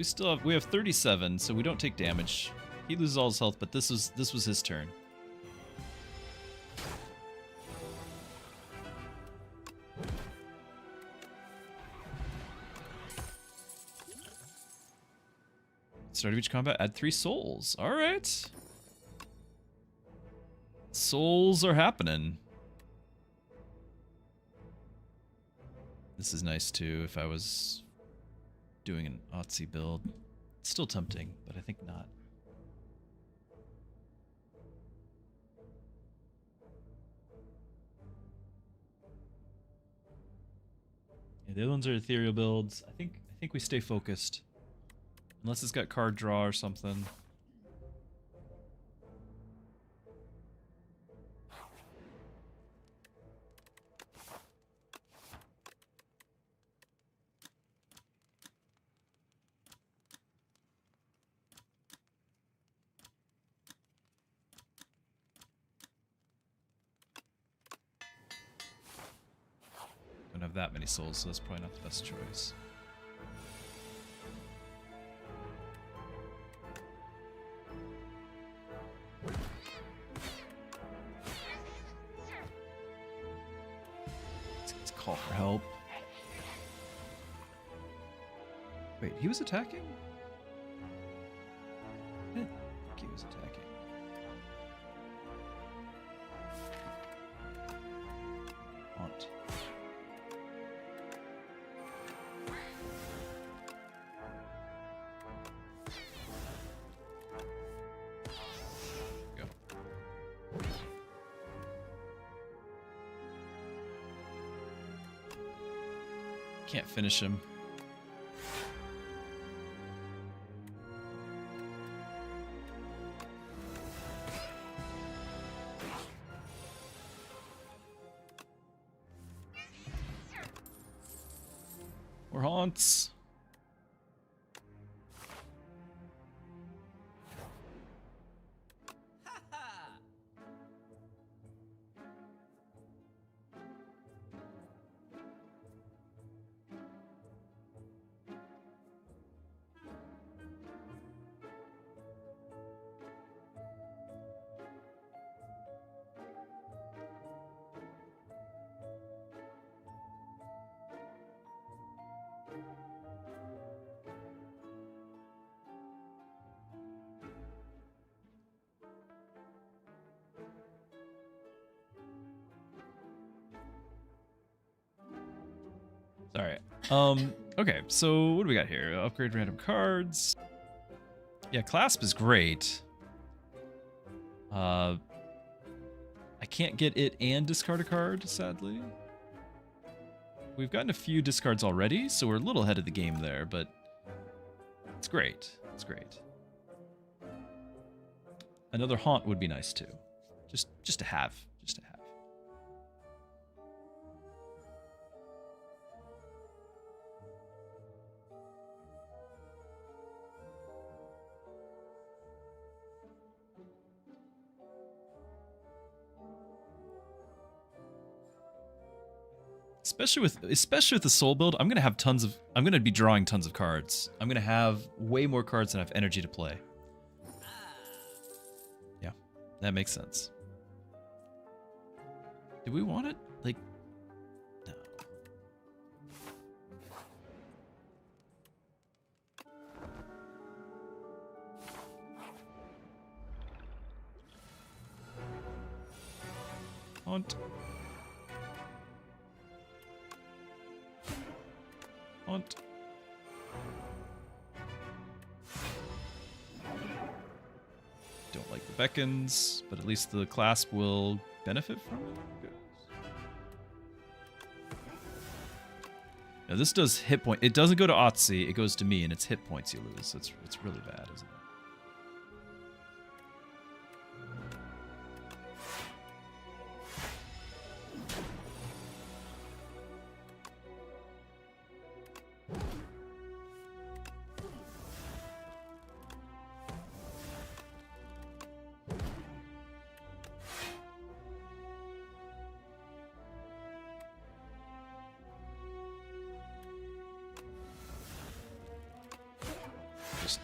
So we have 37, so we don't take damage. He loses all his health, but this was his turn. Start of each combat, add 3 souls. All right. Souls are happening. This is nice too if I was doing an Otzi build. It's still tempting, but I think not. Yeah, the other ones are ethereal builds. I think we stay focused. Unless it's got card draw or something. that many souls, so that's probably not the best choice. Let's call for help. Wait, he was attacking? I didn't think he was attacking. Haunt. Go. Can't finish him. More haunts. Alright. Okay, so what do we got here? Upgrade random cards. Yeah, clasp is great. I can't get it and discard a card, sadly. We've gotten a few discards already, so we're a little ahead of the game there, but it's great. It's great. Another haunt would be nice too. Just to have. Just to have. Especially with the soul build, I'm gonna be drawing tons of cards. I'm gonna have way more cards than I have energy to play. Yeah, that makes sense. Do we want it? Like, no. Haunt. Haunt. Don't like the beckons, but at least the clasp will benefit from it. Good. Now this does hit point. It doesn't go to Otzi, it goes to me, and it's hit points you lose. It's really bad, isn't it?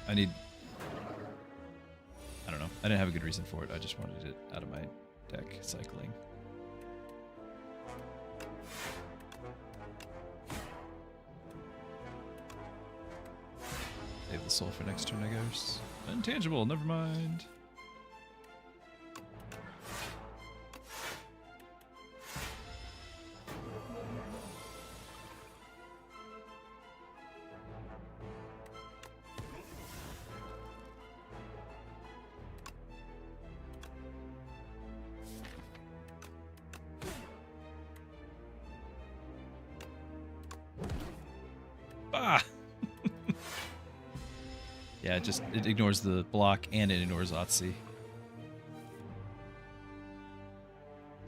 I don't know. I didn't have a good reason for it. I just wanted it out of my deck cycling. Save the soul for next turn, I guess. Intangible, never mind. Ah! Yeah, it ignores the block and it ignores Otzi.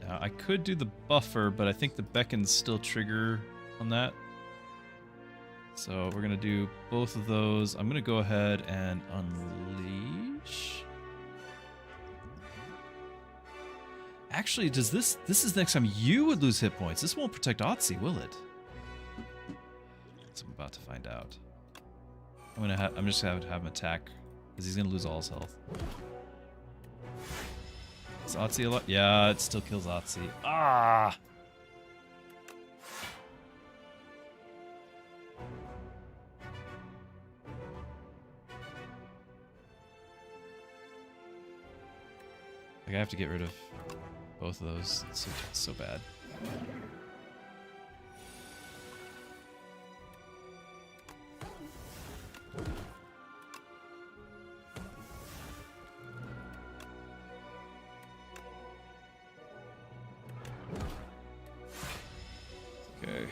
Now, I could do the buffer, but I think the beckons still trigger on that. So we're gonna do both of those. I'm gonna go ahead and unleash. Actually, does this is the next time you would lose hit points. This won't protect Otzi, will it? I'm about to find out. I'm just gonna have him attack because he's gonna lose all his health. Is Otzi alive? Yeah, it still kills Otzi. Ah! Like I have to get rid of both of those. It's so bad. Okay.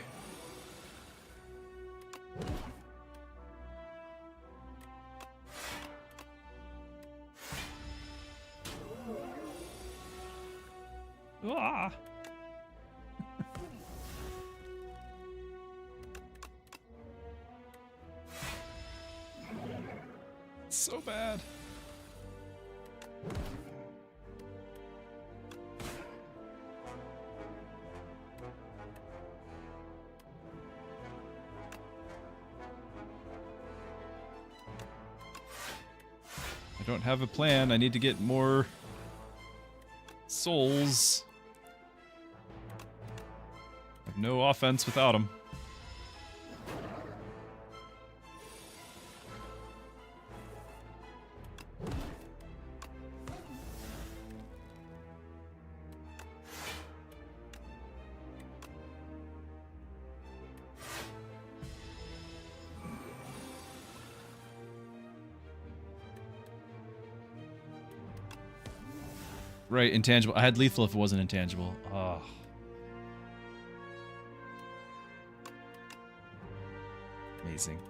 Ah. It's so bad. I don't have a plan. I need to get more souls. I have no offense without them. Right, intangible. I had lethal if it wasn't intangible. Oh. Amazing.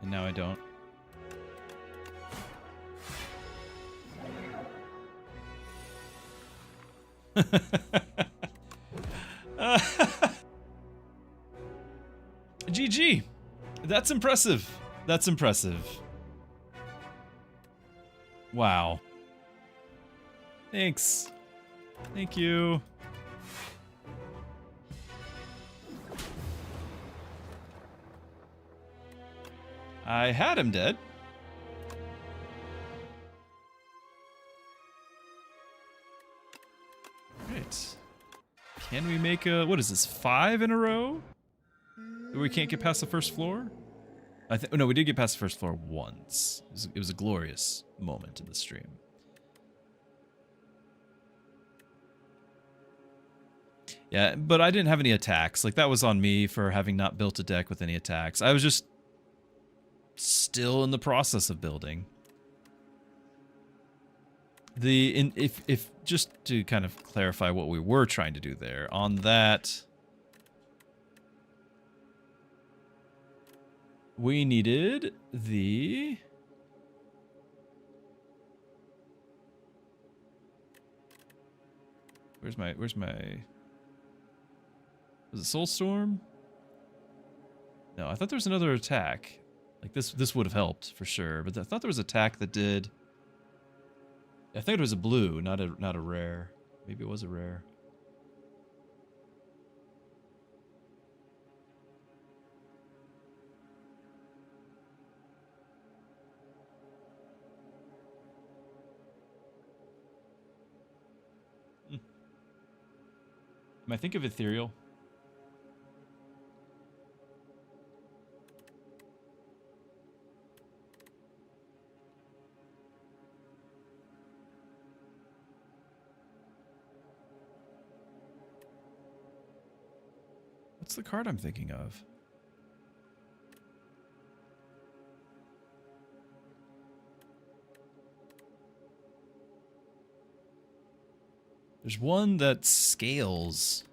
And now I don't. GG. That's impressive. That's impressive. Wow. Thanks. Thank you. I had him dead. Right. Can we make a... What is this? 5 in a row? We can't get past the first floor? No, we did get past the first floor once. It was a glorious moment in the stream. Yeah, but I didn't have any attacks. Like, that was on me for having not built a deck with any attacks. I was just still in the process of building. If just to kind of clarify what we were trying to do there, on that... We needed the... Where's my... Was it Soulstorm? No, I thought there was another attack. Like this would have helped for sure, but I thought there was an attack that did... I think it was a blue, not a rare. Maybe it was a rare. I think of ethereal. What's the card I'm thinking of? There's one that scales.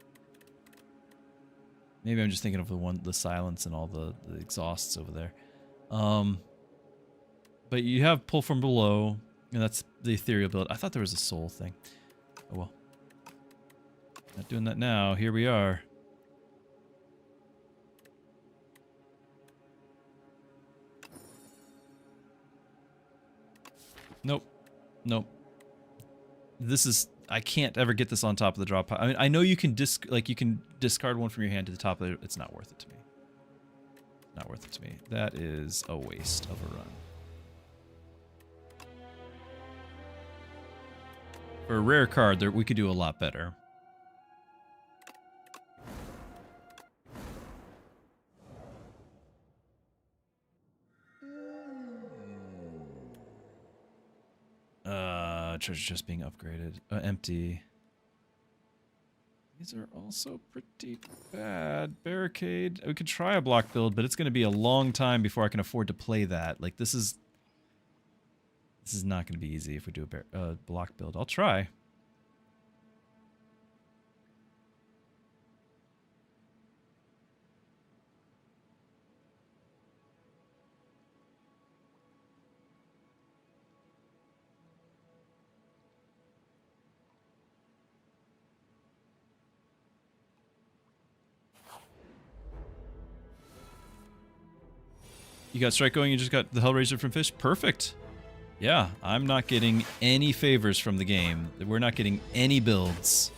Maybe I'm just thinking of the silence and all the exhausts over there. But you have pull from below, and that's the ethereal build. I thought there was a soul thing. Oh well. Not doing that now. Here we are. Nope. Nope. This is I can't ever get this on top of the draw pile. I mean, I know you can you can discard one from your hand to the top of it. It's not worth it to me. Not worth it to me. That is a waste of a run. For a rare card, we could do a lot better. Treasure chest being upgraded. Empty. These are also pretty bad. Barricade. We could try a block build, but it's going to be a long time before I can afford to play that. Like, this is not going to be easy if we do a block build. I'll try. You got strike going, you just got the Hellraiser from Fish? Perfect. Yeah, I'm not getting any favors from the game. We're not getting any builds.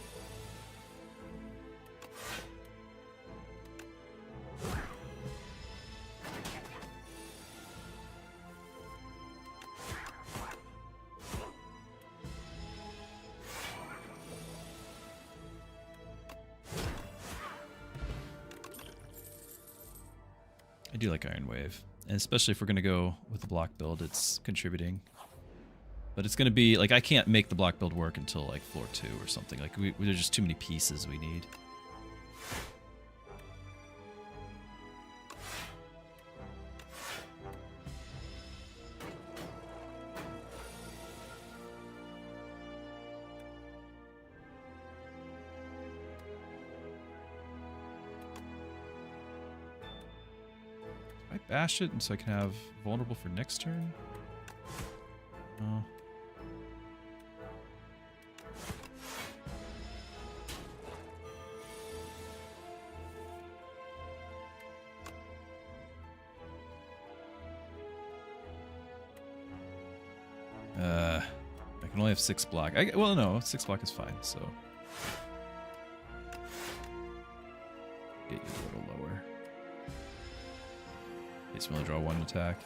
I do like Iron Wave. And especially if we're going to go with the block build, it's contributing. But it's going to be, like, I can't make the block build work until, like, floor 2 or something. Like, there's just too many pieces we need. Bash it, and so I can have vulnerable for next turn. Oh. I can only have 6 block. Well, no, 6 block is fine, so. Get you a little lower. It's only draw 1 attack.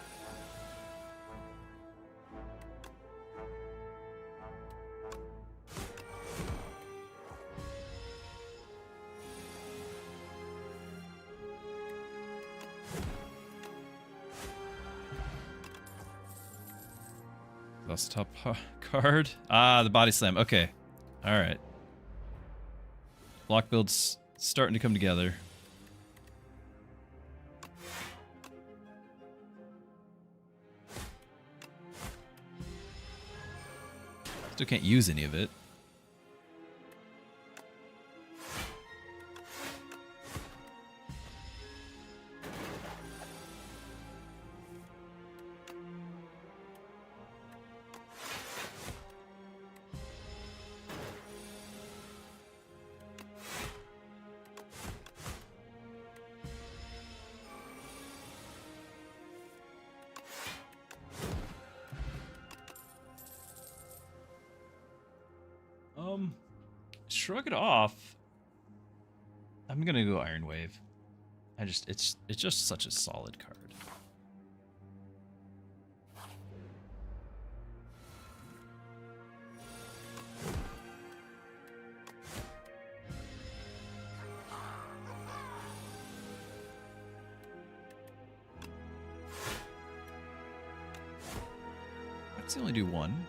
That's the top card. Ah, the body slam. Okay. Alright. Block build's starting to come together. Still can't use any of it. Shrug it off. I'm gonna go Iron Wave. It's just such a solid card. Let's only do 1.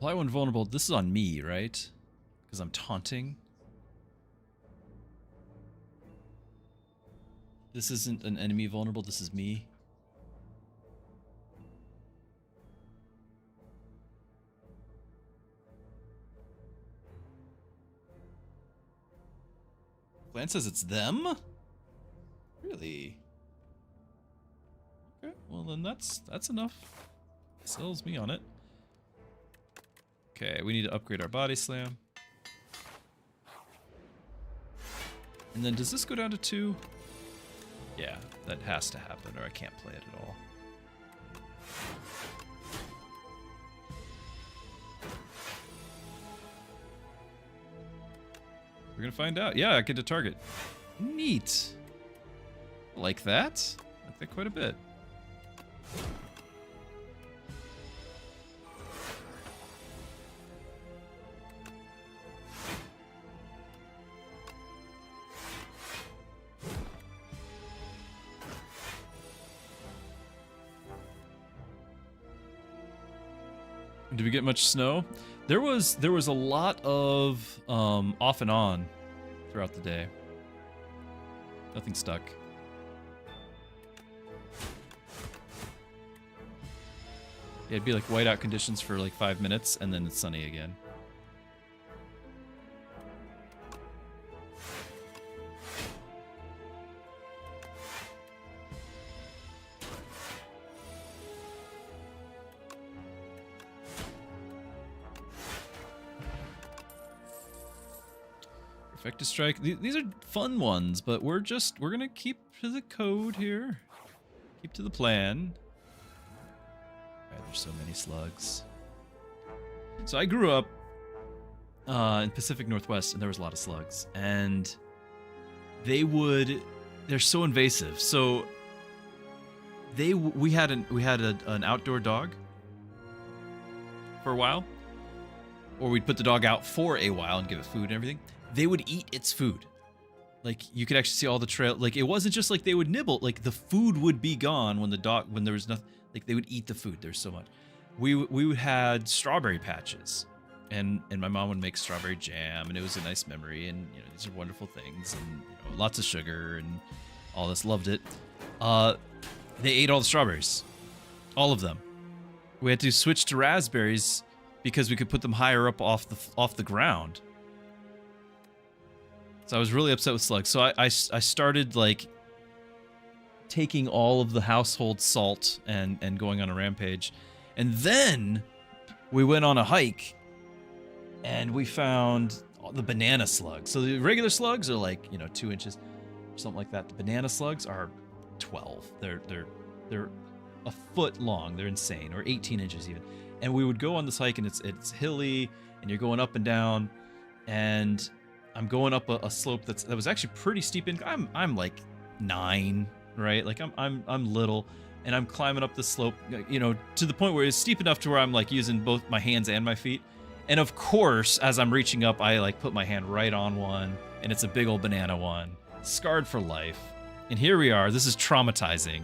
Apply one vulnerable. This is on me, right? Because I'm taunting. This isn't an enemy vulnerable, this is me. Plan says it's them? Really? Okay, well then that's enough. Sells me on it. Okay, we need to upgrade our body slam. And then does this go down to 2? Yeah, that has to happen or I can't play it at all. We're gonna find out. Yeah, I get to target. Neat. Like that? Like that quite a bit. Did we get much snow? There was a lot of off and on throughout the day. Nothing stuck. Yeah, it'd be like whiteout conditions for like 5 minutes and then it's sunny again. Effective strike. These are fun ones, but we're gonna keep to the code here. Keep to the plan. Alright, there's so many slugs. So I grew up in Pacific Northwest, and there was a lot of slugs, and they're so invasive. So we had an outdoor dog for a while, or we'd put the dog out for a while and give it food and everything. They would eat its food. Like, you could actually see all the trail. Like, it wasn't just like they would nibble. Like, the food would be gone when there was nothing. Like, they would eat the food. There's so much. We had strawberry patches, and my mom would make strawberry jam, and it was a nice memory. And these are wonderful things, and lots of sugar and all this. Loved it. They ate all the strawberries, all of them. We had to switch to raspberries because we could put them higher up off the ground. So I was really upset with slugs. So I started like taking all of the household salt and going on a rampage. And then we went on a hike and we found the banana slugs. So the regular slugs are like, 2 inches or something like that. The banana slugs are 12. They're a foot long. They're insane, or 18 inches even. And we would go on this hike and it's hilly and you're going up and down, and I'm going up a slope that was actually pretty steep. I'm like 9, right? Like I'm little, and I'm climbing up the slope, to the point where it's steep enough to where I'm like using both my hands and my feet. And of course, as I'm reaching up, I like put my hand right on one, and it's a big old banana one, scarred for life. And here we are. This is traumatizing.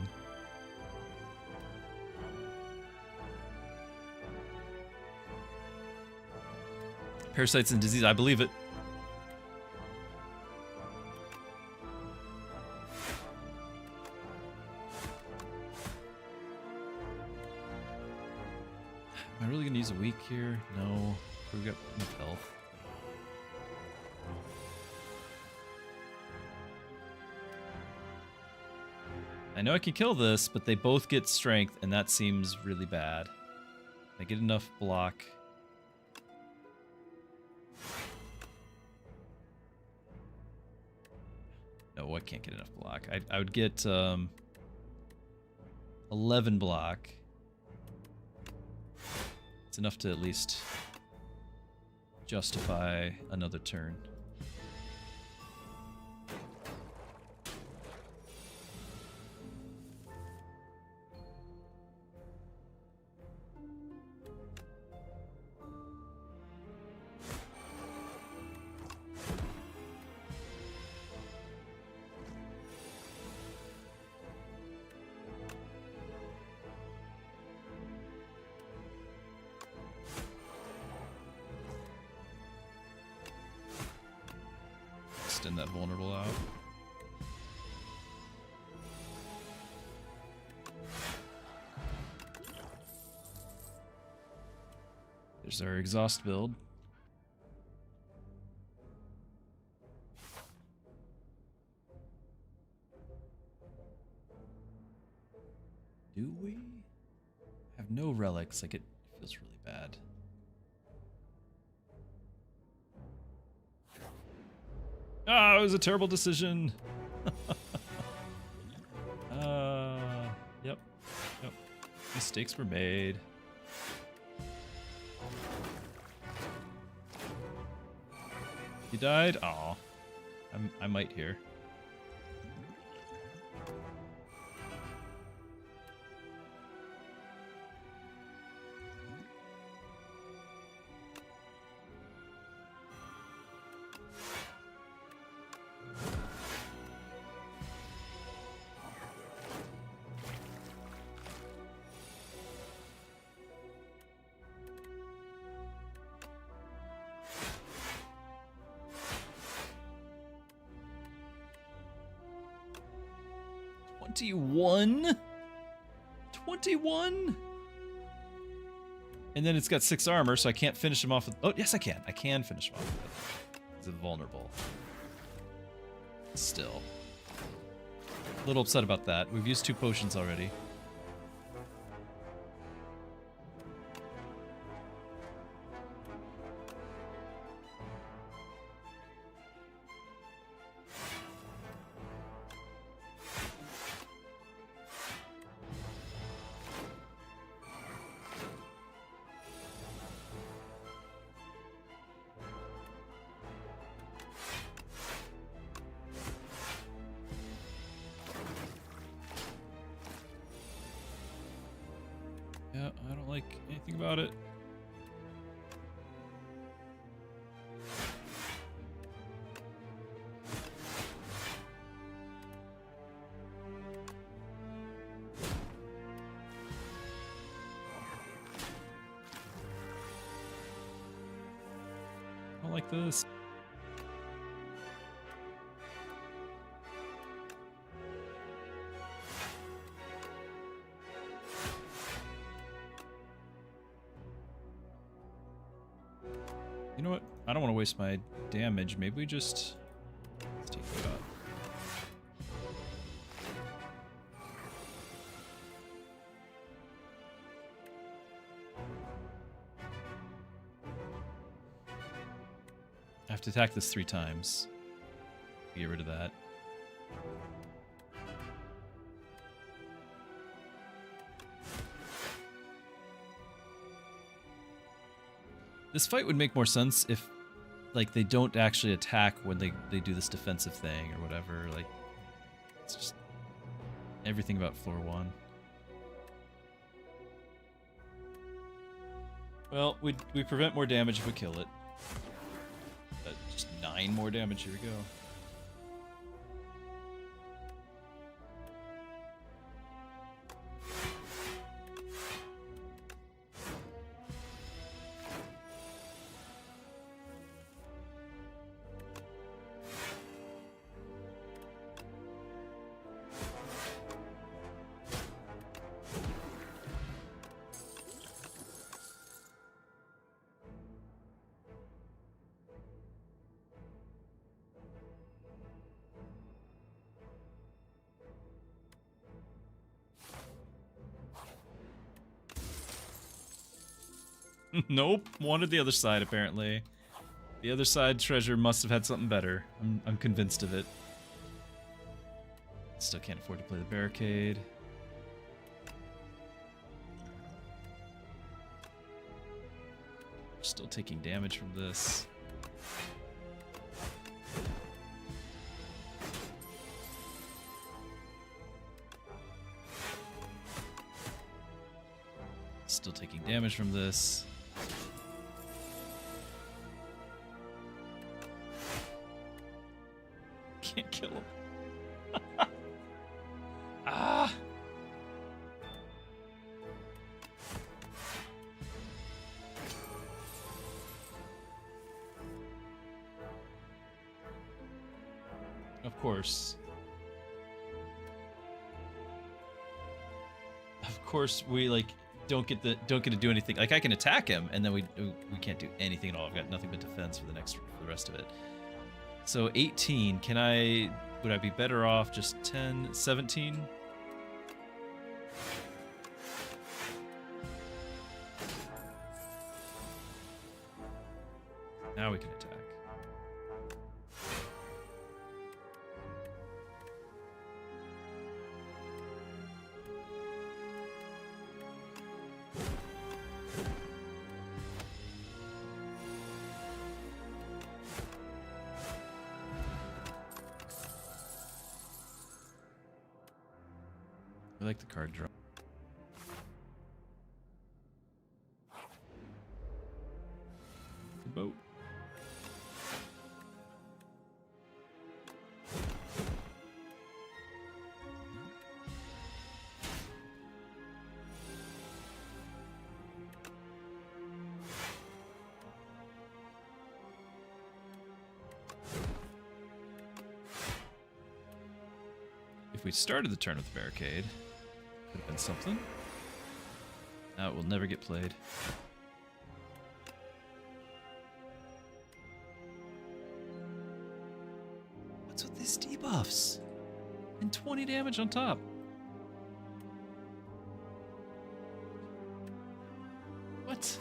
Parasites and disease, I believe it. Am I really gonna use a weak here? No. We've got enough health. I know I can kill this, but they both get strength, and that seems really bad. I get enough block. No, I can't get enough block. I would get 11 block. It's enough to at least justify another turn. extend that vulnerable out. There's our exhaust build. Do we have no relics? Like, it feels really bad. Ah, it was a terrible decision. Yep. Mistakes were made. He died? Aw. I might here. $21? $21? And then it's got 6 armor, so I can't finish him off with... Oh, yes, I can. I can finish him off with it. He's invulnerable. Still. A little upset about that. We've used 2 potions already. Yeah, I don't like anything about it. I don't like this. You know what? I don't want to waste my damage. Maybe we just... Let's take it out. I have to attack this 3 times. Get rid of that. This fight would make more sense if, like, they don't actually attack when they do this defensive thing or whatever. Like, it's just everything about floor 1. Well, we prevent more damage if we kill it. Just 9 more damage. Here we go. Nope, wanted the other side apparently. The other side treasure must have had something better. I'm convinced of it. Still can't afford to play the barricade. Still taking damage from this. Still taking damage from this. Can't kill him. Ah! Of course. Of course, we like don't get to do anything. Like I can attack him, and then we can't do anything at all. I've got nothing but defense for the rest of it. So 18. Would I be better off just 10, 17? Now we can attack. I like the card draw. The boat. If we started the turn with the barricade, could have been something. Now it will never get played. What's with these debuffs? And 20 damage on top. What?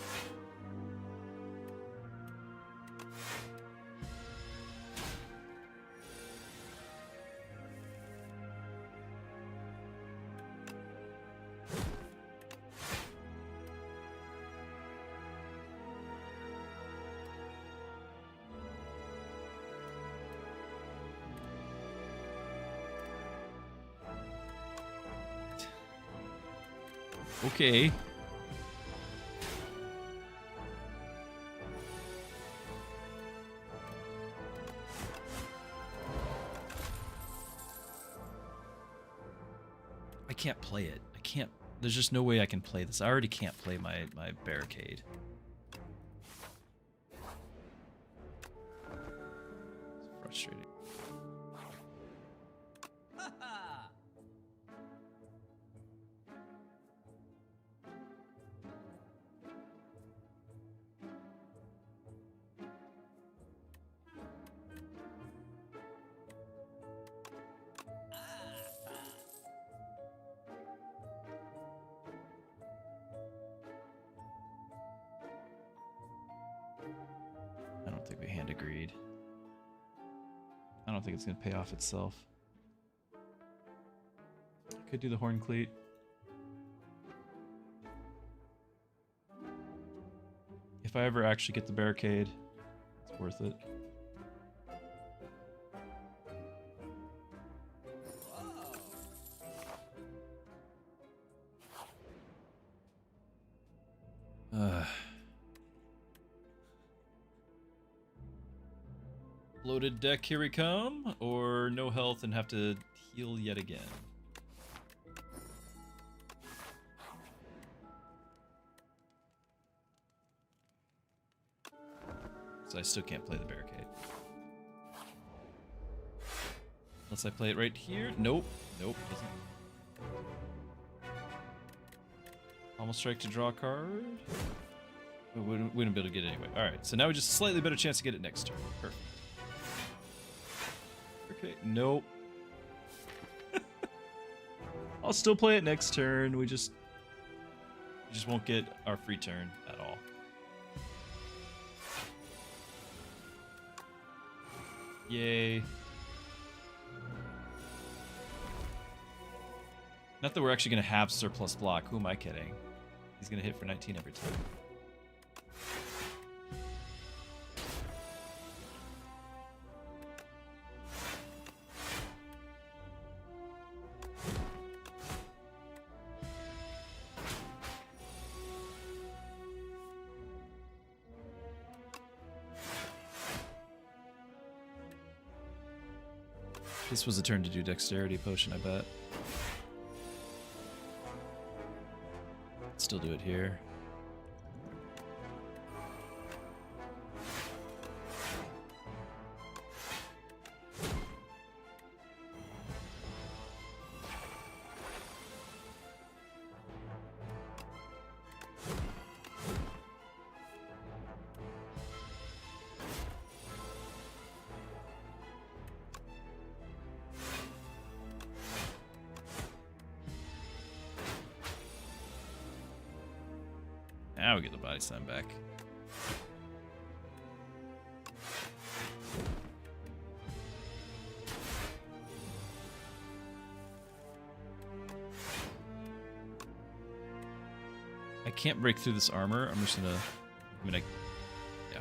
Okay. I can't play it. I can't. There's just no way I can play this. I already can't play my barricade. It's frustrating. I don't think we hand agreed. I don't think it's going to pay off itself. I could do the horn cleat. If I ever actually get the barricade, it's worth it. Bloated deck, here we come, or no health and have to heal yet again. So I still can't play the barricade. Unless I play it right here. Nope. Nope, doesn't. Almost strike to draw a card. We wouldn't be able to get it anyway. Alright, so now we just a slightly better chance to get it next turn. Perfect. Okay, nope. I'll still play it next turn. We just won't get our free turn at all. Yay. Not that we're actually going to have surplus block. Who am I kidding? He's going to hit for 19 every time. This was a turn to do dexterity potion, I bet. Still do it here. Now we get the body slam back. I can't break through this armor. I'm just gonna... I mean, yeah.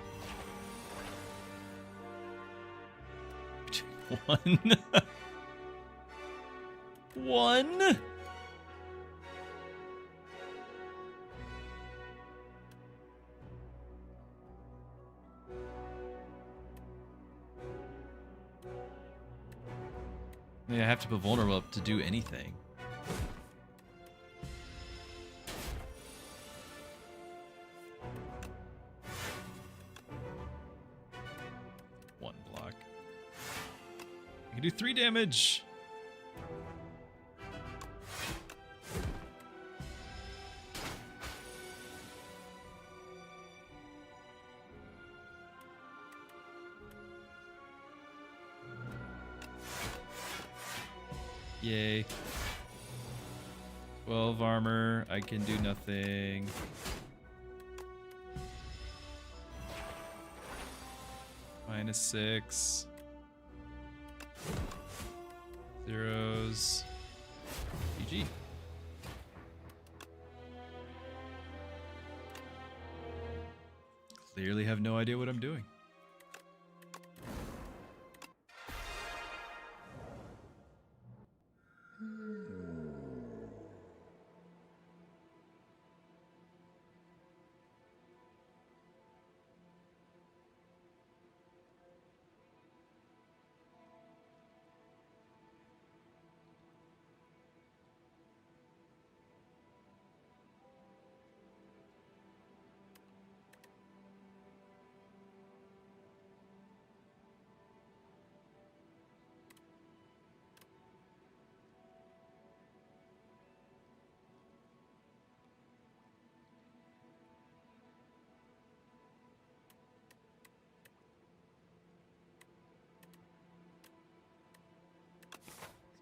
One. One. I mean, I have to put vulnerable up to do anything. One block. I can do 3 damage. Yay. 12 armor. I can do nothing. -6. Zeros. GG. Clearly have no idea what I'm doing.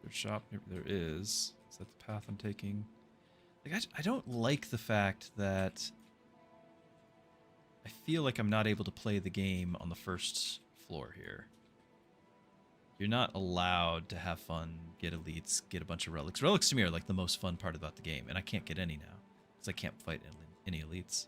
Shop there is that the path I'm taking? Like I don't like the fact that I feel like I'm not able to play the game on the first floor here. You're not allowed to have fun, get elites, get a bunch of relics. Relics to me are like the most fun part about the game, and I can't get any now because I can't fight any elites.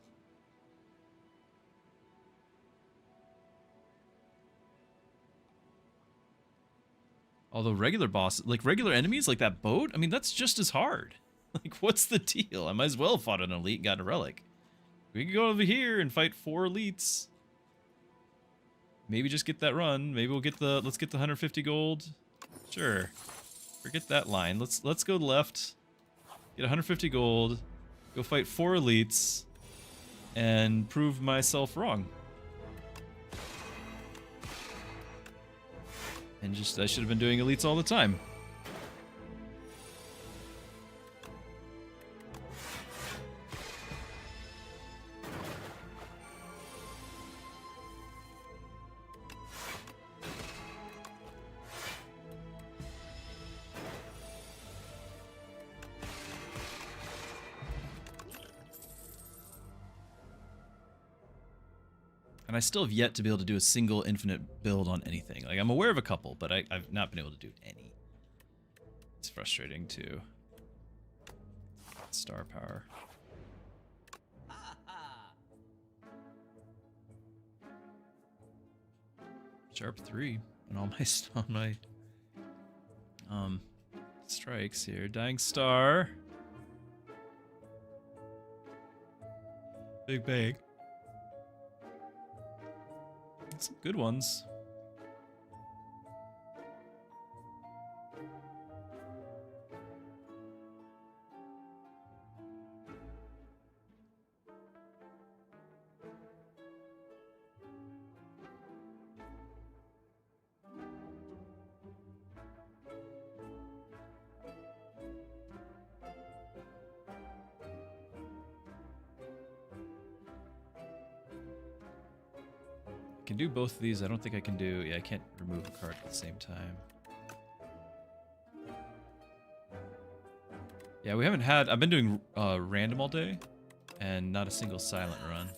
Although regular bosses, like regular enemies, like that boat, I mean, that's just as hard. Like, what's the deal? I might as well have fought an elite and got a relic. We can go over here and fight 4 elites. Maybe just get that run. Maybe we'll get the, let's get the 150 gold. Sure. Forget that line. Let's go left. Get 150 gold. Go fight 4 elites. And prove myself wrong. And just, I should have been doing elites all the time. And I still have yet to be able to do a single infinite build on anything. Like, I'm aware of a couple, but I've not been able to do any. It's frustrating, too. Star power. Sharp 3 on all my strikes here. Dying Star. Big bag. Some good ones. I can do both of these. I don't think I can do... Yeah, I can't remove a card at the same time. Yeah, we haven't had... I've been doing random all day. and not a single silent run.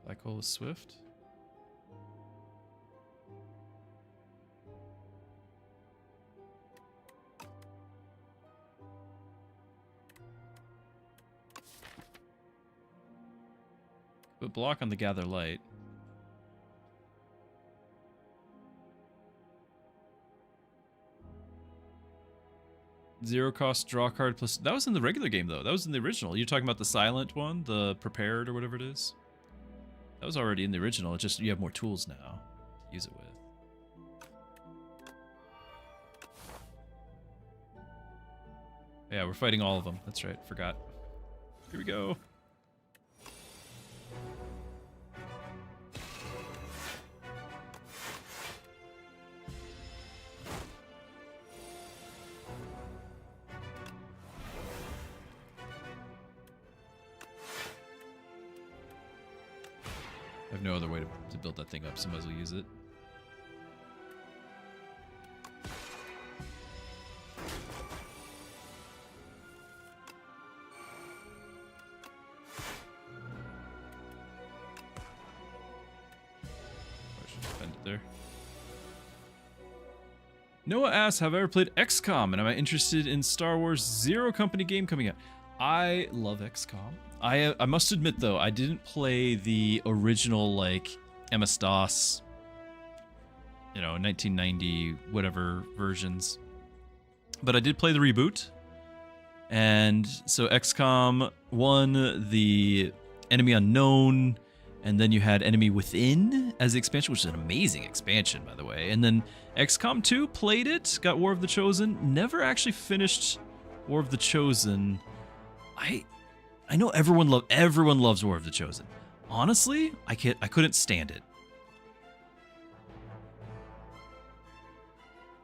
Black hole is swift. But block on the gather light. Zero cost draw card plus. That was in the regular game though. That was in the original. You're talking about the silent one, the prepared or whatever it is. That was already in the original. It's just you have more tools now to use it with. Yeah, we're fighting all of them. That's right. Forgot. Here we go. I have no other way to build that thing up, so might as well use it. I should defend it there. Noah asks, have I ever played XCOM, and am I interested in Star Wars Zero Company game coming out? I love XCOM. I must admit though, I didn't play the original like MS-DOS, you know, 1990 whatever versions, but I did play the reboot. And so XCOM 1, the Enemy Unknown, and then you had Enemy Within as the expansion, which is an amazing expansion, by the way. And then XCOM 2, played it, got War of the Chosen, never actually finished War of the Chosen. I know everyone loves War of the Chosen. Honestly, I couldn't stand it.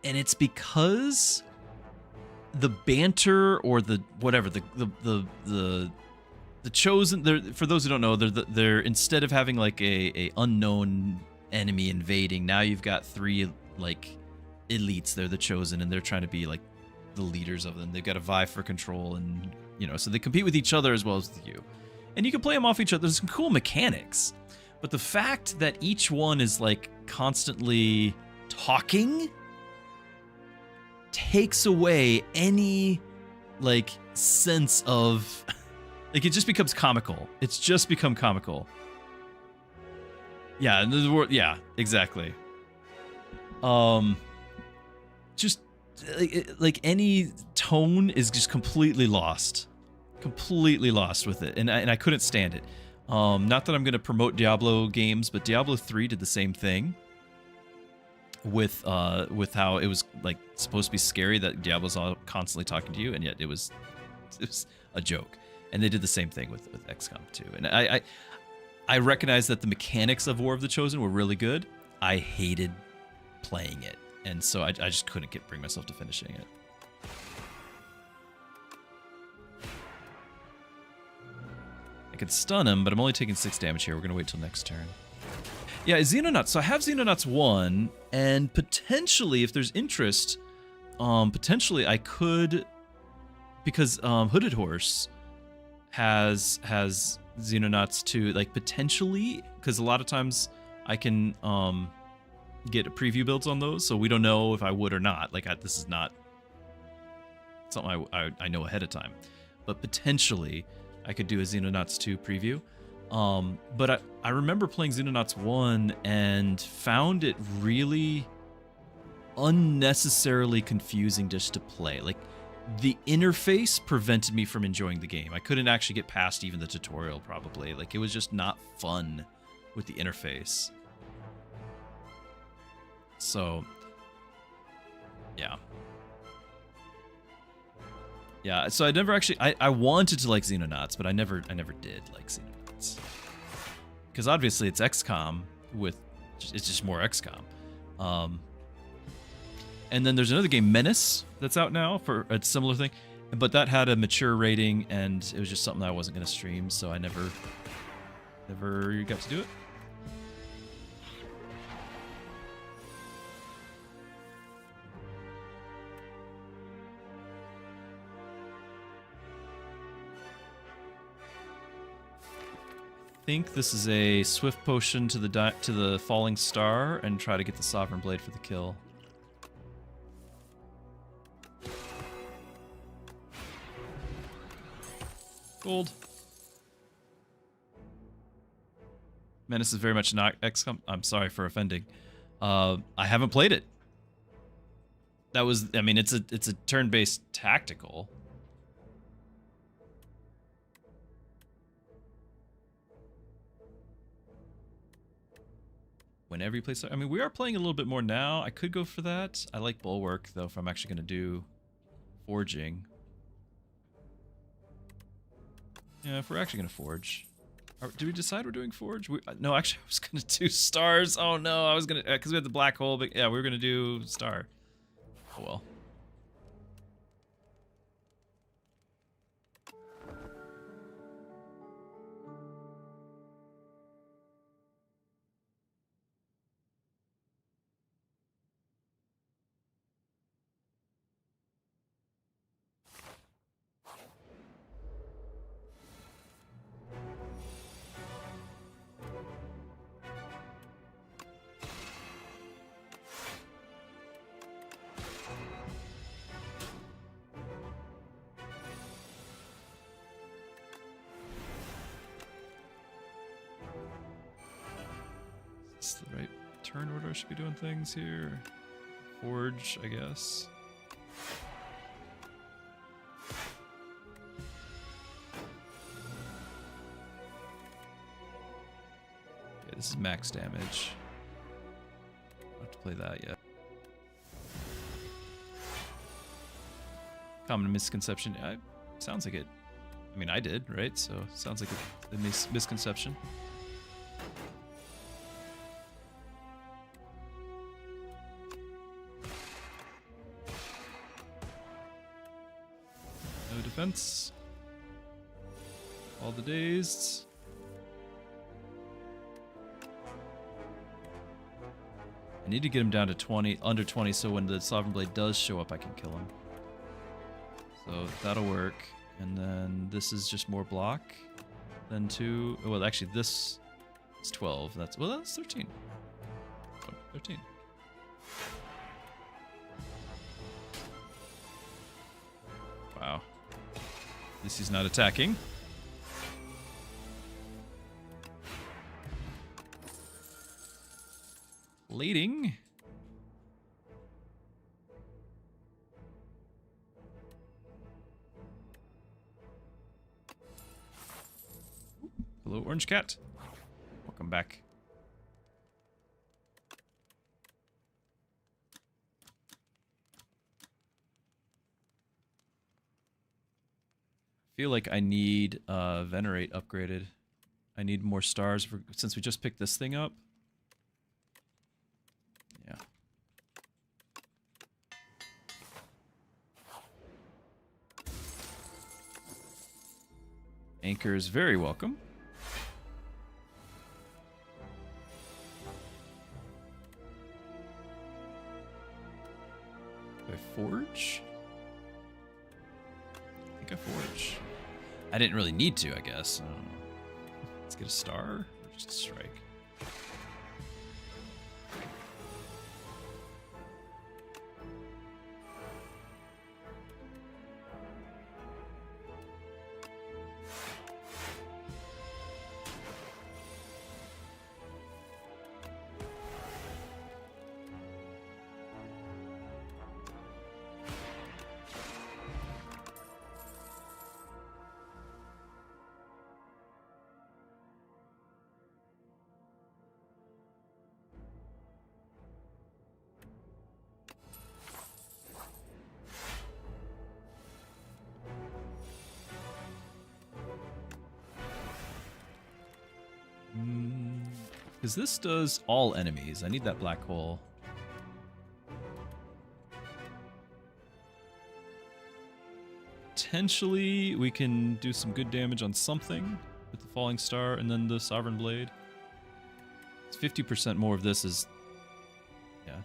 And it's because the banter or the whatever, the Chosen, for those who don't know, they're instead of having like a unknown enemy invading, now you've got 3 like elites. They're the Chosen, and they're trying to be like the leaders of them. They've got to vie for control, and you know, so they compete with each other as well as with you. And you can play them off each other. There's some cool mechanics. But the fact that each one is like constantly talking takes away any like sense of like it just becomes comical. It's just become comical. Yeah, the word, yeah, exactly. Just like any tone is just completely lost with it, and I couldn't stand it. Not that I'm going to promote Diablo games, but Diablo 3 did the same thing with how it was like supposed to be scary that Diablo's all constantly talking to you, and yet it was a joke. And they did the same thing with XCOM 2. And I recognize that the mechanics of War of the Chosen were really good. I hated playing it, and so I just couldn't bring myself to finishing it. I could stun him, but I'm only taking 6 damage here. We're going to wait till next turn. Yeah, Xenonauts. So I have Xenonauts 1, and potentially, if there's interest, potentially I could, because Hooded Horse has Xenonauts 2, like potentially, because a lot of times I can get preview builds on those, so we don't know if I would or not. Like this is not something I know ahead of time, but potentially I could do a Xenonauts 2 preview. But I remember playing Xenonauts 1 and found it really unnecessarily confusing just to play. Like, the interface prevented me from enjoying the game. I couldn't actually get past even the tutorial, probably. Like, it was just not fun with the interface. So, yeah. Yeah, so I never actually... I wanted to like Xenonauts, but I never did like Xenonauts. Because obviously it's XCOM with... It's just more XCOM. And then there's another game, Menace, that's out now for a similar thing. But that had a mature rating, and it was just something I wasn't going to stream, so I never got to do it. I think this is a swift potion to the falling star and try to get the sovereign blade for the kill. Gold. Menace is very much not XCOM. I'm sorry for offending. I haven't played it. That was, I mean, it's a turn-based tactical. Whenever you play, I mean, we are playing a little bit more now. I could go for that. I like Bulwark though. If I'm actually going to do forging. Yeah, if we're actually going to forge. Did we decide we're doing forge? No, actually, I was going to do stars. Oh, no, I was going to... Because we had the black hole, but yeah, we were going to do star. Oh, well. Is this the right turn order I should be doing things here? Forge, I guess. Okay, this is max damage. I don't have to play that yet. Common misconception. Sounds like it. I mean, I did, right? So sounds like a misconception. No defense. All the dazed. I need to get him down to 20, under 20, so when the Sovereign Blade does show up, I can kill him. So that'll work. And then this is just more block. Then 2. Well, actually, this is 12. That's 13. Oh, 13. Wow. At least he's not attacking. Plating. Hello, Orange Cat. Welcome back. I feel like I need Venerate upgraded. I need more stars since we just picked this thing up. Yeah. Anchor is very welcome. Do I forge? I think I forge. I didn't really need to, I guess. I don't know. Let's get a star or just a strike. Because this does all enemies. I need that black hole. Potentially, we can do some good damage on something with the Falling Star and then the Sovereign Blade. It's 50% more of this is... Yeah.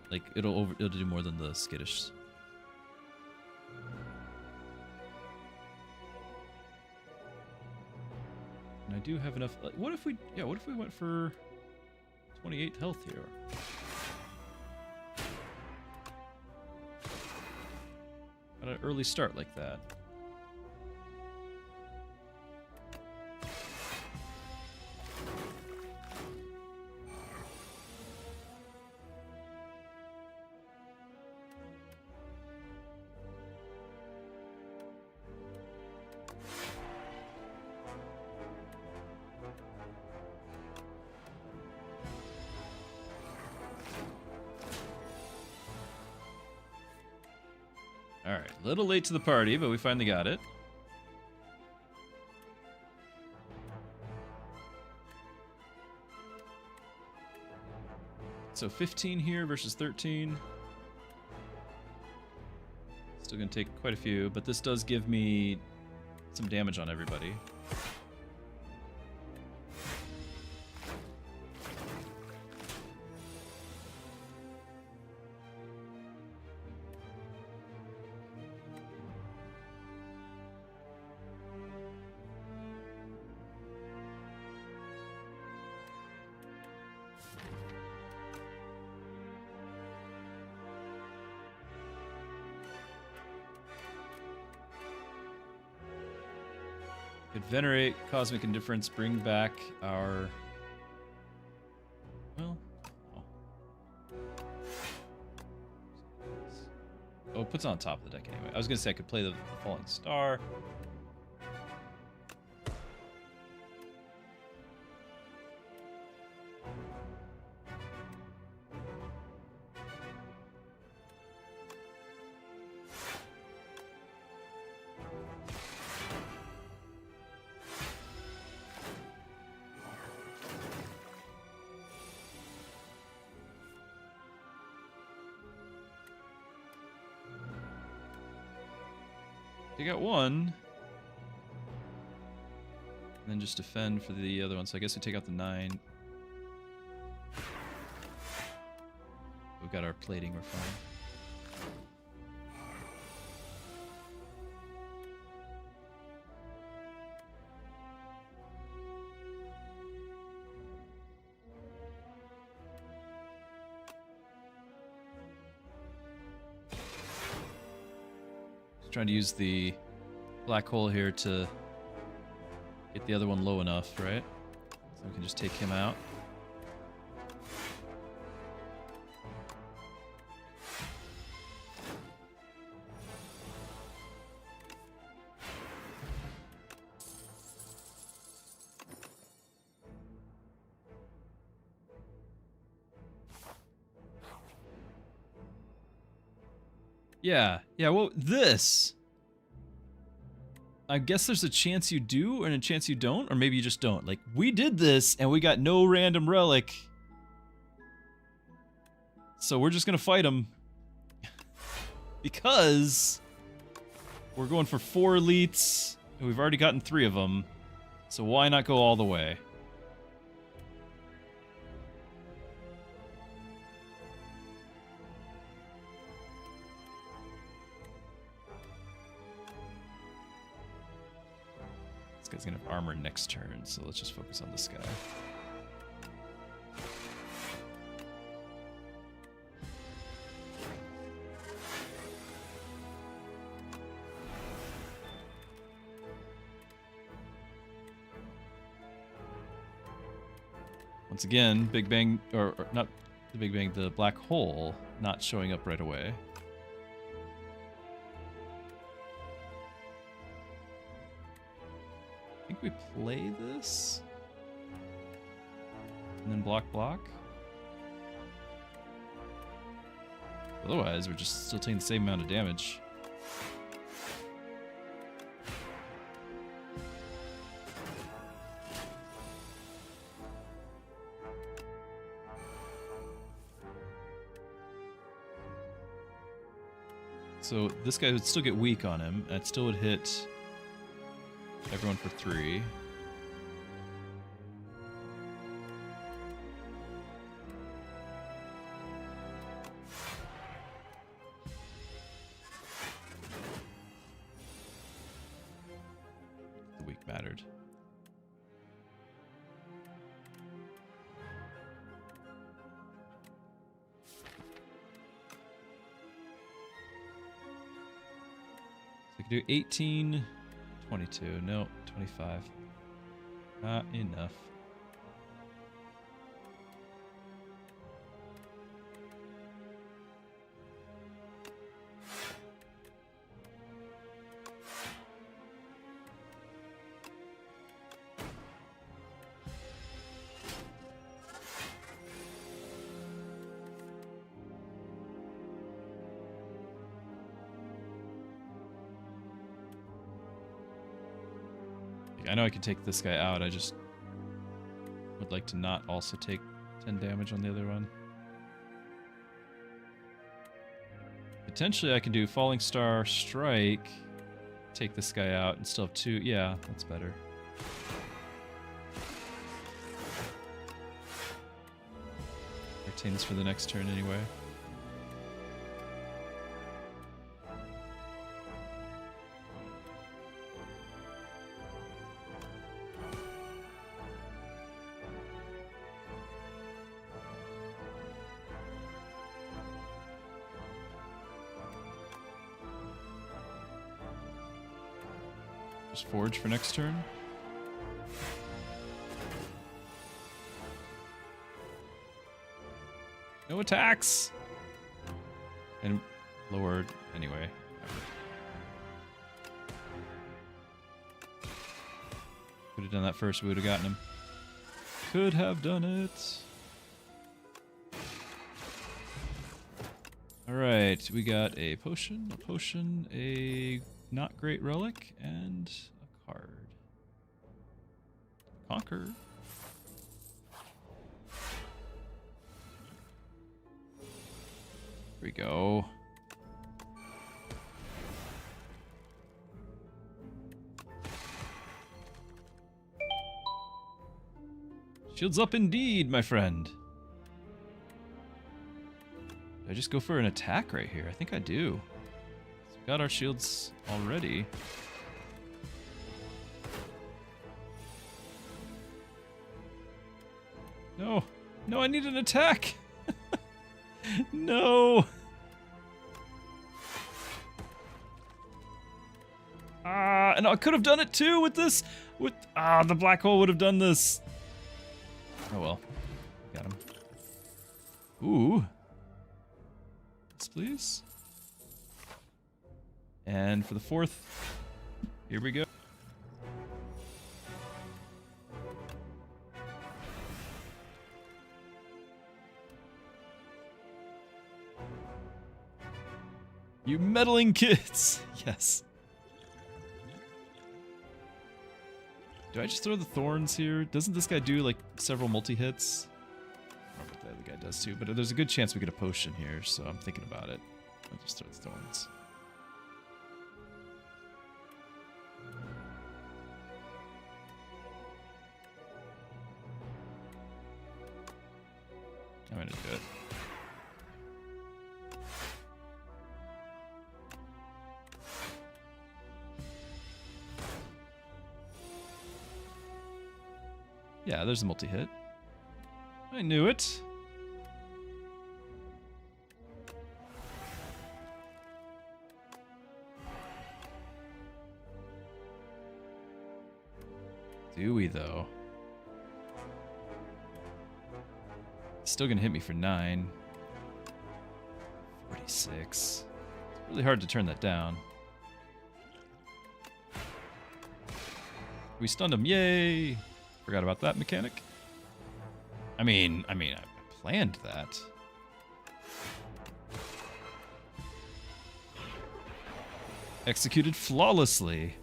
Like, it'll do more than the Skittish. And I do have enough... Like, what if we went for 28 health here? Got an early start like that. Alright, a little late to the party, but we finally got it. So 15 here versus 13. Still gonna take quite a few, but this does give me some damage on everybody. Could venerate Cosmic Indifference, bring back our... Well... Oh, it puts it on top of the deck anyway. I was going to say I could play the Falling Star. Take out one. And then just defend for the other one. So I guess we take out the 9. We've got our plating, we're fine. Trying to use the black hole here to get the other one low enough, right? So we can just take him out. Yeah, well, this... I guess there's a chance you do and a chance you don't, or maybe you just don't. Like, we did this, and we got no random relic. So we're just gonna fight him. Because... we're going for 4 elites, and we've already gotten 3 of them. So why not go all the way? This guy's gonna have armor next turn, so let's just focus on this guy. Once again, Big Bang, or not the Big Bang, the black hole not showing up right away. I think we play this and then block. Otherwise, we're just still taking the same amount of damage. So this guy would still get weak on him, and it still would hit everyone for 3. The weak mattered. I could do 18, 22. No, 25. Not enough. I know I could take this guy out, I just would like to not also take 10 damage on the other one. Potentially I can do Falling Star Strike, take this guy out, and still have 2. Yeah, that's better. Retain this for the next turn anyway. Just forge for next turn. No attacks! And lowered anyway. Could have done that first, we would have gotten him. Could have done it. Alright, we got a potion, a not great relic, and a card. Conquer. Here we go. Shields up indeed, my friend. Did I just go for an attack right here? I think I do. So we got our shields already. No. No, I need an attack. No. And I could have done it too with this. The black hole would have done this. Oh well. Got him. Ooh. Yes, please. And for the 4th, here we go. You meddling kids! Yes. Do I just throw the thorns here? Doesn't this guy do like several multi-hits? I don't know what the other guy does too, but there's a good chance we get a potion here, so I'm thinking about it. I'll just throw the thorns. I'm gonna do it. Yeah, there's a multi-hit. I knew it. Do we, though? Still gonna hit me for 9. 46. It's really hard to turn that down. We stunned him, yay! Forgot about that mechanic. I mean, I planned that. Executed flawlessly.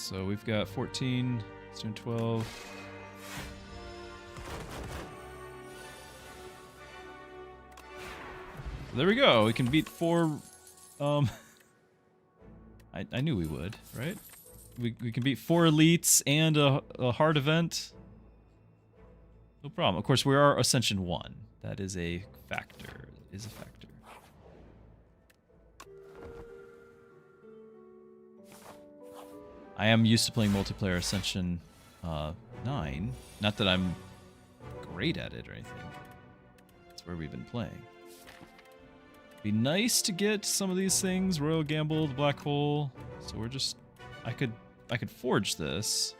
so we've got 14, let's do 12. There we go. We can beat 4. I knew we would, right? We can beat 4 elites and a hard event. No problem. Of course, we are Ascension 1. That is a factor. It is a factor. I am used to playing multiplayer Ascension 9. Not that I'm great at it or anything. That's where we've been playing. Be nice to get some of these things. Royal Gamble, the Black Hole. So we're just... I could forge this.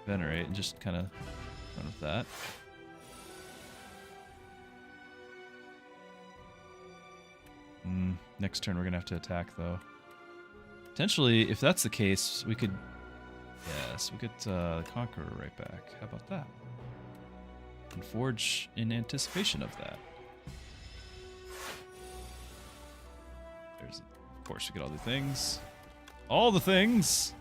Venerate and just kind of run with that. Next turn we're going to have to attack, though. Potentially, if that's the case, we could... Yes, we could Conqueror right back. How about that? And forge in anticipation of that. There's, of course, we get all the things. All the things!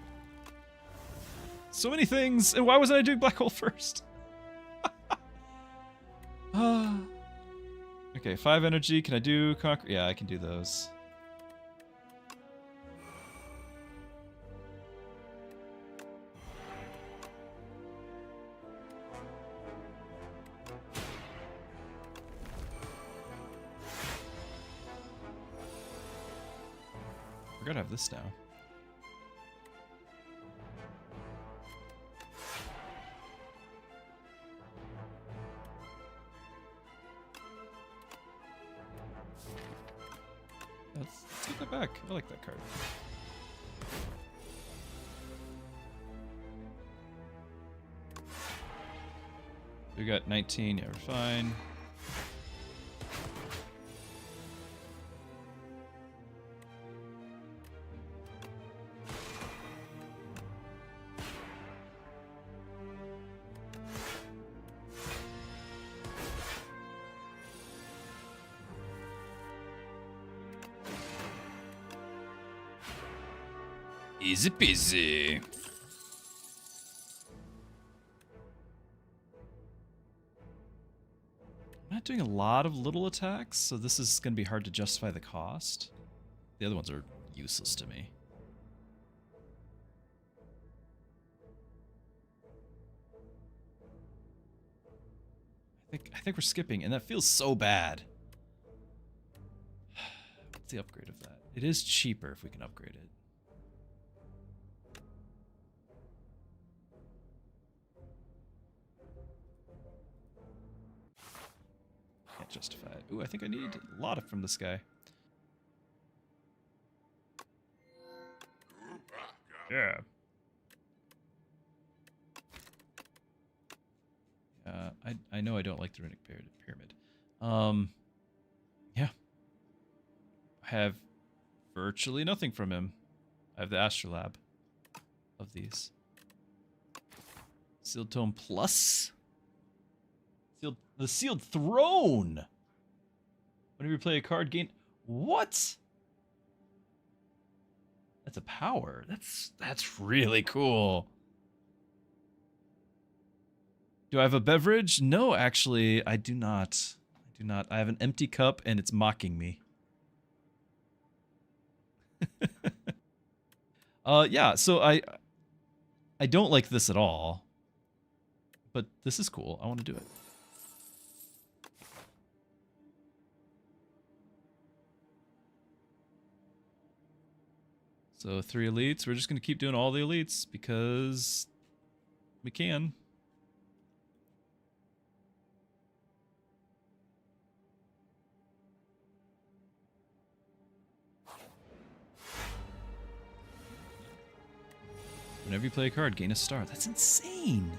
So many things! And why wasn't I doing Black Hole first? Okay, 5 energy. Can I do Conquer? Yeah, I can do those. We're gonna have this now. Let's get that back. I like that card. We got 19. Yeah, we're fine. Easy peasy. I'm not doing a lot of little attacks, so this is going to be hard to justify the cost. The other ones are useless to me. I think we're skipping, and that feels so bad. What's the upgrade of that? It is cheaper if we can upgrade it. Justify it. Ooh, I think I need a lot from this guy. Yeah. I know I don't like the runic pyramid. Yeah. I have virtually nothing from him. I have the Astrolab of these. Sealed Tome Plus? The Sealed Throne! Whenever you play a card, gain... What? That's a power. That's really cool. Do I have a beverage? No, actually, I do not. I do not. I have an empty cup, and it's mocking me. Yeah, so I don't like this at all. But this is cool. I want to do it. So 3 elites. We're just going to keep doing all the elites because we can. Whenever you play a card, gain a star. That's insane.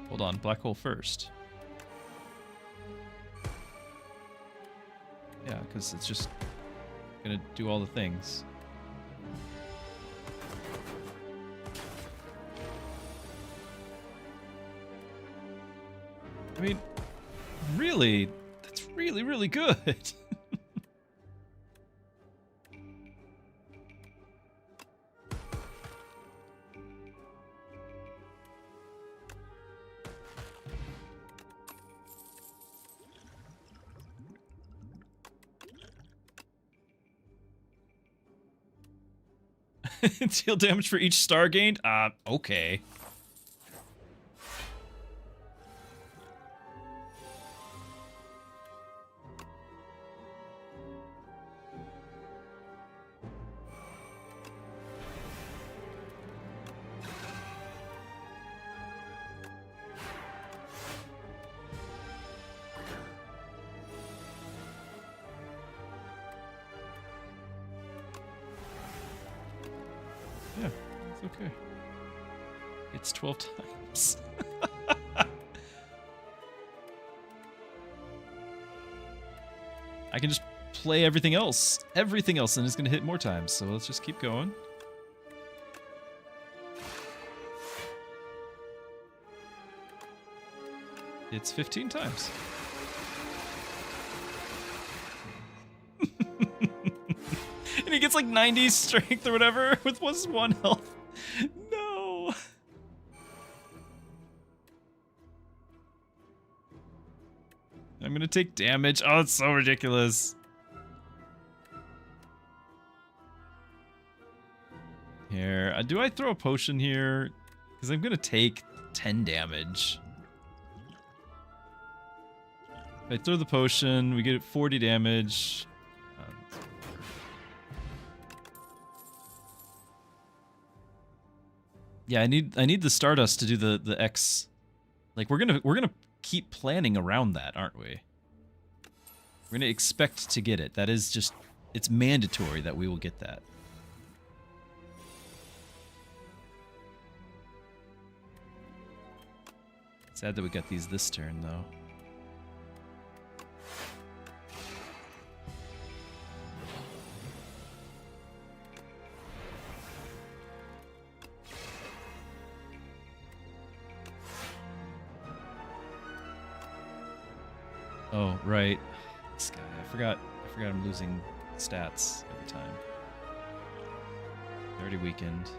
Hold on, Black Hole first. Yeah, because it's just gonna do all the things. I mean, really, that's really, really good. Deal damage for each star gained? Okay. Yeah, it's okay. It's 12 times. I can just play everything else, and it's gonna hit more times, so let's just keep going. It's 15 times. And he gets like 90 strength or whatever with just 1 health. No. I'm gonna take damage. Oh, it's so ridiculous. Here, do I throw a potion here? Because I'm gonna take 10 damage. If I throw the potion, we get 40 damage. Yeah, I need the Stardust to do the X. Like we're gonna keep planning around that, aren't we? We're gonna expect to get it. That is just, it's mandatory that we will get that. Sad that we got these this turn though. Oh, right. This guy. I forgot I'm losing stats every time. Already weakened.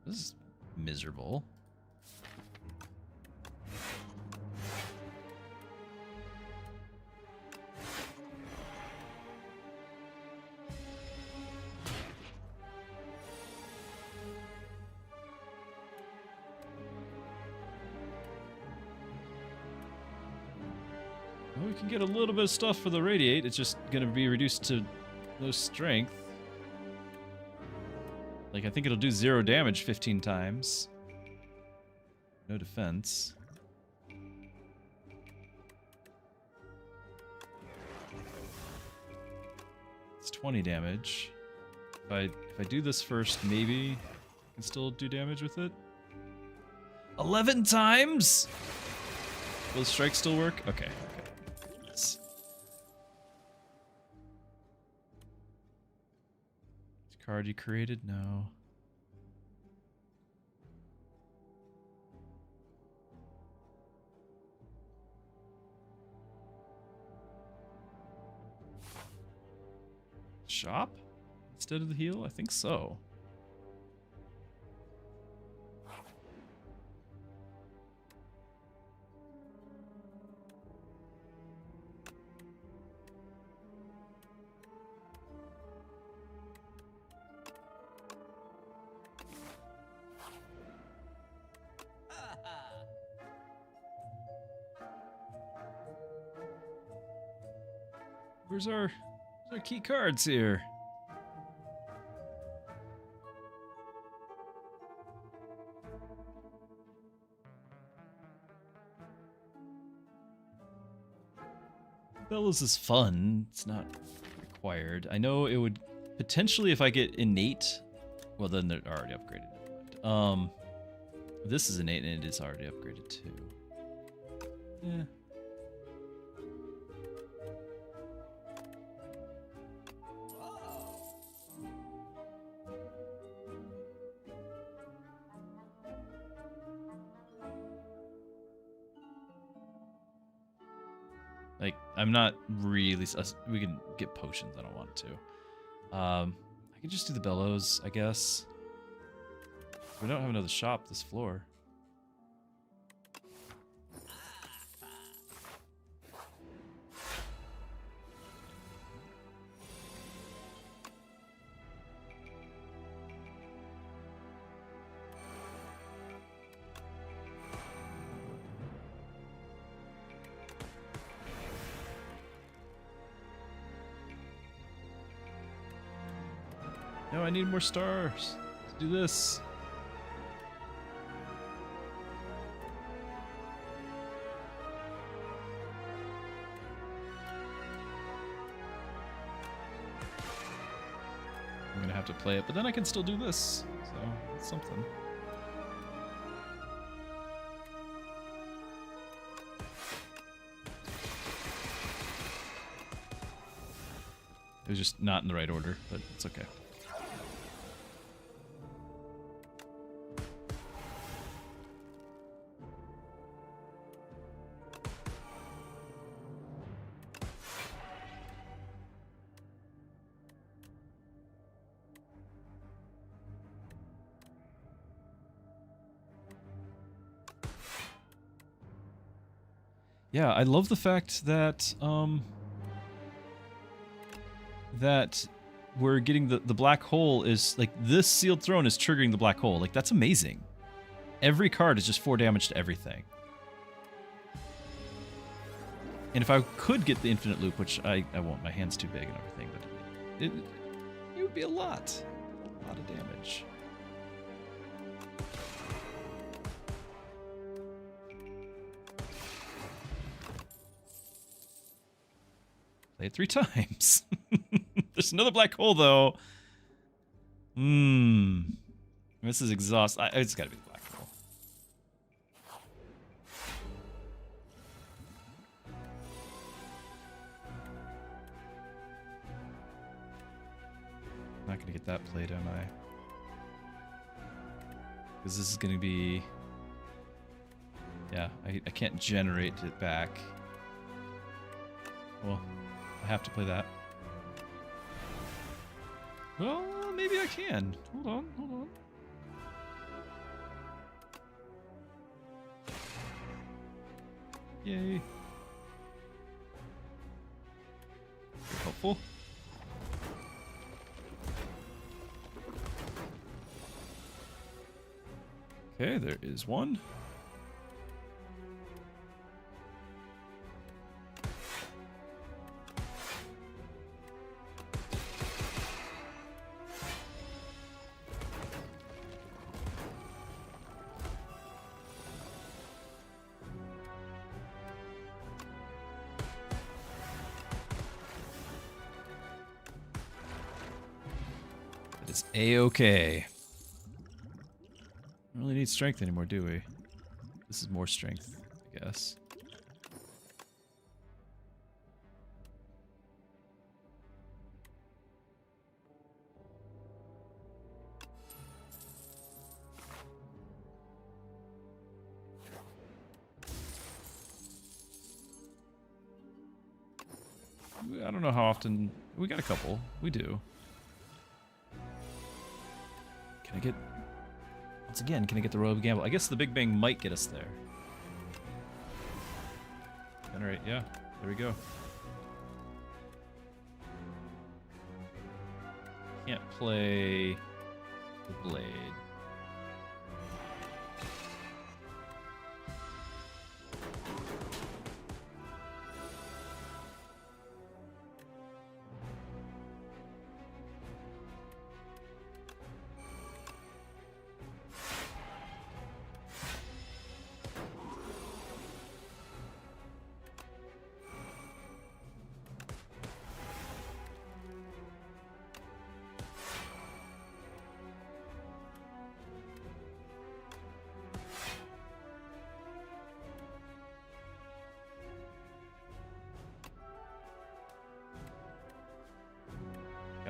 This is miserable. Well, we can get a little bit of stuff for the radiate. It's just going to be reduced to no strength. Like, I think it'll do 0 damage 15 times. No defense. It's 20 damage. If I do this first, maybe I can still do damage with it. 11 times? Will the strike still work? Okay. Yes. Card you created? No. Shop? Instead of the heal? I think so. Where's our key cards here? Bellows is fun. It's not required. I know it would potentially, if I get innate, well then they're already upgraded. This is an 8 and it is already upgraded too. Yeah. Like, I'm not really... We can get potions, I don't want to. I can just do the bellows, I guess. We don't have another shop this floor. No, I need more stars. Let's do this. I'm gonna have to play it, but then I can still do this. So, it's something. It was just not in the right order, but it's okay. Yeah, I love the fact that that we're getting the black hole is like this sealed throne is triggering the black hole. Like that's amazing. Every card is just 4 damage to everything. And if I could get the infinite loop, which I won't, my hand's too big and everything, but it would be a lot of damage. Play it 3 times. There's another black hole, though. This is exhausting. It's gotta be the black hole. Not gonna get that played, am I? Because this is gonna be... Yeah, I can't generate it back. Well... I have to play that. Well, maybe I can. Hold on. Yay. Helpful. Okay, there is one. It's A-okay. Don't really need strength anymore, do we? This is more strength, I guess. I don't know how often... We got a couple. We do. Can I get... Once again, can I get the Robe Gamble? I guess the Big Bang might get us there. Generate, yeah. There we go. Can't play the Blade.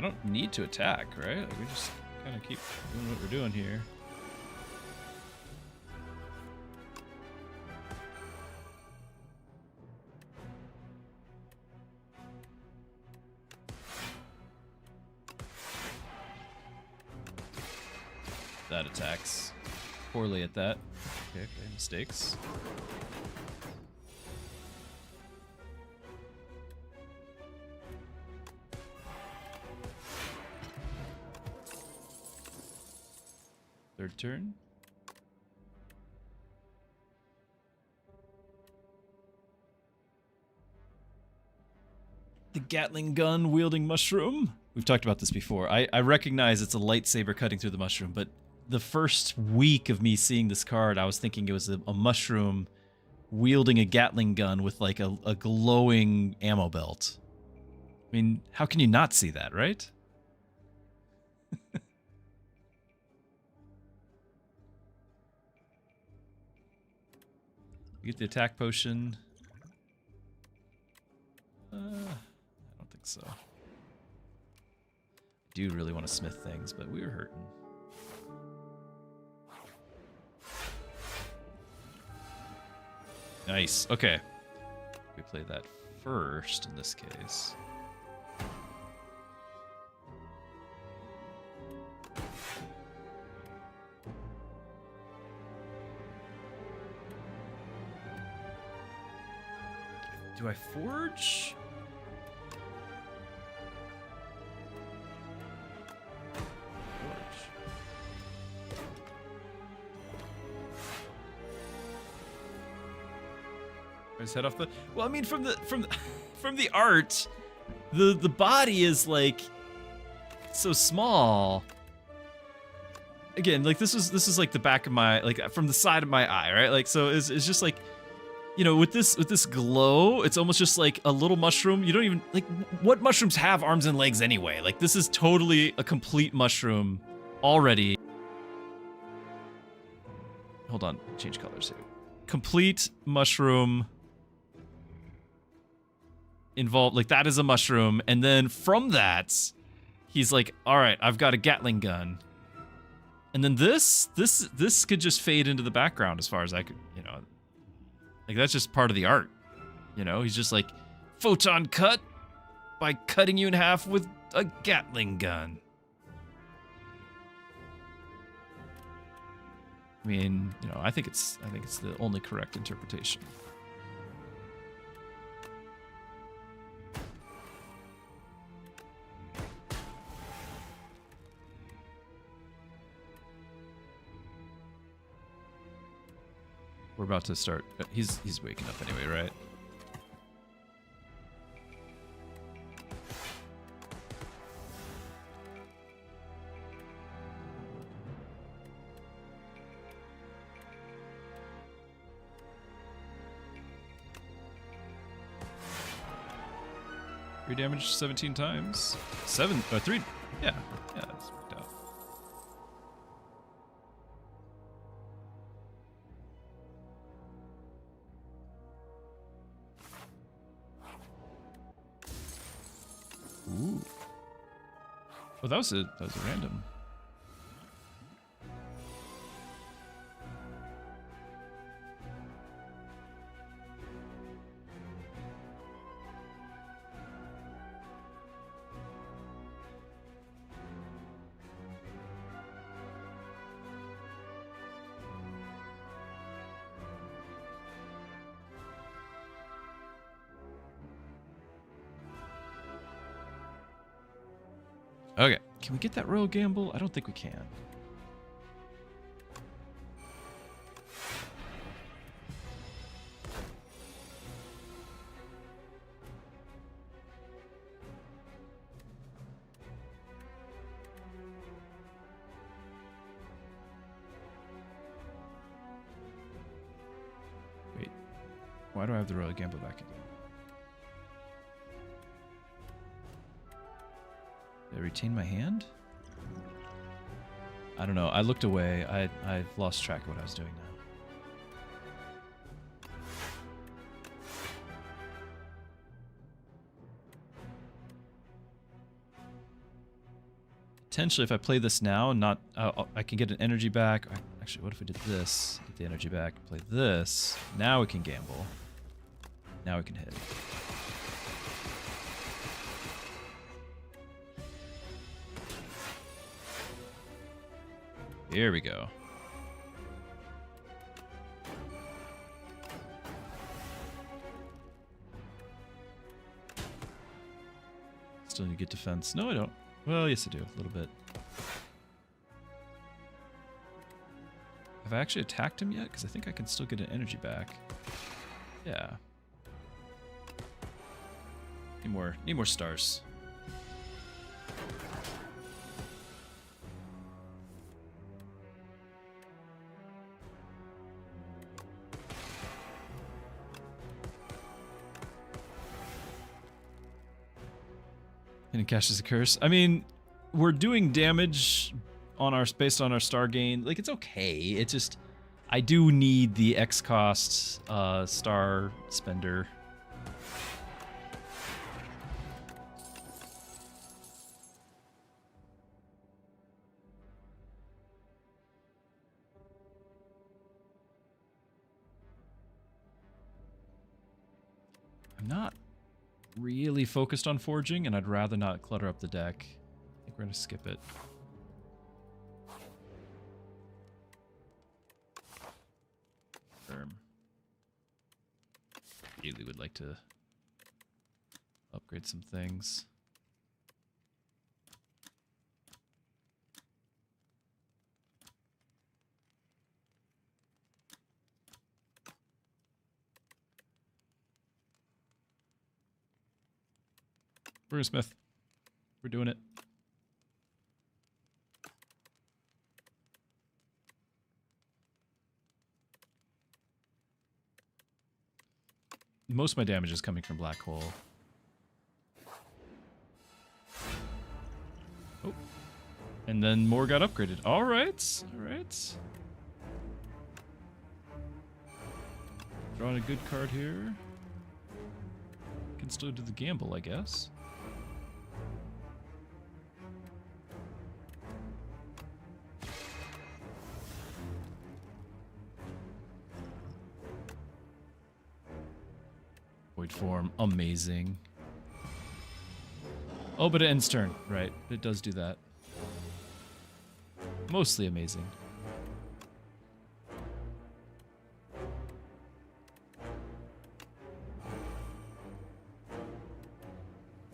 I don't need to attack, right? Like, we just kind of keep doing what we're doing here. That attacks poorly at that. Okay, mistakes. Third turn. The Gatling gun wielding mushroom. We've talked about this before. I recognize it's a lightsaber cutting through the mushroom, but the first week of me seeing this card, I was thinking it was a mushroom wielding a Gatling gun with like a glowing ammo belt. I mean, how can you not see that, right? You get the attack potion. I don't think so. I do really want to smith things, but we were hurting. Nice. Okay. We play that first in this case. Do I forge? His head off the. Well, I mean, from the art, the body is like so small. Again, like this is like the back of my, like from the side of my eye, right? Like, so it's just like, you know, with this glow, it's almost just like a little mushroom. You don't even, like, what mushrooms have arms and legs anyway? Like, this is totally a complete mushroom already. Hold on, change colors here. Complete mushroom involved, like that is a mushroom, and then from that, he's like, all right, I've got a Gatling gun. And then this could just fade into the background as far as I could, you know. Like, that's just part of the art, you know? He's just like, photon cut by cutting you in half with a Gatling gun. I mean, you know, I think it's the only correct interpretation. We're about to start. He's waking up anyway, right? Three damage 17 times. 3. Yeah, that's worked out. Ooh. Oh, that was a random. Okay, can we get that royal gamble? I don't think we can. Wait, why do I have the royal gamble back again? Did I retain my hand? I don't know. I looked away. I've lost track of what I was doing now. potentially, if I play this now, and not, I can get an energy back. Actually, what if we did this? Get the energy back. Play this. Now we can gamble. Now we can hit. Here we go. Still need to get defense. No, I don't. Well, yes, I do. A little bit. Have I actually attacked him yet? Because I think I can still get an energy back. Yeah. Need more stars. And it caches a curse. I mean, we're doing damage on our based on our star gain. Like, it's okay. It's just I do need the X cost star spender. I'm not really focused on forging, and I'd rather not clutter up the deck. I think we're gonna skip it. Really would like to upgrade some things. Bruce Smith, we're doing it. Most of my damage is coming from Black Hole. Oh. And then more got upgraded. Alright. Alright. Drawing a good card here. Can still do the gamble, I guess. Void form, amazing. Oh, but it ends turn, right? It does do that. Mostly amazing.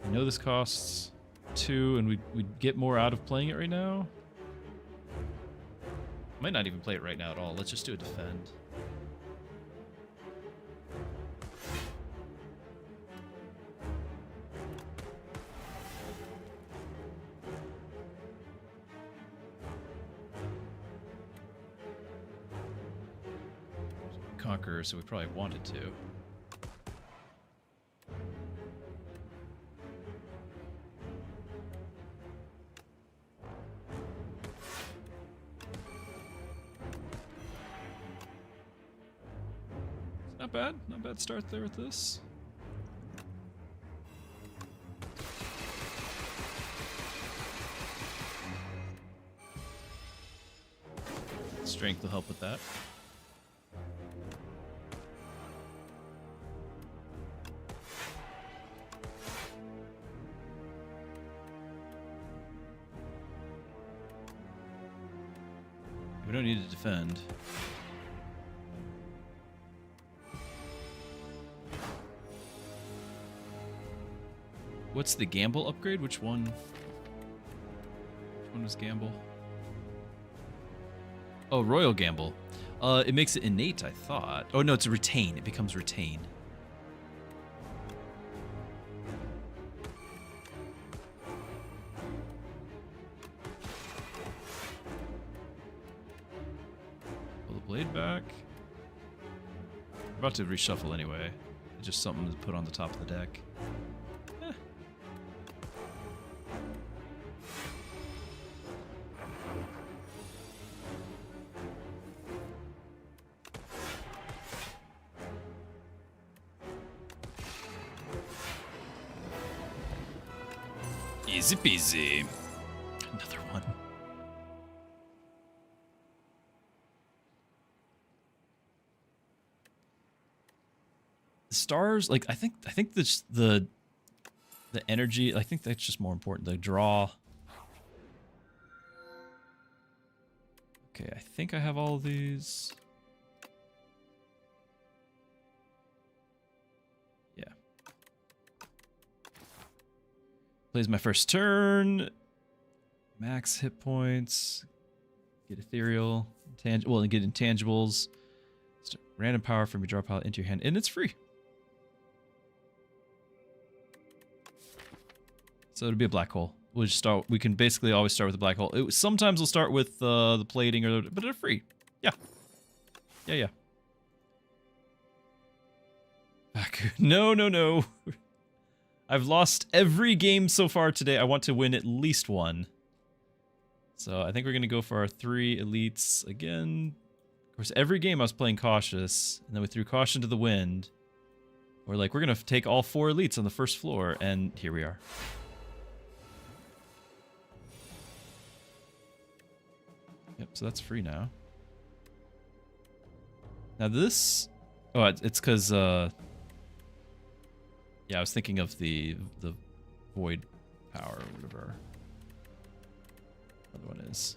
I know this costs 2, and we'd get more out of playing it right now. Might not even play it right now at all. Let's just do a defend. Conqueror, so we probably wanted to. Not bad. Not bad start there with this. Strength will help with that. We don't need to defend. What's the gamble upgrade? Which one? Which one was gamble? Oh, Royal Gamble. It makes it innate, I thought. Oh no, it's a retain. It becomes retain. Blade back. We're about to reshuffle anyway. Just something to put on the top of the deck. Eh. Easy peasy. Another one. stars, like I think this the energy, I think that's just more important. The draw. Okay, I think I have all of these. Yeah. Plays my first turn. Max hit points. Get ethereal. Well, and get intangibles. Random power from your draw pile into your hand, and it's free. So it'll be a black hole. We'll just start. We can basically always start with a black hole. Sometimes we'll start with the plating, but they're free. Yeah. Yeah. Back. No. I've lost every game so far today. I want to win at least one. So I think we're gonna go for our 3 elites again. Of course, every game I was playing cautious, and then we threw caution to the wind. We're like, we're gonna take all 4 elites on the first floor, and here we are. Yep, so that's free now. Now this... Oh, it's because, yeah, I was thinking of the void power, or whatever other one is.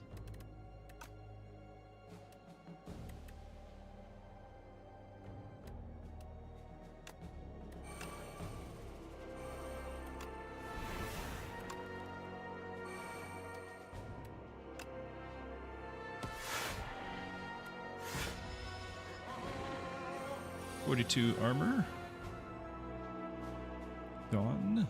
.42 armor. Gone.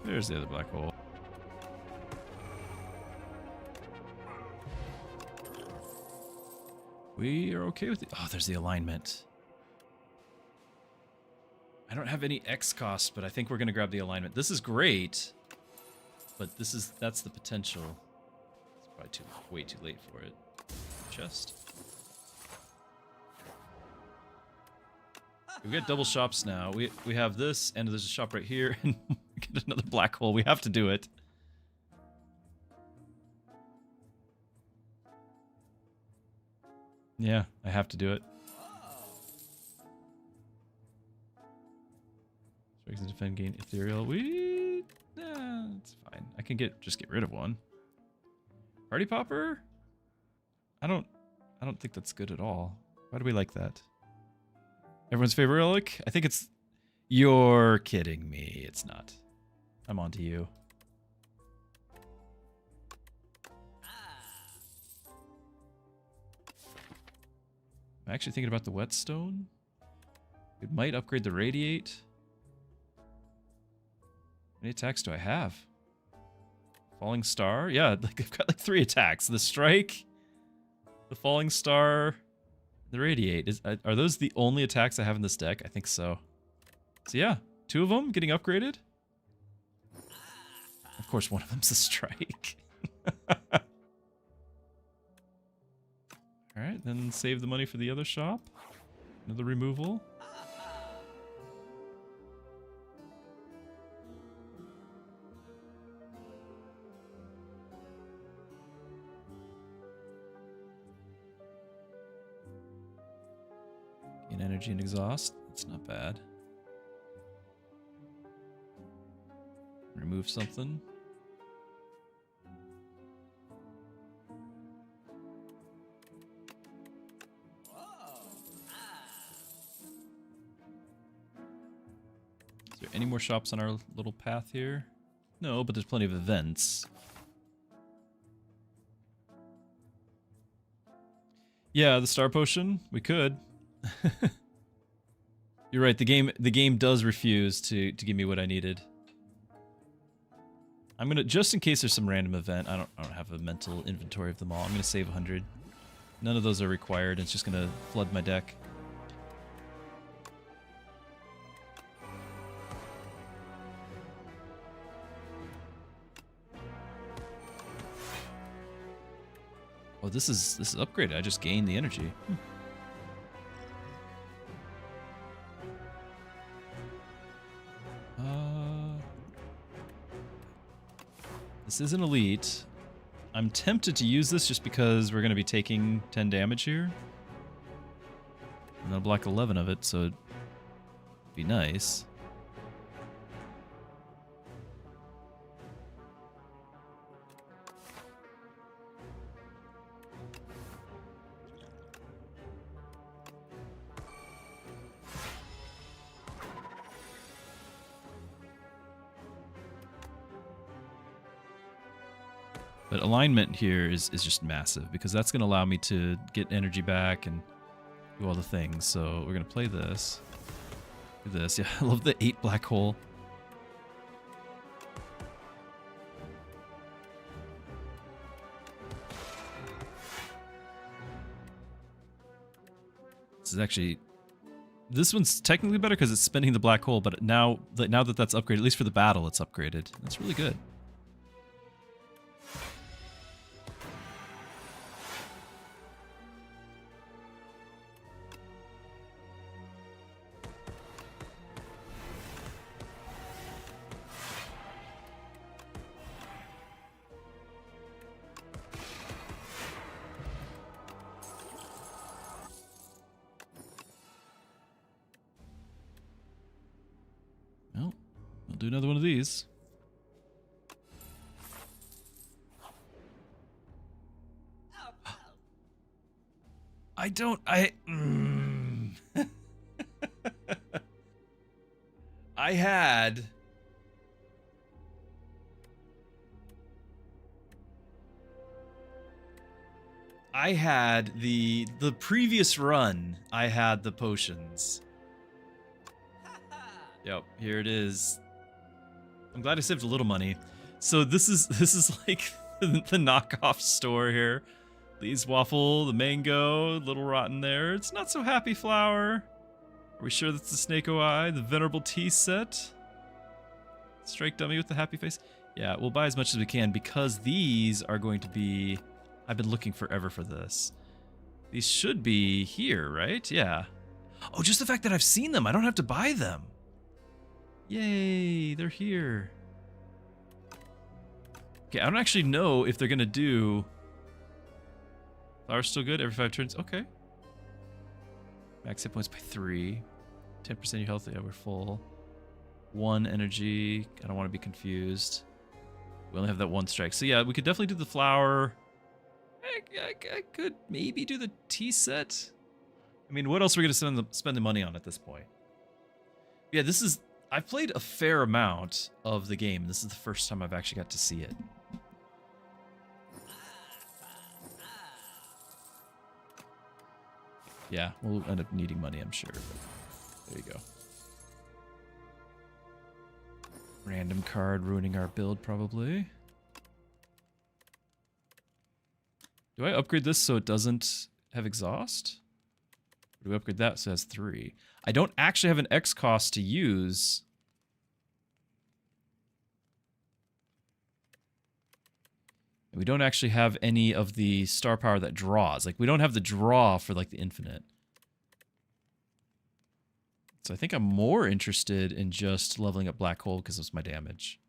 There's the other black hole. We are okay with it. Oh, there's the alignment. I don't have any X cost, but I think we're gonna grab the alignment. This is great, but that's the potential. It's probably way too late for it. Chest. We got double shops now. We have this, and there's a shop right here, and we get another black hole. We have to do it. Yeah, I have to do it. Strikes and defend, gain ethereal. It's fine. I can just get rid of one. Party popper? I don't think that's good at all. Why do we like that? Everyone's favorite relic? I think it's... You're kidding me. It's not. I'm on to you. I'm actually thinking about the whetstone. It might upgrade the radiate. How many attacks do I have? Falling star? Yeah, like I've got like 3 attacks. The strike, the falling star, the radiate. Are those the only attacks I have in this deck? I think so. So yeah, 2 of them getting upgraded. Of course, one of them's a strike. Alright, then save the money for the other shop. Another removal. Gain energy and exhaust. That's not bad. Remove something. Is there any more shops on our little path here? No, but there's plenty of events. Yeah, the star potion. We could. You're right. The game does refuse to give me what I needed. I'm gonna, just in case there's some random event, I don't have a mental inventory of them all. I'm gonna save 100. None of those are required. It's just gonna flood my deck. Oh, this is upgraded. I just gained the energy. This isn't elite. I'm tempted to use this just because we're going to be taking 10 damage here. And I'll block 11 of it, so it'd be nice. But alignment here is just massive, because that's going to allow me to get energy back and do all the things. So we're going to play this. Do this. Yeah, I love the 8 black hole. This is actually... This one's technically better because it's spending the black hole, but now that that's upgraded, at least for the battle, it's upgraded. That's really good. Well, I'll do another one of these. I had the previous run, I had the potions. Yep, here it is. I'm glad I saved a little money. So this is like the knockoff store here. Lee's waffle, the mango, little rotten there. It's not so happy flower. Are we sure that's the Snake OI? The venerable tea set. Strike dummy with the happy face. Yeah, we'll buy as much as we can because these are going to be... I've been looking forever for this. These should be here, right? Yeah. Oh, just the fact that I've seen them. I don't have to buy them. Yay, they're here. Okay, I don't actually know if they're gonna do... Flower's still good every 5 turns. Okay. Max hit points by 3. 10% of your health. Yeah, we're full. 1 energy. I don't want to be confused. We only have that 1 strike. So yeah, we could definitely do the flower. I could maybe do the tea set. I mean, what else are we going to spend the money on at this point? Yeah, this is... I've played a fair amount of the game. This is the first time I've actually got to see it. Yeah, we'll end up needing money, I'm sure. But there you go. Random card ruining our build, probably. Do I upgrade this so it doesn't have exhaust? Or do we upgrade that so it has 3? I don't actually have an X cost to use. And we don't actually have any of the star power that draws. Like, we don't have the draw for, like, the infinite. So I think I'm more interested in just leveling up Black Hole because it's my damage.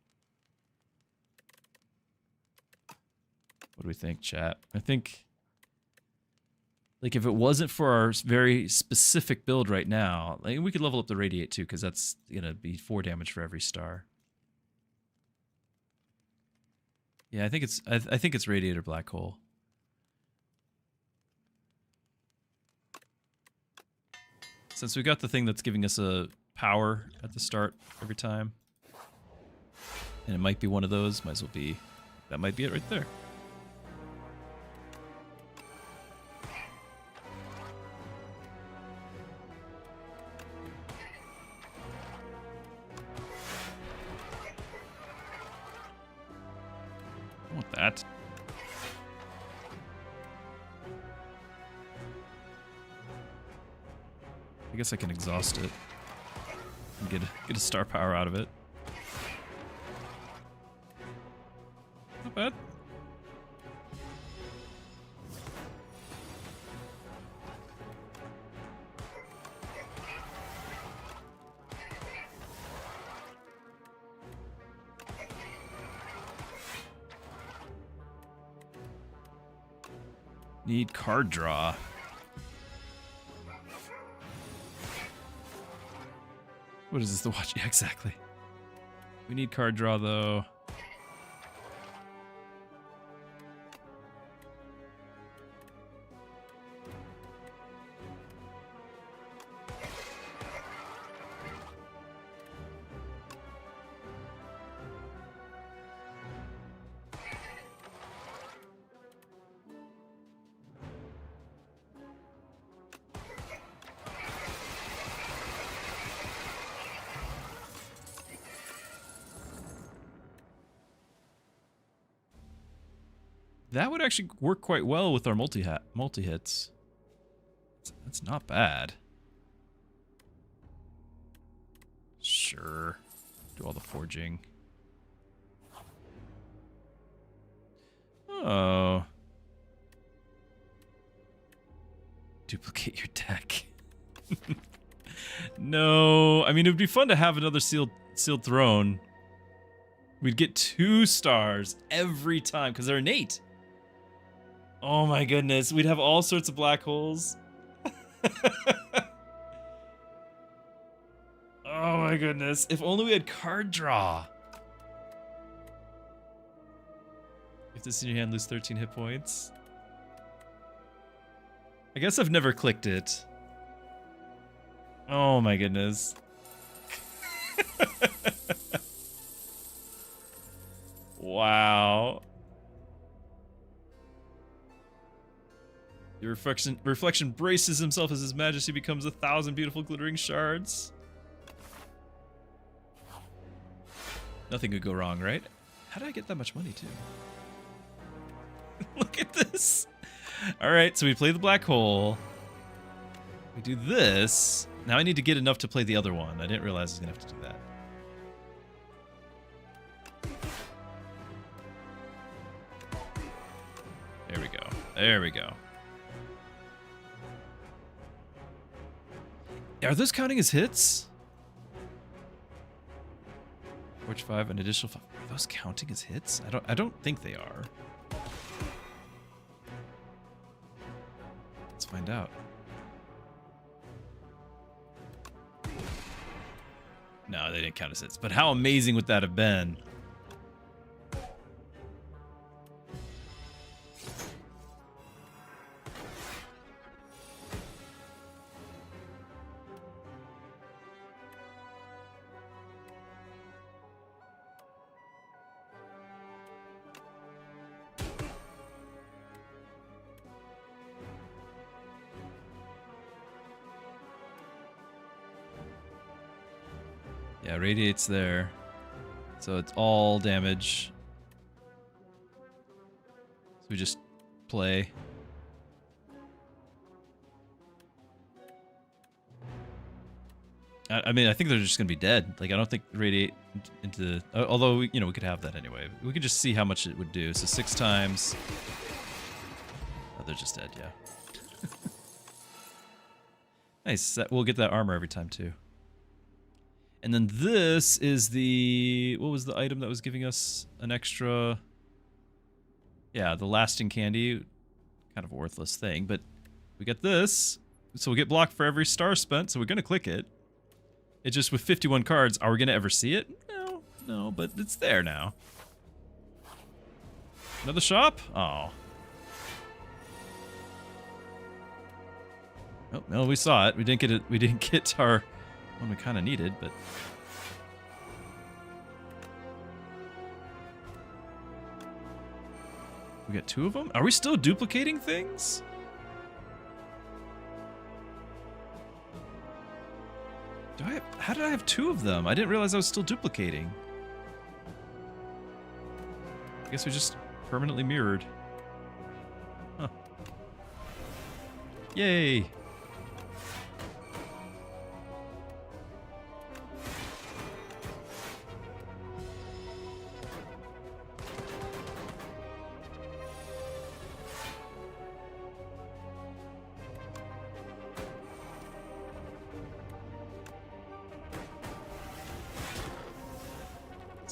What do we think, chat? I think, like, if it wasn't for our very specific build right now, like, we could level up the Radiate too, because that's gonna be 4 damage for every star. Yeah, I think it's Radiate or Black Hole. Since we got the thing that's giving us a power at the start every time, and it might be one of those, might as well be. That might be it right there. I guess I can exhaust it and get a star power out of it. Not bad. Need card draw. What is this, the watch? Yeah, exactly. We need card draw, though. That would actually work quite well with our multi-hits. That's not bad. Sure. Do all the forging. Oh. Duplicate your deck. No. I mean, it would be fun to have another sealed throne. We'd get 2 stars every time because they're innate. Oh my goodness, we'd have all sorts of black holes. Oh my goodness, if only we had card draw. If this in your hand, lose 13 hit points. I guess I've never clicked it. Oh my goodness. Wow. The reflection braces himself as his majesty becomes 1,000 beautiful glittering shards. Nothing could go wrong, right? How did I get that much money, too? Look at this! Alright, so we play the black hole. We do this. Now I need to get enough to play the other one. I didn't realize I was going to have to do that. There we go. There we go. Are those counting as hits? Forge 5, an additional 5. Are those counting as hits? I don't think they are. Let's find out. No, they didn't count as hits. But how amazing would that have been? Yeah, radiate's there. So it's all damage. So we just play. I mean, I think they're just gonna be dead. Like, I don't think radiate into. Although, you know, we could have that anyway. We could just see how much it would do. So 6 times. Oh, they're just dead. Yeah. Nice. We'll get that armor every time too. And then this is the, what was the item that was giving us an extra? Yeah, the lasting candy. Kind of a worthless thing, but we get this. So we get blocked for every star spent, so we're going to click it. It's just with 51 cards, are we going to ever see it? No, no, but it's there now. Another shop? Oh. Oh, no, we saw it. We didn't get it. We didn't get our one we kind of needed, but we got 2 of them? Are we still duplicating things? How did I have 2 of them? I didn't realize I was still duplicating. I guess we just permanently mirrored. Huh. Yay!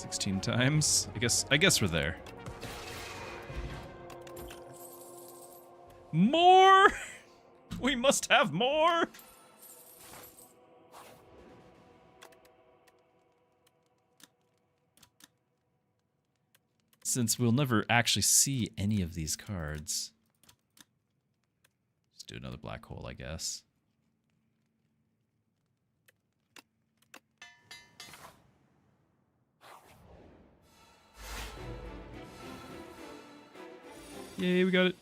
16 times. I guess we're there. More! We must have more! Since we'll never actually see any of these cards. Let's do another black hole, I guess. Yay, we got it.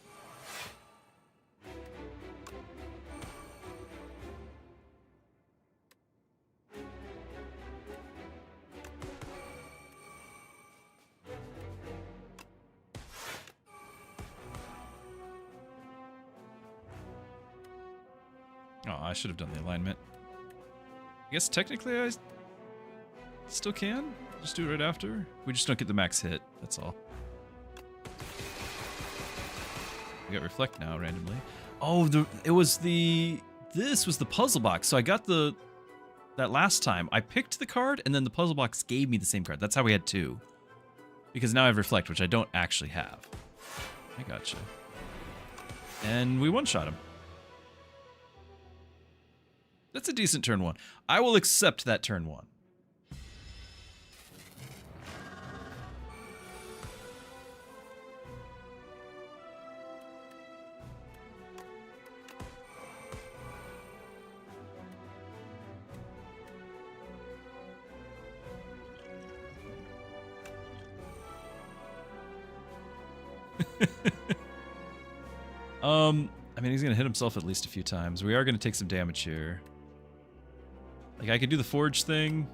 Oh, I should have done the alignment. I guess technically I still can. Just do it right after. We just don't get the max hit, that's all. We got reflect now randomly. Oh, this was the puzzle box. So I got that last time. I picked the card and then the puzzle box gave me the same card. That's how we had two. Because now I have reflect, which I don't actually have. I gotcha. And we one-shot him. That's a decent turn one. I will accept that turn one. I mean, he's gonna hit himself at least a few times. We are gonna take some damage here. Like, I could do the forge thing,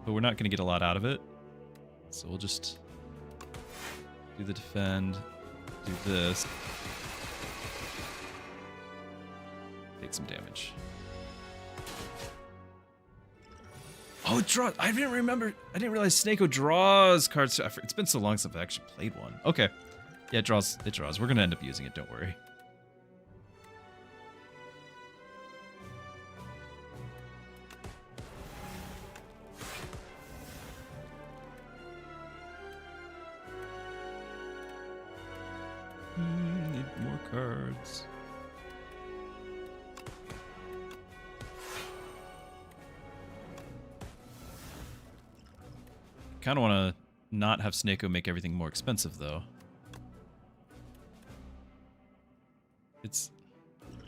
but we're not gonna get a lot out of it. So we'll just do the defend, do this. Take some damage. Oh, it draws. I didn't realize Snako draws cards. It's been so long since I've actually played one. Okay. Yeah, it draws. It draws. We're going to end up using it, don't worry. Need more cards. Kind of want to not have Snako make everything more expensive, though.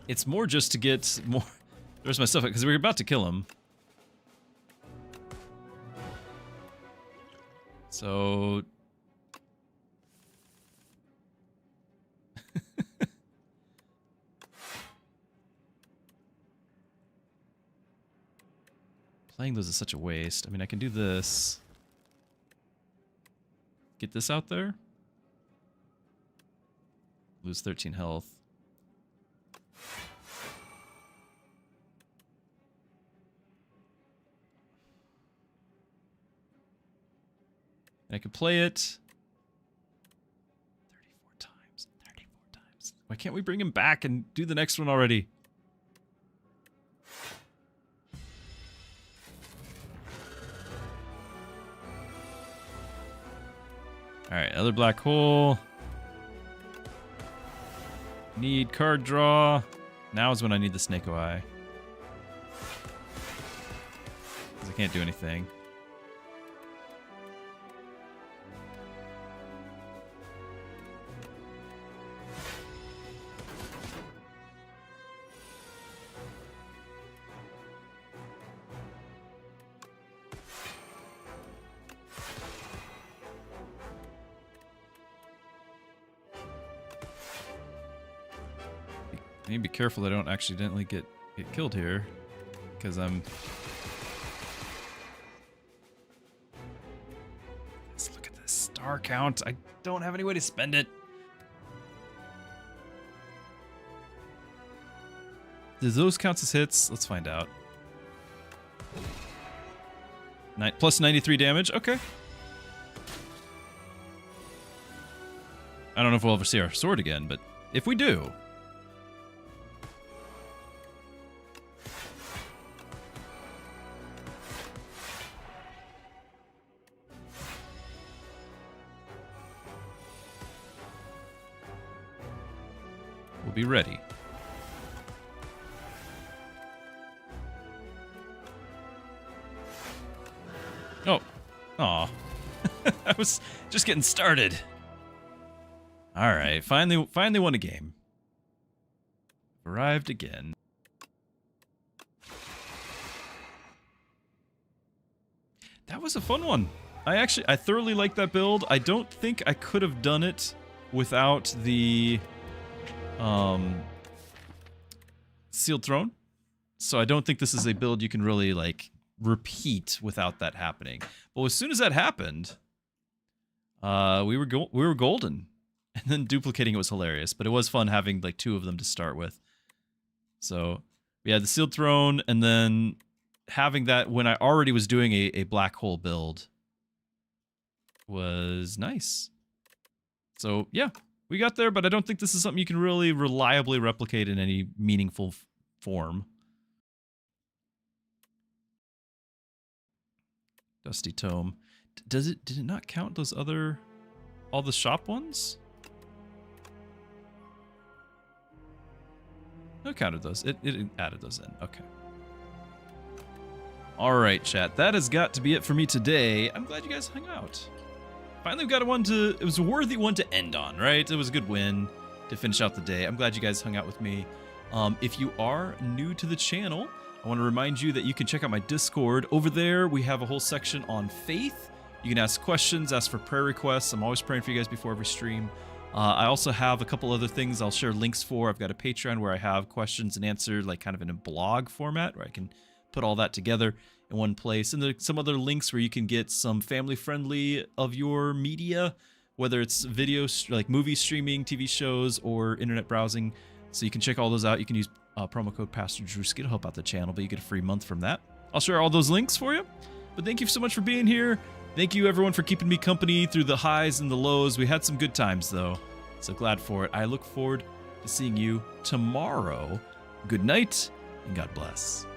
It's more just to get more the rest of my stuff, because we were about to kill him. So playing those is such a waste. I mean, I can do this. Get this out there. Lose 13 health. And I could play it 34 times. 34 times. Why can't we bring him back and do the next one already? Alright, other black hole. Need card draw. Now is when I need the Snako Eye. Because I can't do anything. I need to be careful I don't accidentally get killed here, because I'm... Let's look at this star count. I don't have any way to spend it. Does those count as hits? Let's find out. Plus 93 damage? Okay. I don't know if we'll ever see our sword again, but if we do... We'll be ready. Oh. Aw. I was just getting started. Alright, finally won a game. Arrived again. That was a fun one. I thoroughly liked that build. I don't think I could have done it without the Sealed Throne. So I don't think this is a build you can really like repeat without that happening. But as soon as that happened, we were golden. And then duplicating it was hilarious, but it was fun having like 2 of them to start with. So we had the Sealed Throne, and then having that when I already was doing a black hole build was nice. So yeah, we got there, but I don't think this is something you can really reliably replicate in any meaningful form. Dusty Tome. Did it not count those other, all the shop ones? No, counted those. It added those in. Okay. All right, chat. That has got to be it for me today. I'm glad you guys hung out. Finally, we got it was a worthy one to end on, right? It was a good win to finish out the day. I'm glad you guys hung out with me. If you are new to the channel, I want to remind you that you can check out my Discord. Over there, we have a whole section on faith. You can ask questions, ask for prayer requests. I'm always praying for you guys before every stream. I also have a couple other things I'll share links for. I've got a Patreon where I have questions and answers, like kind of in a blog format, where I can put all that together in one place. And there's some other links where you can get some family-friendly of your media, whether it's videos, like movie streaming, TV shows, or internet browsing. So you can check all those out. You can use promo code Pastor Druski to help out the channel, but you get a free month from that. I'll share all those links for you. But thank you so much for being here. Thank you, everyone, for keeping me company through the highs and the lows. We had some good times, though, so glad for it. I look forward to seeing you tomorrow. Good night, and God bless.